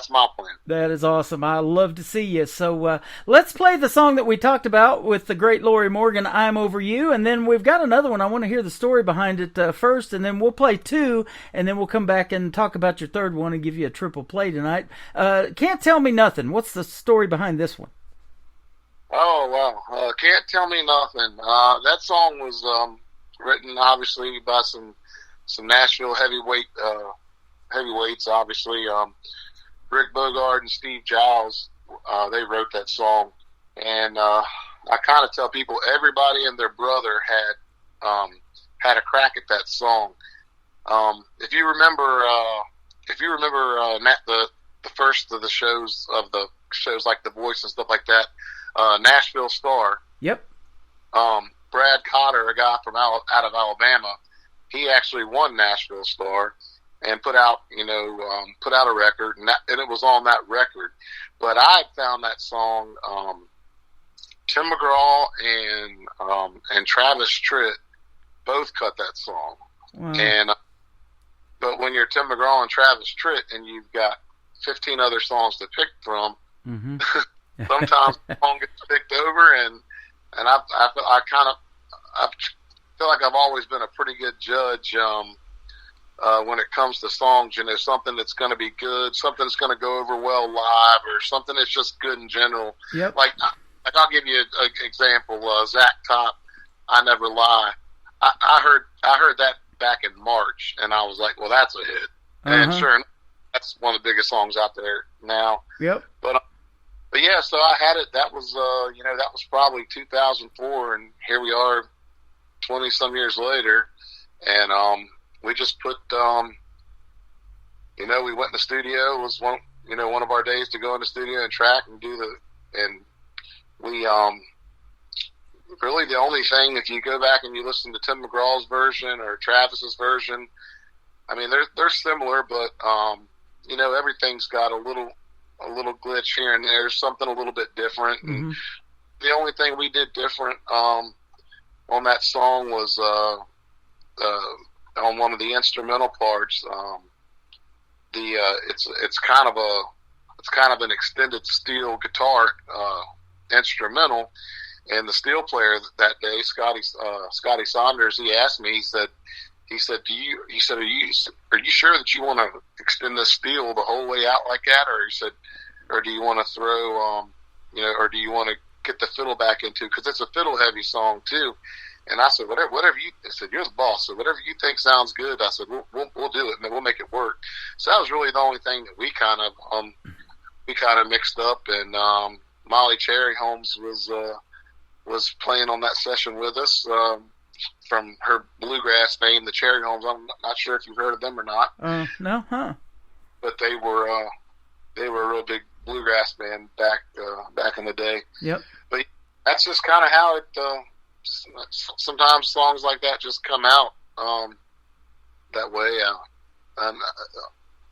my plan. That is awesome. I love to see you. So let's play the song that we talked about with the great Lorrie Morgan, I'm Over You, and then we've got another one. I want to hear the story behind it first, and then we'll play two, and then we'll come back and talk about your third one and give you a triple play tonight. Can't Tell Me Nothing. What's the story behind this one? Oh, wow. Can't Tell Me Nothing. That song was written, obviously, by some Nashville heavyweights, obviously. Rick Bogard and Steve Giles, they wrote that song. And I kind of tell people everybody and their brother had a crack at that song. If you remember the first of the shows like The Voice and stuff like that, Nashville Star. Yep. Brad Cotter, a guy from out of Alabama, he actually won Nashville Star and put out a record, and it was on that record. But I found that song, Tim McGraw and Travis Tritt both cut that song. Wow. And but when you're Tim McGraw and Travis Tritt and you've got 15 other songs to pick from, sometimes the song gets picked over, and I feel like I've always been a pretty good judge when it comes to songs. Something that's going to be good, something that's going to go over well live, or something that's just good in general. Yep. Like I'll give you an example. Zach Top, I Never Lie. I heard that back in March, and I was like, well, that's a hit. And sure enough, that's one of the biggest songs out there now. Yep. But yeah, so I had it. That was that was probably 2004, and here we are, 20-some years later, and we just put, we went in the studio. It was one of our days to go in the studio and track and and we, really the only thing, if you go back and you listen to Tim McGraw's version or Travis's version, I mean, they're similar, but, everything's got a little glitch here and there, something a little bit different. And the only thing we did different, on that song was on one of the instrumental parts. It's kind of an extended steel guitar instrumental, and the steel player that day, Scotty Saunders, he asked me. He said, are you sure that you want to extend the steel the whole way out like that, or do you want to throw or do you want to get the fiddle back into, because it's a fiddle heavy song too. And I said, whatever you, I said, you're the boss, so whatever you think sounds good, I said, we'll do it, and then we'll make it work. So that was really the only thing that we kind of mixed up. And Molly Cherry Holmes was playing on that session with us, from her bluegrass name, the Cherry Holmes. I'm not sure if you've heard of them or not. No, huh? But they were a real big bluegrass band back in the day. Yep. But that's just kind of how it. Sometimes songs like that just come out that way.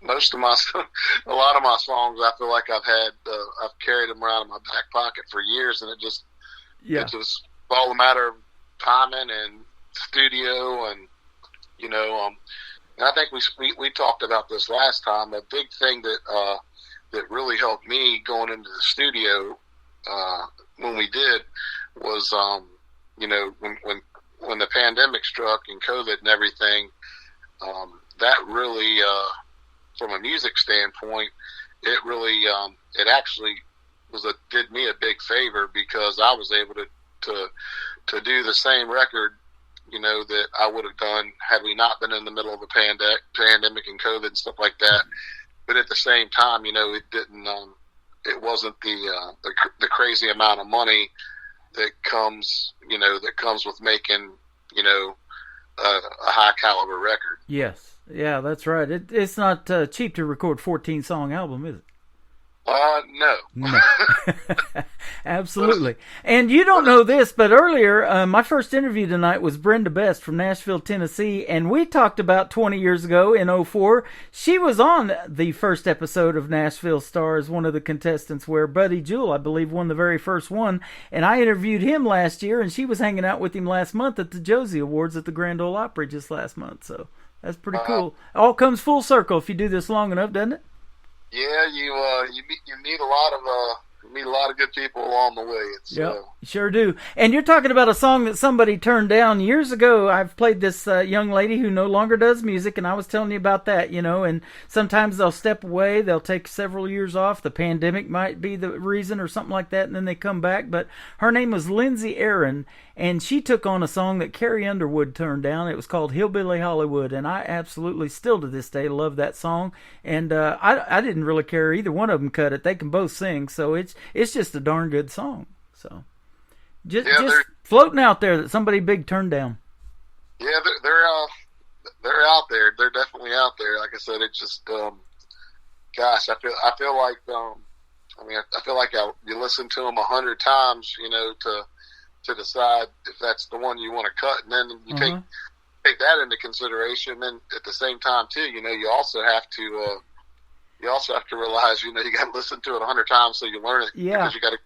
Most of a lot of my songs, I feel like I've carried them around in my back pocket for years, and it's just all a matter of timing and studio, and and I think we talked about this last time. A big thing that really helped me going into the studio when we did was when the pandemic struck and COVID and everything, that really, from a music standpoint, it really, it actually did me a big favor, because I was able to do the same record, that I would have done had we not been in the middle of the pandemic and COVID and stuff like that. But at the same time, it didn't, it wasn't the crazy amount of money that comes with making, a high caliber record. Yes. Yeah, that's right. It's not cheap to record 14-song album, is it? No. Absolutely. And you don't know this, but earlier, my first interview tonight was Brenda Best from Nashville, Tennessee, and we talked about 20 years ago in 2004. She was on the first episode of Nashville Star as one of the contestants where Buddy Jewell, I believe, won the very first one, and I interviewed him last year, and she was hanging out with him last month at the Josie Awards at the Grand Ole Opry just last month, so that's pretty cool. All comes full circle if you do this long enough, doesn't it? Yeah, you meet a lot of good people along the way. Yeah, sure do. And you're talking about a song that somebody turned down years ago. I've played this young lady who no longer does music, and I was telling you about that, and sometimes they'll step away. They'll take several years off. The pandemic might be the reason or something like that, and then they come back. But her name was Lindsay Aaron, and she took on a song that Carrie Underwood turned down. It was called Hillbilly Hollywood, and I absolutely still to this day love that song. And I didn't really care either one of them cut it. They can both sing, so it's just a darn good song. So just floating out there that somebody big turned down. Yeah, they're out there. They're definitely out there. Like I said, it just gosh, I feel like you listen to them 100 times, to decide if that's the one you want to cut, and then you take that into consideration. And then at the same time too, you also have to realize, you got to listen to it 100 times so you learn it. Yeah. Because you got to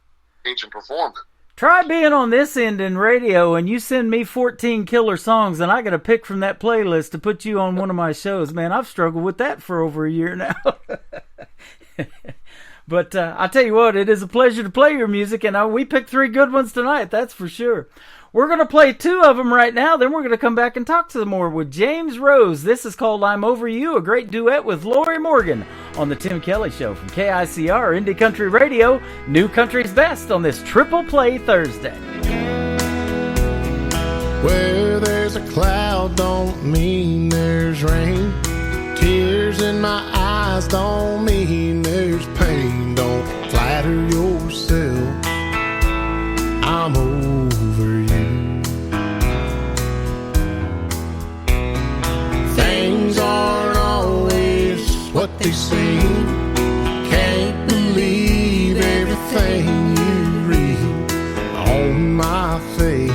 teach and perform it. Try being on this end in radio, and you send me 14 killer songs, and I got to pick from that playlist to put you on one of my shows. Man, I've struggled with that for over a year now. But I tell you what, it is a pleasure to play your music, and we picked 3 good ones tonight, that's for sure. We're going to play 2 of them right now, then we're going to come back and talk some more with James Rose. This is called I'm Over You, a great duet with Lori Morgan on The Tim Kelly Show from KICR Indie Country Radio, New Country's Best on this Triple Play Thursday. Where there's a cloud don't mean there's rain. Tears in my eyes don't mean there's pain. Don't flatter yourself, I'm over you. Things aren't always what they seem. Can't believe everything you read on my face.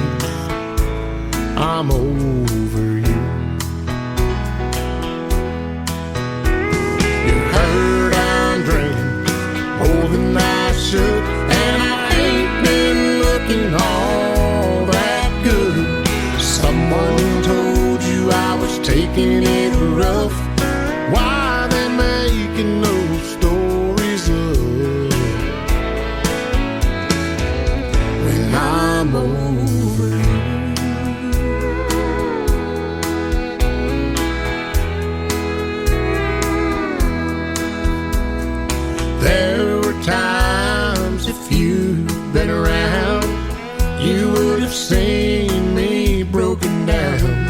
I'm over you. You're hurt, I'm drinking more than I should, and I ain't been looking all that good. Someone told you I was taking it rough. Why they making those stories up when I'm over you? There were times, if you'd been around, you would have seen me broken down.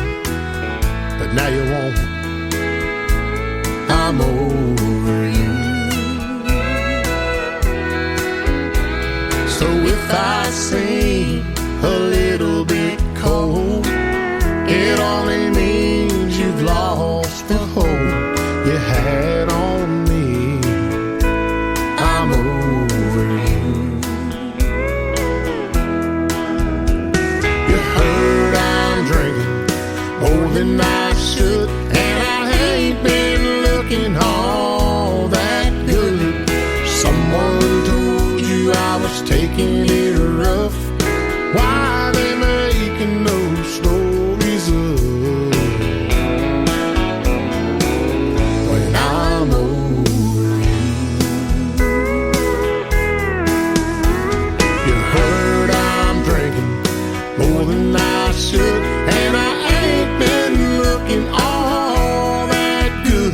But now you won't. I'm over you. So if I seem a little bit cold, it only means you've lost the hope you had on me. I'm over you. You're hurt, I'm drinking more than I should, and I ain't been looking all that good. Someone told you I was taking it rough. Why they making those stories up when I'm over you? You're hurt, I'm drinking more than I should, and I ain't been looking all that good.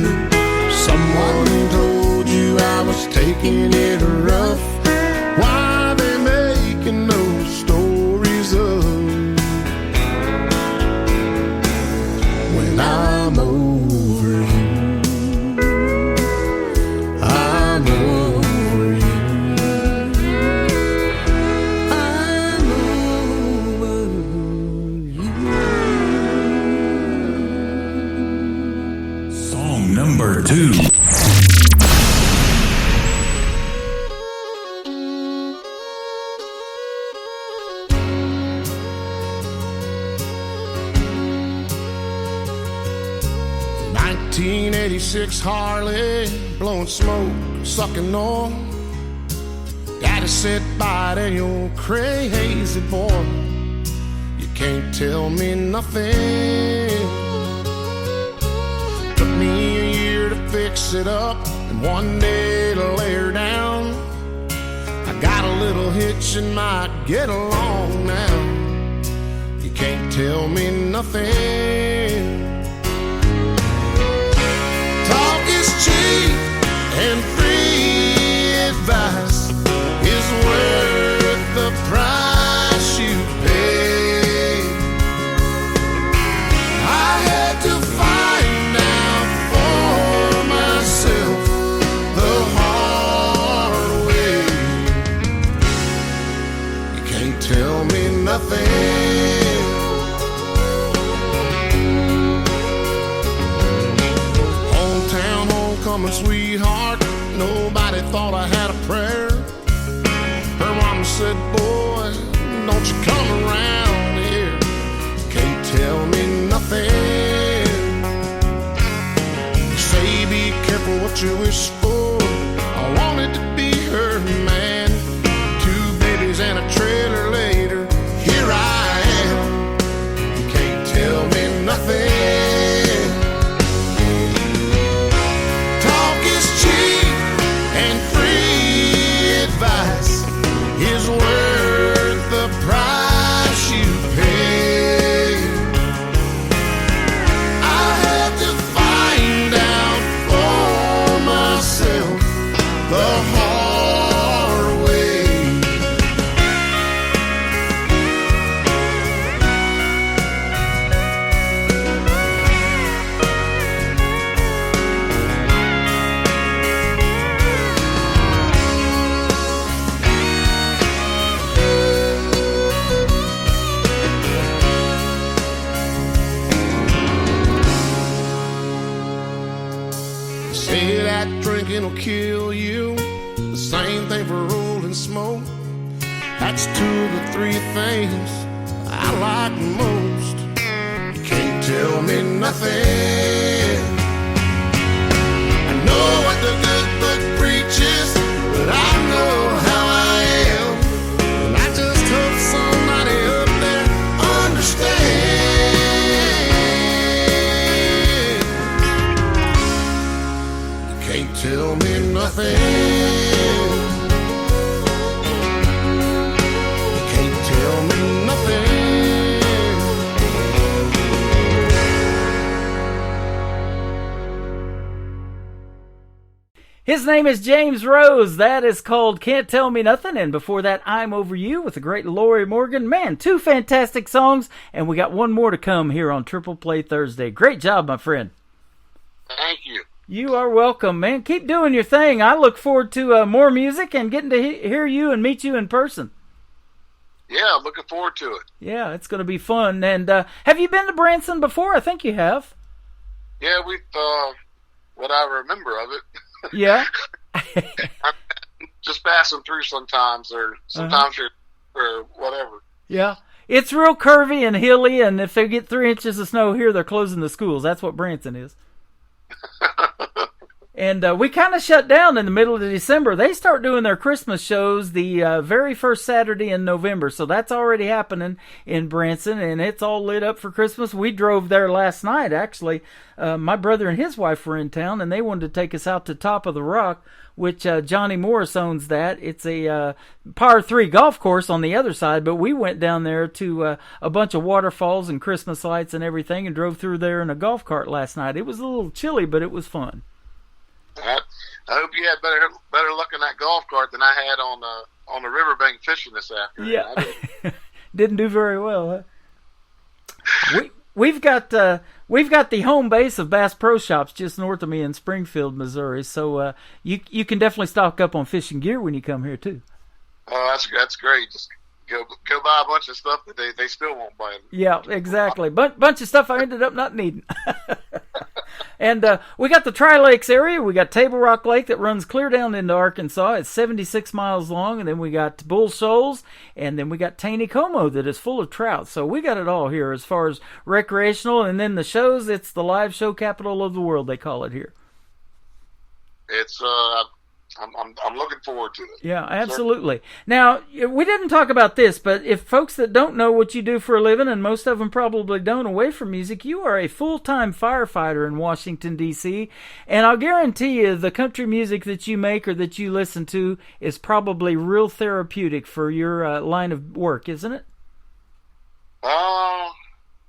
Someone told you I was taking it rough. Why they making those stories up when I'm over you? I'm over you. I'm over Song number 2. 86 Harley, blowing smoke, sucking on. Daddy said, bye to your crazy boy. You can't tell me nothing. Took me a year to fix it up and one day to lay her down. I got a little hitch and might get along now. You can't tell me nothing. Talk is cheap and free advice is worth the price you pay. I had to find out for myself the hard way. You can't tell me nothing. Hometown homecoming sweetheart, nobody thought I had a prayer. Her mama said, boy, don't you come around here. Can't tell me nothing. Say be careful what you wish for. I wanted to be her man. 2 babies and a trailer later, here I am. You can't tell me nothing. Talk is cheap and free advice is worth the price you pay. I had to find out for myself the hard way. Say that drinking will kill you. The same thing for rolling smoke. That's 2 of the 3 things I like most. You can't tell me nothing. I know what the good book preaches, but I know how I am. And I just hope somebody up there understands. Can't tell me nothing. You can't tell me nothing. His name is James Rose. That is called Can't Tell Me Nothing. And before that, I'm Over You with the great Lori Morgan. Man, 2 fantastic songs. And we got one more to come here on Triple Play Thursday. Great job, my friend. Thank you. You are welcome, man. Keep doing your thing. I look forward to more music and getting to hear you and meet you in person. Yeah, looking forward to it. Yeah, it's going to be fun. And have you been to Branson before? I think you have. Yeah, we've, what I remember of it. Yeah. I'm just passing through sometimes, or sometimes or whatever. Yeah. It's real curvy and hilly, and if they get 3 inches of snow here, they're closing the schools. That's what Branson is. And we kind of shut down in the middle of December. They start doing their Christmas shows the very first Saturday in November. So that's already happening in Branson, and it's all lit up for Christmas. We drove there last night, actually. My brother and his wife were in town, and they wanted to take us out to Top of the Rock, which Johnny Morris owns that. It's a par 3 golf course on the other side, but we went down there to a bunch of waterfalls and Christmas lights and everything and drove through there in a golf cart last night. It was a little chilly, but it was fun. I hope you had better luck in that golf cart than I had on the riverbank fishing this afternoon. Yeah, didn't do very well, huh? We've got the home base of Bass Pro Shops just north of me in Springfield, Missouri. So you can definitely stock up on fishing gear when you come here too. Oh, that's great. Just go buy a bunch of stuff that they still won't buy. Yeah, exactly. Bunch of stuff I ended up not needing. And we got the Tri-Lakes area. We got Table Rock Lake that runs clear down into Arkansas. It's 76 miles long. And then we got Bull Shoals. And then we got Taneycomo that is full of trout. So we got it all here as far as recreational. And then the shows, it's the live show capital of the world, they call it here. it's I'm looking forward to it. Yeah, absolutely. Now, we didn't talk about this, but if folks that don't know what you do for a living, and most of them probably don't away from music, you are a full-time firefighter in Washington, D.C., and I'll guarantee you the country music that you make or that you listen to is probably real therapeutic for your line of work, isn't it?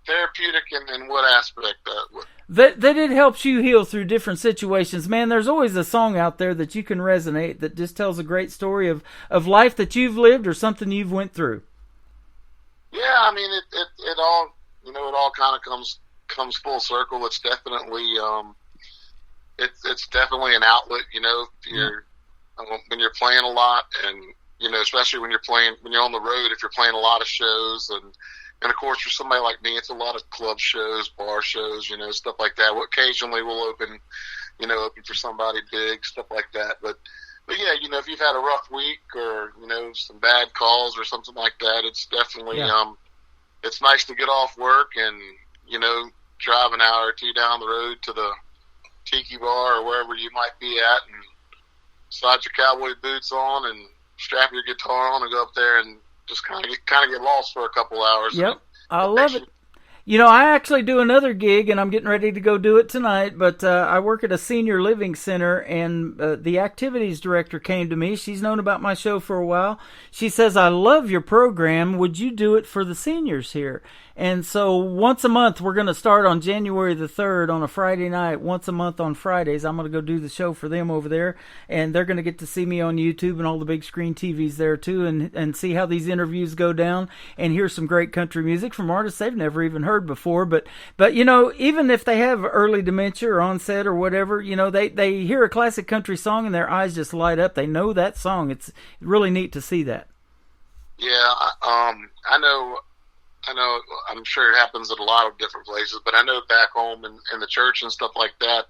Therapeutic in what aspect? That it helps you heal through different situations. Man, there's always a song out there that you can resonate that just tells a great story of life that you've lived or something you've went through. Yeah, I mean, it all, it all kind of comes full circle. It's definitely, it's definitely an outlet, when you're playing a lot and, especially when you're on the road, if you're playing a lot of shows and of course, for somebody like me, it's a lot of club shows, bar shows, stuff like that. Occasionally we'll open for somebody big, stuff like that. But yeah, if you've had a rough week or, some bad calls or something like that, it's definitely, it's nice to get off work and, drive an hour or two down the road to the tiki bar or wherever you might be at and slide your cowboy boots on and strap your guitar on and go up there and just kind of get lost for a couple hours. Yep, I love it. I actually do another gig, and I'm getting ready to go do it tonight, but I work at a senior living center, and the activities director came to me. She's known about my show for a while. She says, I love your program. Would you do it for the seniors here? And so once a month, we're going to start on January the 3rd on a Friday night. Once a month on Fridays, I'm going to go do the show for them over there. And they're going to get to see me on YouTube and all the big screen TVs there too and see how these interviews go down and hear some great country music from artists they've never even heard before. But even if they have early dementia or onset or whatever, they hear a classic country song and their eyes just light up. They know that song. It's really neat to see that. Yeah, I know, I'm sure it happens at a lot of different places, but I know back home in the church and stuff like that,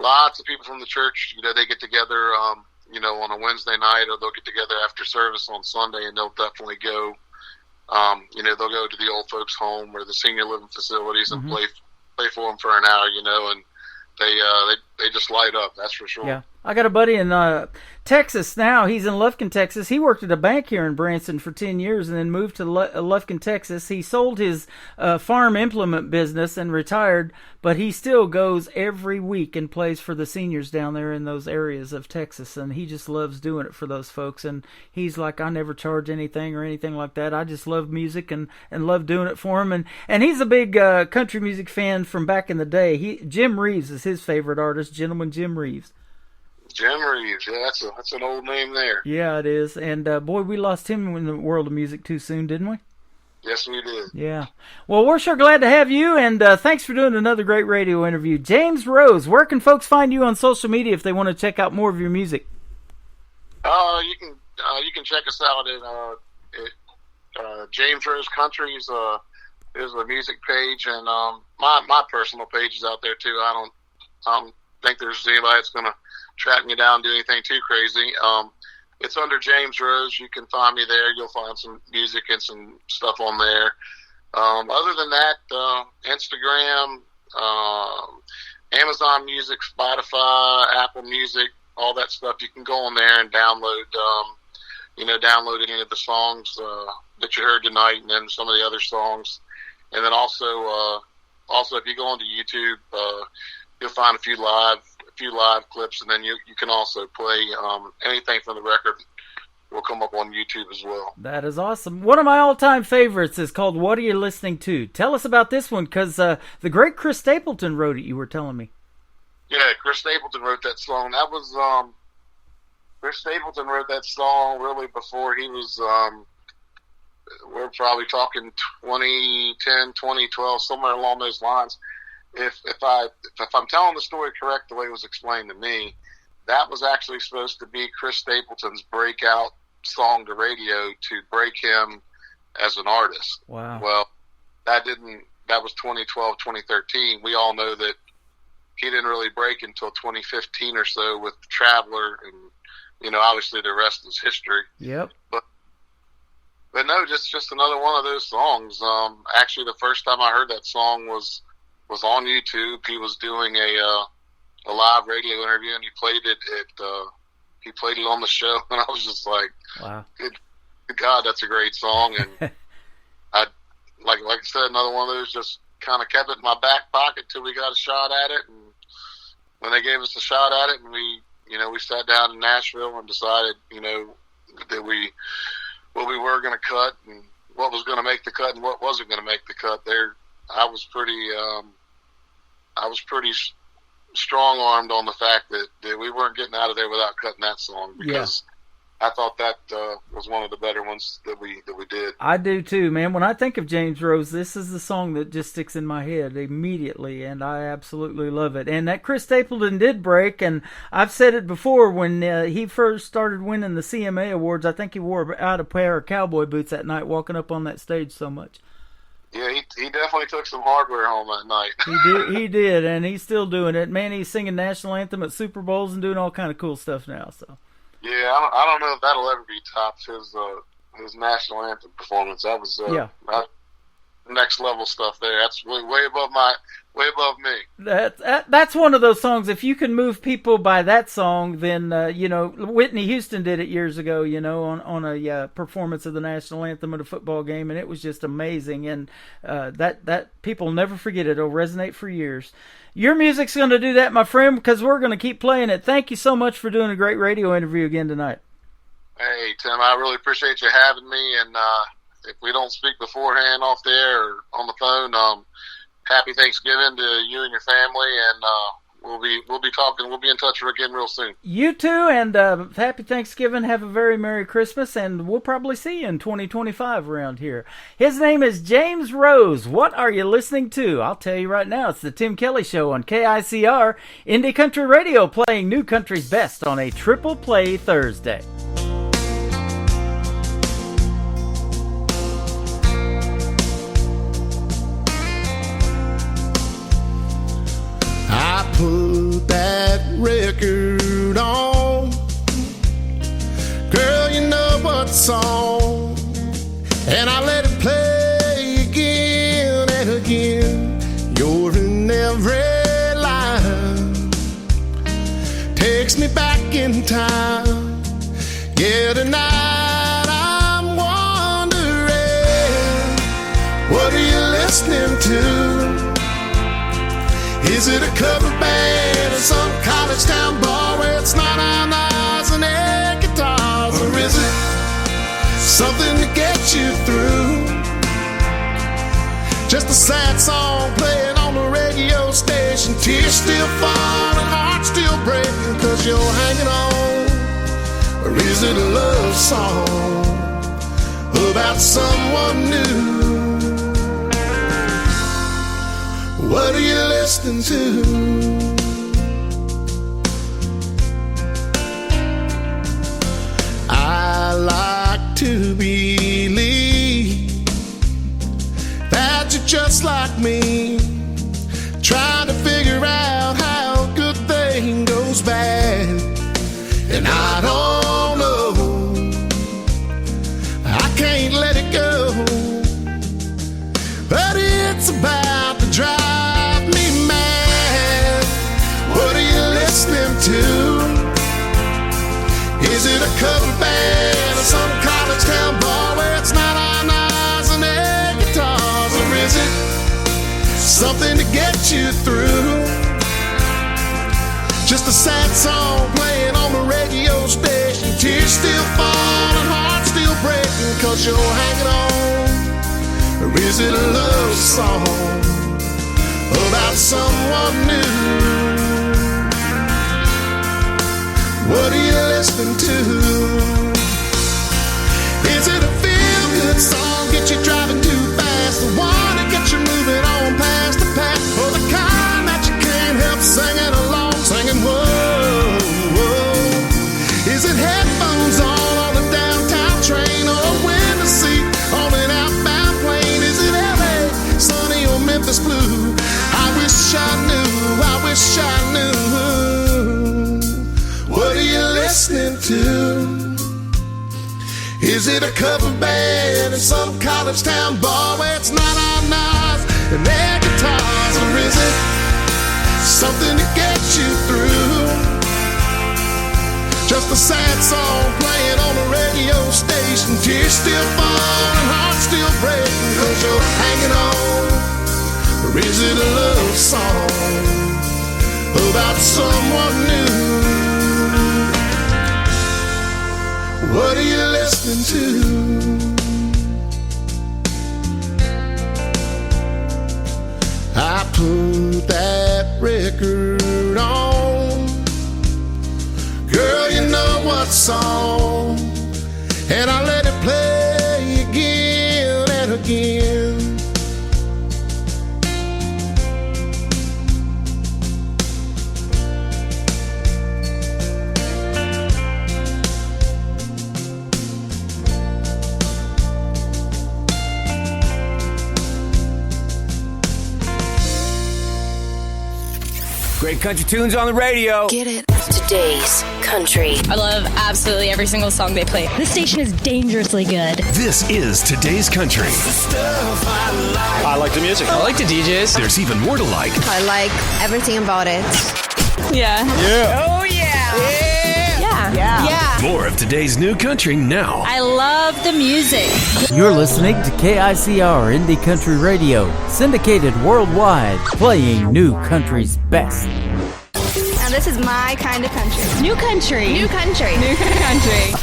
lots of people from the church, they get together, on a Wednesday night, or they'll get together after service on Sunday, and they'll definitely go, they'll go to the old folks' home or the senior living facilities and play for them for an hour, and they just light up, that's for sure. Yeah. I got a buddy in Texas now. He's in Lufkin, Texas. He worked at a bank here in Branson for 10 years and then moved to Lufkin, Texas. He sold his farm implement business and retired, but he still goes every week and plays for the seniors down there in those areas of Texas, and he just loves doing it for those folks. And he's like, I never charge anything or anything like that. I just love music and love doing it for him. And he's a big country music fan from back in the day. Jim Reeves is his favorite artist, Gentleman Jim Reeves. Jim Reeves, yeah, that's an old name there. Yeah, it is. And, boy, we lost him in the world of music too soon, didn't we? Yes, we did. Yeah. Well, we're sure glad to have you, and thanks for doing another great radio interview. James Rose, where can folks find you on social media if they want to check out more of your music? You can check us out at James Rose Country is a music page, and my personal page is out there too. I don't think there's anybody that's going to track me down and do anything too crazy. It's under James Rose. You can find me there. You'll find some music and some stuff on there. Other than that, Instagram, Amazon Music, Spotify, Apple Music, all that stuff. You can go on there and download any of the songs that you heard tonight, and then some of the other songs. And then also if you go onto YouTube, you'll find a few live clips, and then you can also play anything from the record will come up on YouTube as well. That is awesome. One of my all-time favorites is called What Are You Listening To? Tell us about this one, because the great Chris Stapleton wrote it, you were telling me. Yeah, Chris Stapleton wrote that song. That was Chris Stapleton wrote that song really before he was we're probably talking 2010, 2012, somewhere along those lines. If I'm telling the story correct, the way it was explained to me, that was actually supposed to be Chris Stapleton's breakout song to radio to break him as an artist. Wow. Well, that was 2012, 2013. We all know that he didn't really break until 2015 or so with Traveler, and, obviously the rest is history. Yep. But no, just another one of those songs. Actually, the first time I heard that song was on YouTube. He was doing a live radio interview, and he played it on the show, and I was just like, wow, good God, that's a great song. And I like I said, another one of those, just kind of kept it in my back pocket till we got a shot at it. And when they gave us a shot at it, and we sat down in Nashville and decided, that what we were going to cut and what was going to make the cut and what wasn't going to make the cut. There, I was pretty strong-armed on the fact that we weren't getting out of there without cutting that song, because I thought that was one of the better ones that we did. I do too, man. When I think of James Rose, this is the song that just sticks in my head immediately, and I absolutely love it. And that Chris Stapleton did break, and I've said it before, when he first started winning the CMA Awards, I think he wore out a pair of cowboy boots that night walking up on that stage so much. Yeah, he definitely took some hardware home that night. He did, and he's still doing it. Man, he's singing national anthem at Super Bowls and doing all kind of cool stuff now. So. Yeah, I don't know if that'll ever be topped, his national anthem performance. That was next level stuff there. That's way above me. That's one of those songs. If you can move people by that song, then Whitney Houston did it years ago. On a performance of the national anthem at a football game, and it was just amazing. And that people never forget it. It'll resonate for years. Your music's going to do that, my friend, because we're going to keep playing it. Thank you so much for doing a great radio interview again tonight. Hey, Tim, I really appreciate you having me. And if we don't speak beforehand off the air or on the phone, happy Thanksgiving to you and your family. And we'll be talking. We'll be in touch again real soon. You too, and happy Thanksgiving. Have a very Merry Christmas, and we'll probably see you in 2025 around here. His name is James Rose. What are you listening to? I'll tell you right now. It's the Tim Kelly Show on KICR, Indie Country Radio, playing new country's best on a Triple Play Thursday. I put that record on, girl, you know what song, and I let it play again and again. You're in every line, takes me back in time. Yeah, tonight I'm wondering, what are you listening to? Is it a cover band or some college town bar where it's not on eyes and air guitars? Or is it something to get you through? Just a sad song playing on the radio station, tears still falling, heart still breaking, 'cause you're hanging on. Or is it a love song about someone new? What are you listening to? I like to believe that you're just like me, trying to figure out how a good thing goes bad. And I don't know, I can't let it go, but it's about to drive me mad. What are you listening to? Is it a cover band or some college town bar where it's not on eyes and air guitars? Or is it something to get you through? Just a sad song playing on the radio station, tears still falling, heart still breaking, 'cause you're hanging on. Or is it a love song about someone new? What are you listening to? Is it a feel-good song, get you driving too fast, the one that gets you moving on past the past, or the kind that you can't help singing along, singing whoa, whoa? Is it headphones on the downtown train, or a window seat on an outbound plane? Is it LA, sunny, or Memphis blue? I wish I knew, I wish I knew. What are you listening to? Is it a cover band in some college town bar where it's not on knives and air guitars? Or is it something to get you through? just a sad song playing on the radio station. Tears still falling, heart still breaking, 'cause you're hanging on. Or is it a love song about someone new? What are you listening to? I put that record on. Girl, you know what song, and I let it play again and again. Great country tunes on the radio. Get it. Today's country. I love absolutely every single song they play. This station is dangerously good. This is Today's Country. I like the music. I like the DJs. There's even more to like. I like everything about it. Yeah. Yeah. Oh, yeah. Yeah. More of today's new country now. I love the music. You're listening to KICR Indie Country Radio, syndicated worldwide, playing new country's best. And this is my kind of country. New country. New country. New country.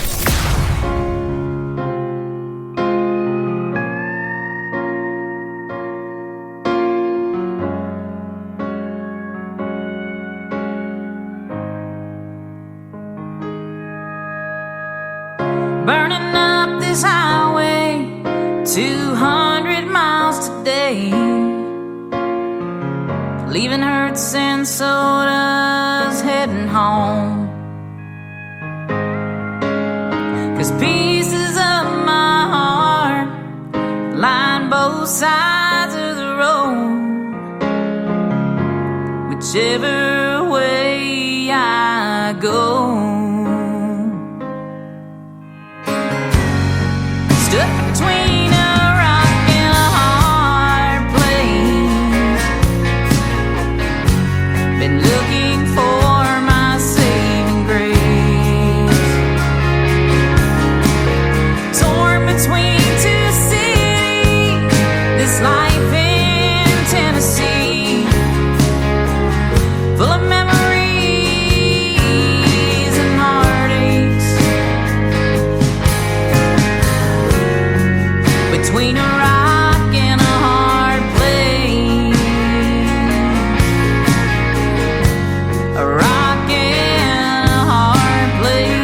Burning up this highway 200 miles today, leaving hurts and sodas, heading home. 'Cause pieces of my heart line both sides of the road. Whichever way I go, stuck between a rock and a hard place. Been looking for my saving grace. Torn between two cities, this life in Tennessee, full of memories and heartaches. Between a rock and a hard place, a rock and a hard place.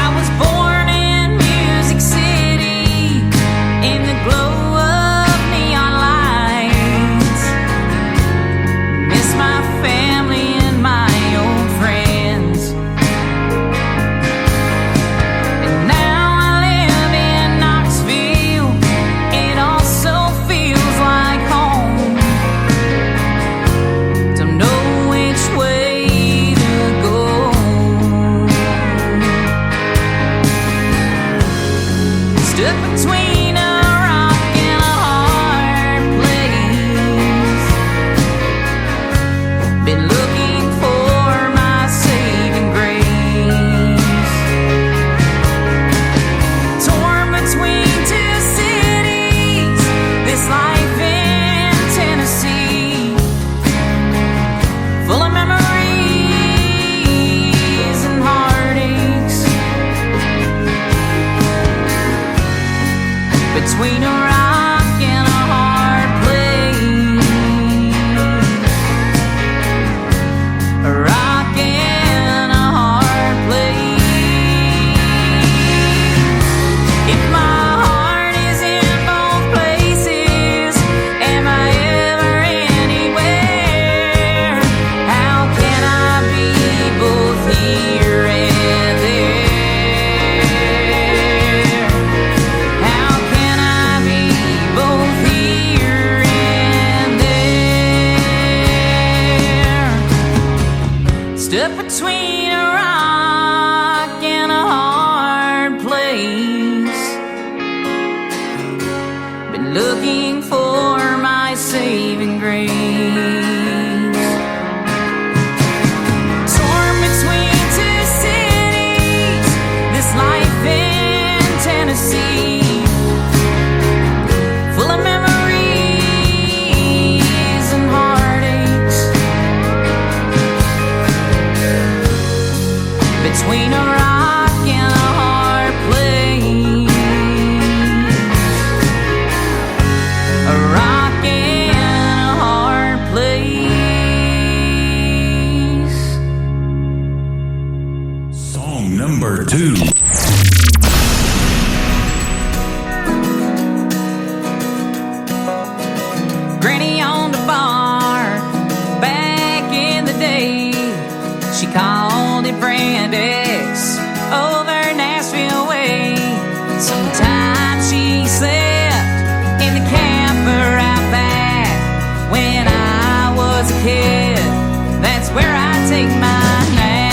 I was born in Music City, in the glow of neon lights. Miss my family and my old friends. And now I live in Knoxville. It also feels like home. Don't know which way to go. Stuck between a rock and a hard place. Been looking for my saving grace. Torn between two cities, this life in Tennessee, full of memories and heartaches. Between a rock and a hard place, a rock and a hard place. If my heart is in both places, am I ever anywhere? How can I be both here and there? How can I be both here and there? Stuck between a rock and a hard place. Been looking for my saving grace. Number 2. Granny on the bar, back in the day, she called it Brand X over Nashville way. Sometimes she slept in the camper out back. When I was a kid, that's where I take my nap.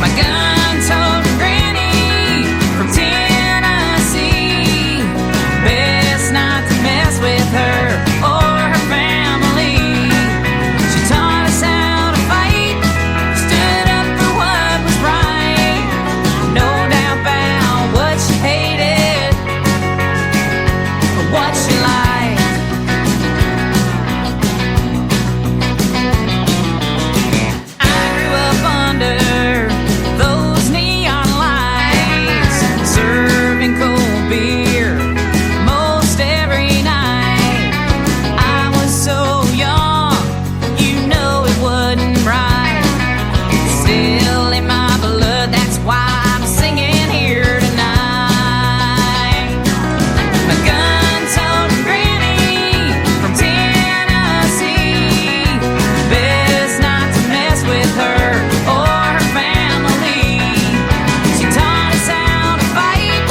My gun-toting granny from Tennessee, best not to mess with her or her family. She taught us how to fight, stood up for what was right. No doubt about what she hated or what she liked. I grew up under those neon lights, serving cold beer most every night. I was so young, you know it wasn't right. Still in my blood, that's why I'm singing here tonight. My gun-toting granny from Tennessee, best not to mess with her or her family. She taught us how to fight,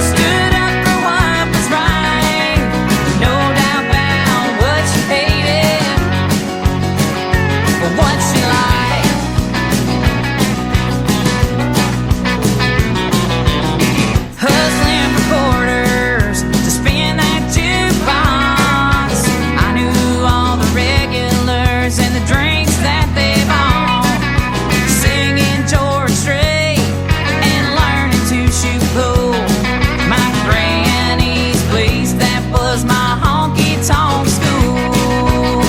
stood up for what was right. No doubt about what she hated or what she liked. Hustling for quarters to spin that jukebox. I knew all the regulars and the drinks that they bought. Singing George Strait and learning to shoot pool. My granny's place, that was my honky-tonk school.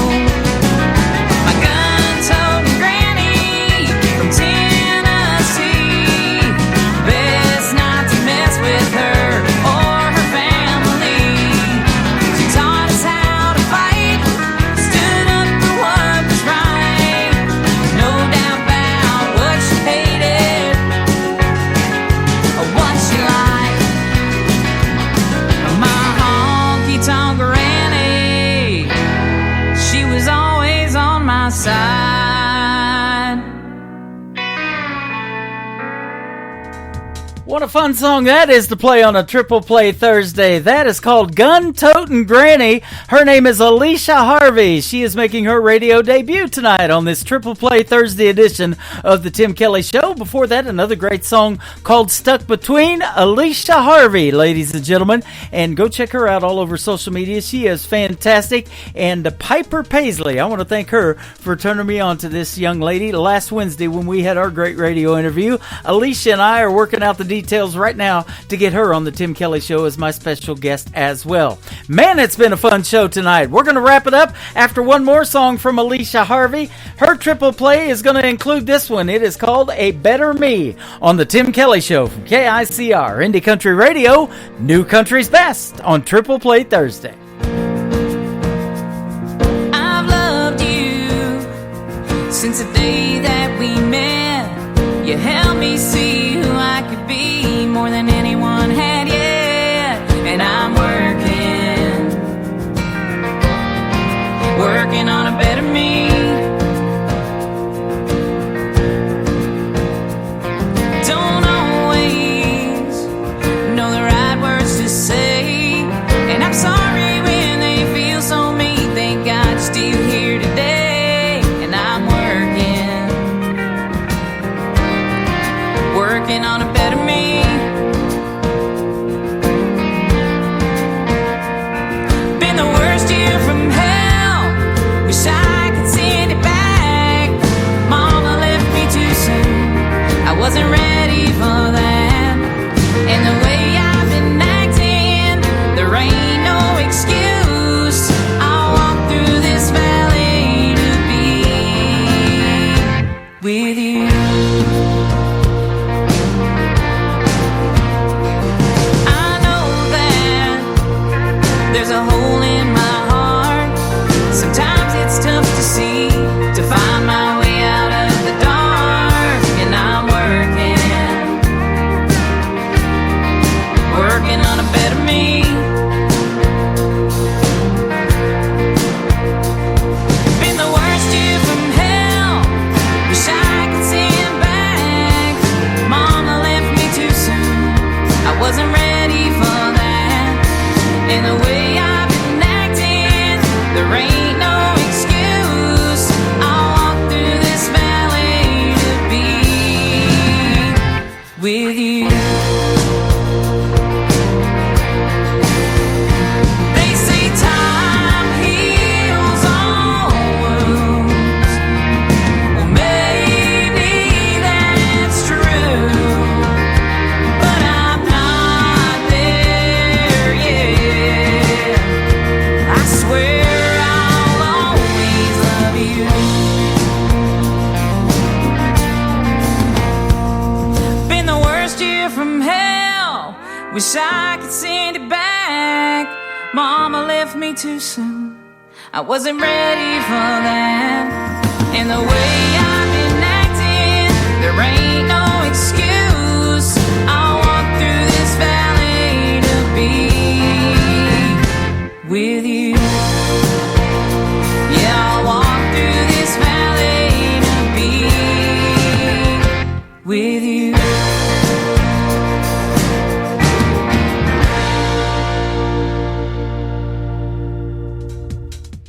My gun-toting granny from Tennessee, best not to mess with her or her family. She taught us how to fight, stood up for what was right. No doubt about what she hated or what she liked. My honky-tonk granny, she was always on my side. What a fun song that is to play on a Triple Play Thursday. That is called Gun-Totin' Granny. Her name is Alicia Harvey. She is making her radio debut tonight on this Triple Play Thursday edition of the Tim Kelly Show. Before that, another great song called Stuck Between, Alicia Harvey, ladies and gentlemen. And go check her out all over social media. She is fantastic. And Piper Paisley, I want to thank her for turning me on to this young lady last Wednesday when we had our great radio interview. Alicia and I are working out the details right now to get her on the Tim Kelly Show as my special guest as well. Man, it's been a fun show tonight. We're going to wrap it up after one more song from Alicia Harvey. Her Triple Play is going to include this one. It is called A Better Me on the Tim Kelly Show from KICR, Indie Country Radio, New Country's Best on Triple Play Thursday. I've loved you since the day that we met. You helped me see who I could be more than anyone had yet. And I'm working on a better me. Don't always know the right words to say, and I'm sorry when they feel so mean. Thank God you're still here today. And I'm working on a better me. Been the worst year from hell. Wish I could see Wish I could send it back. Mama left me too soon. I wasn't ready for that. And the way I've been acting, there ain't no excuse. I'll walk through this valley to be with you. Yeah, I'll walk through this valley to be with you.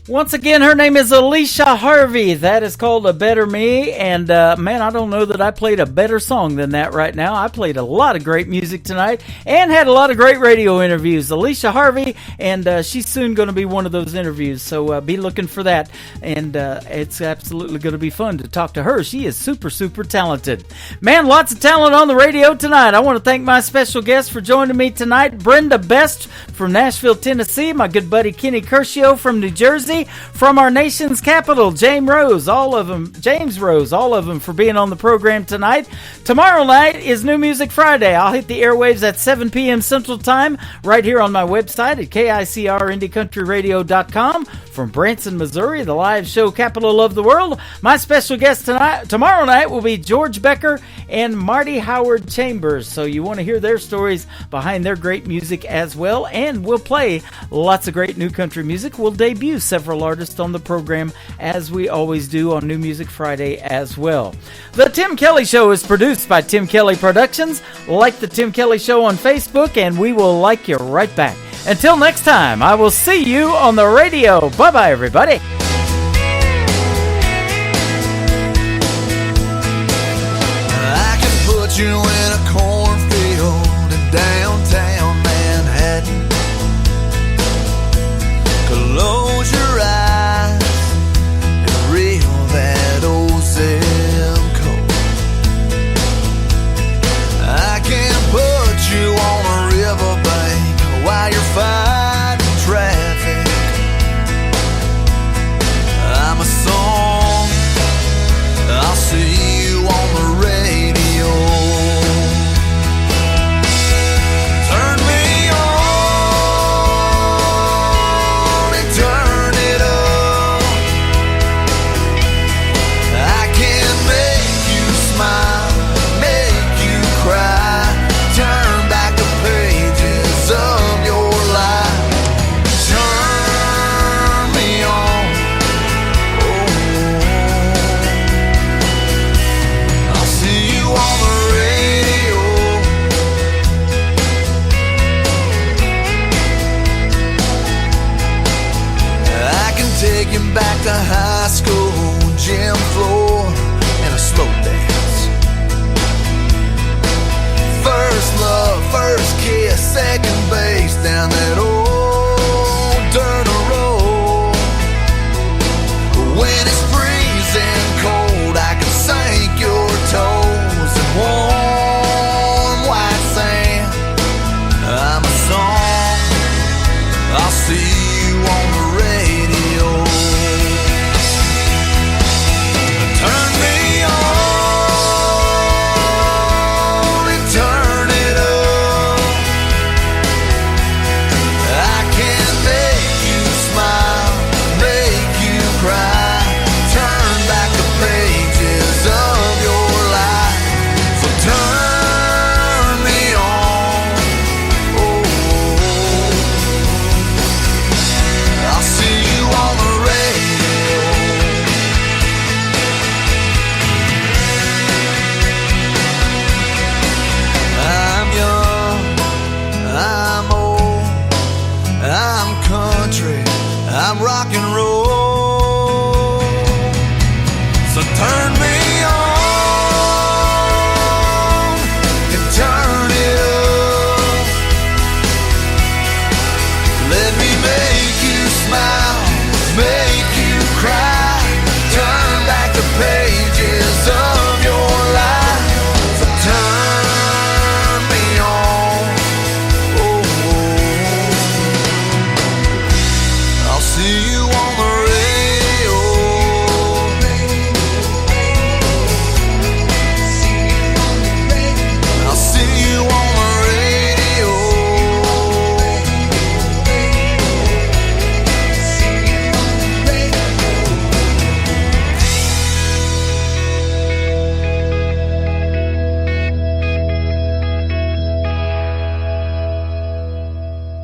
Once again, her name is Alicia Harvey. That is called A Better Me. And, man, I don't know that I played a better song than that right now. I played a lot of great music tonight and had a lot of great radio interviews. Alicia Harvey, and she's soon going to be one of those interviews. So be looking for that. And it's absolutely going to be fun to talk to her. She is super, super talented. Man, lots of talent on the radio tonight. I want to thank my special guest for joining me tonight, Brenda Best from Nashville, Tennessee, my good buddy Kenny Curcio from New Jersey, from our nation's capital, James Rose, all of them for being on the program tonight. Tomorrow night is New Music Friday. I'll hit the airwaves at 7 p.m. Central Time right here on my website at KICRIndieCountryRadio.com. From Branson, Missouri, the live show capital of the world. My special guest tomorrow night will be George Becker and Marty Howard Chambers. So you want to hear their stories behind their great music as well. And we'll play lots of great new country music. We'll debut several artists on the program as we always do on New Music Friday as well. The Tim Kelly Show is produced by Tim Kelly Productions. Like the Tim Kelly Show on Facebook and we will like you right back. Until next time, I will see you on the radio. Bye-bye, everybody.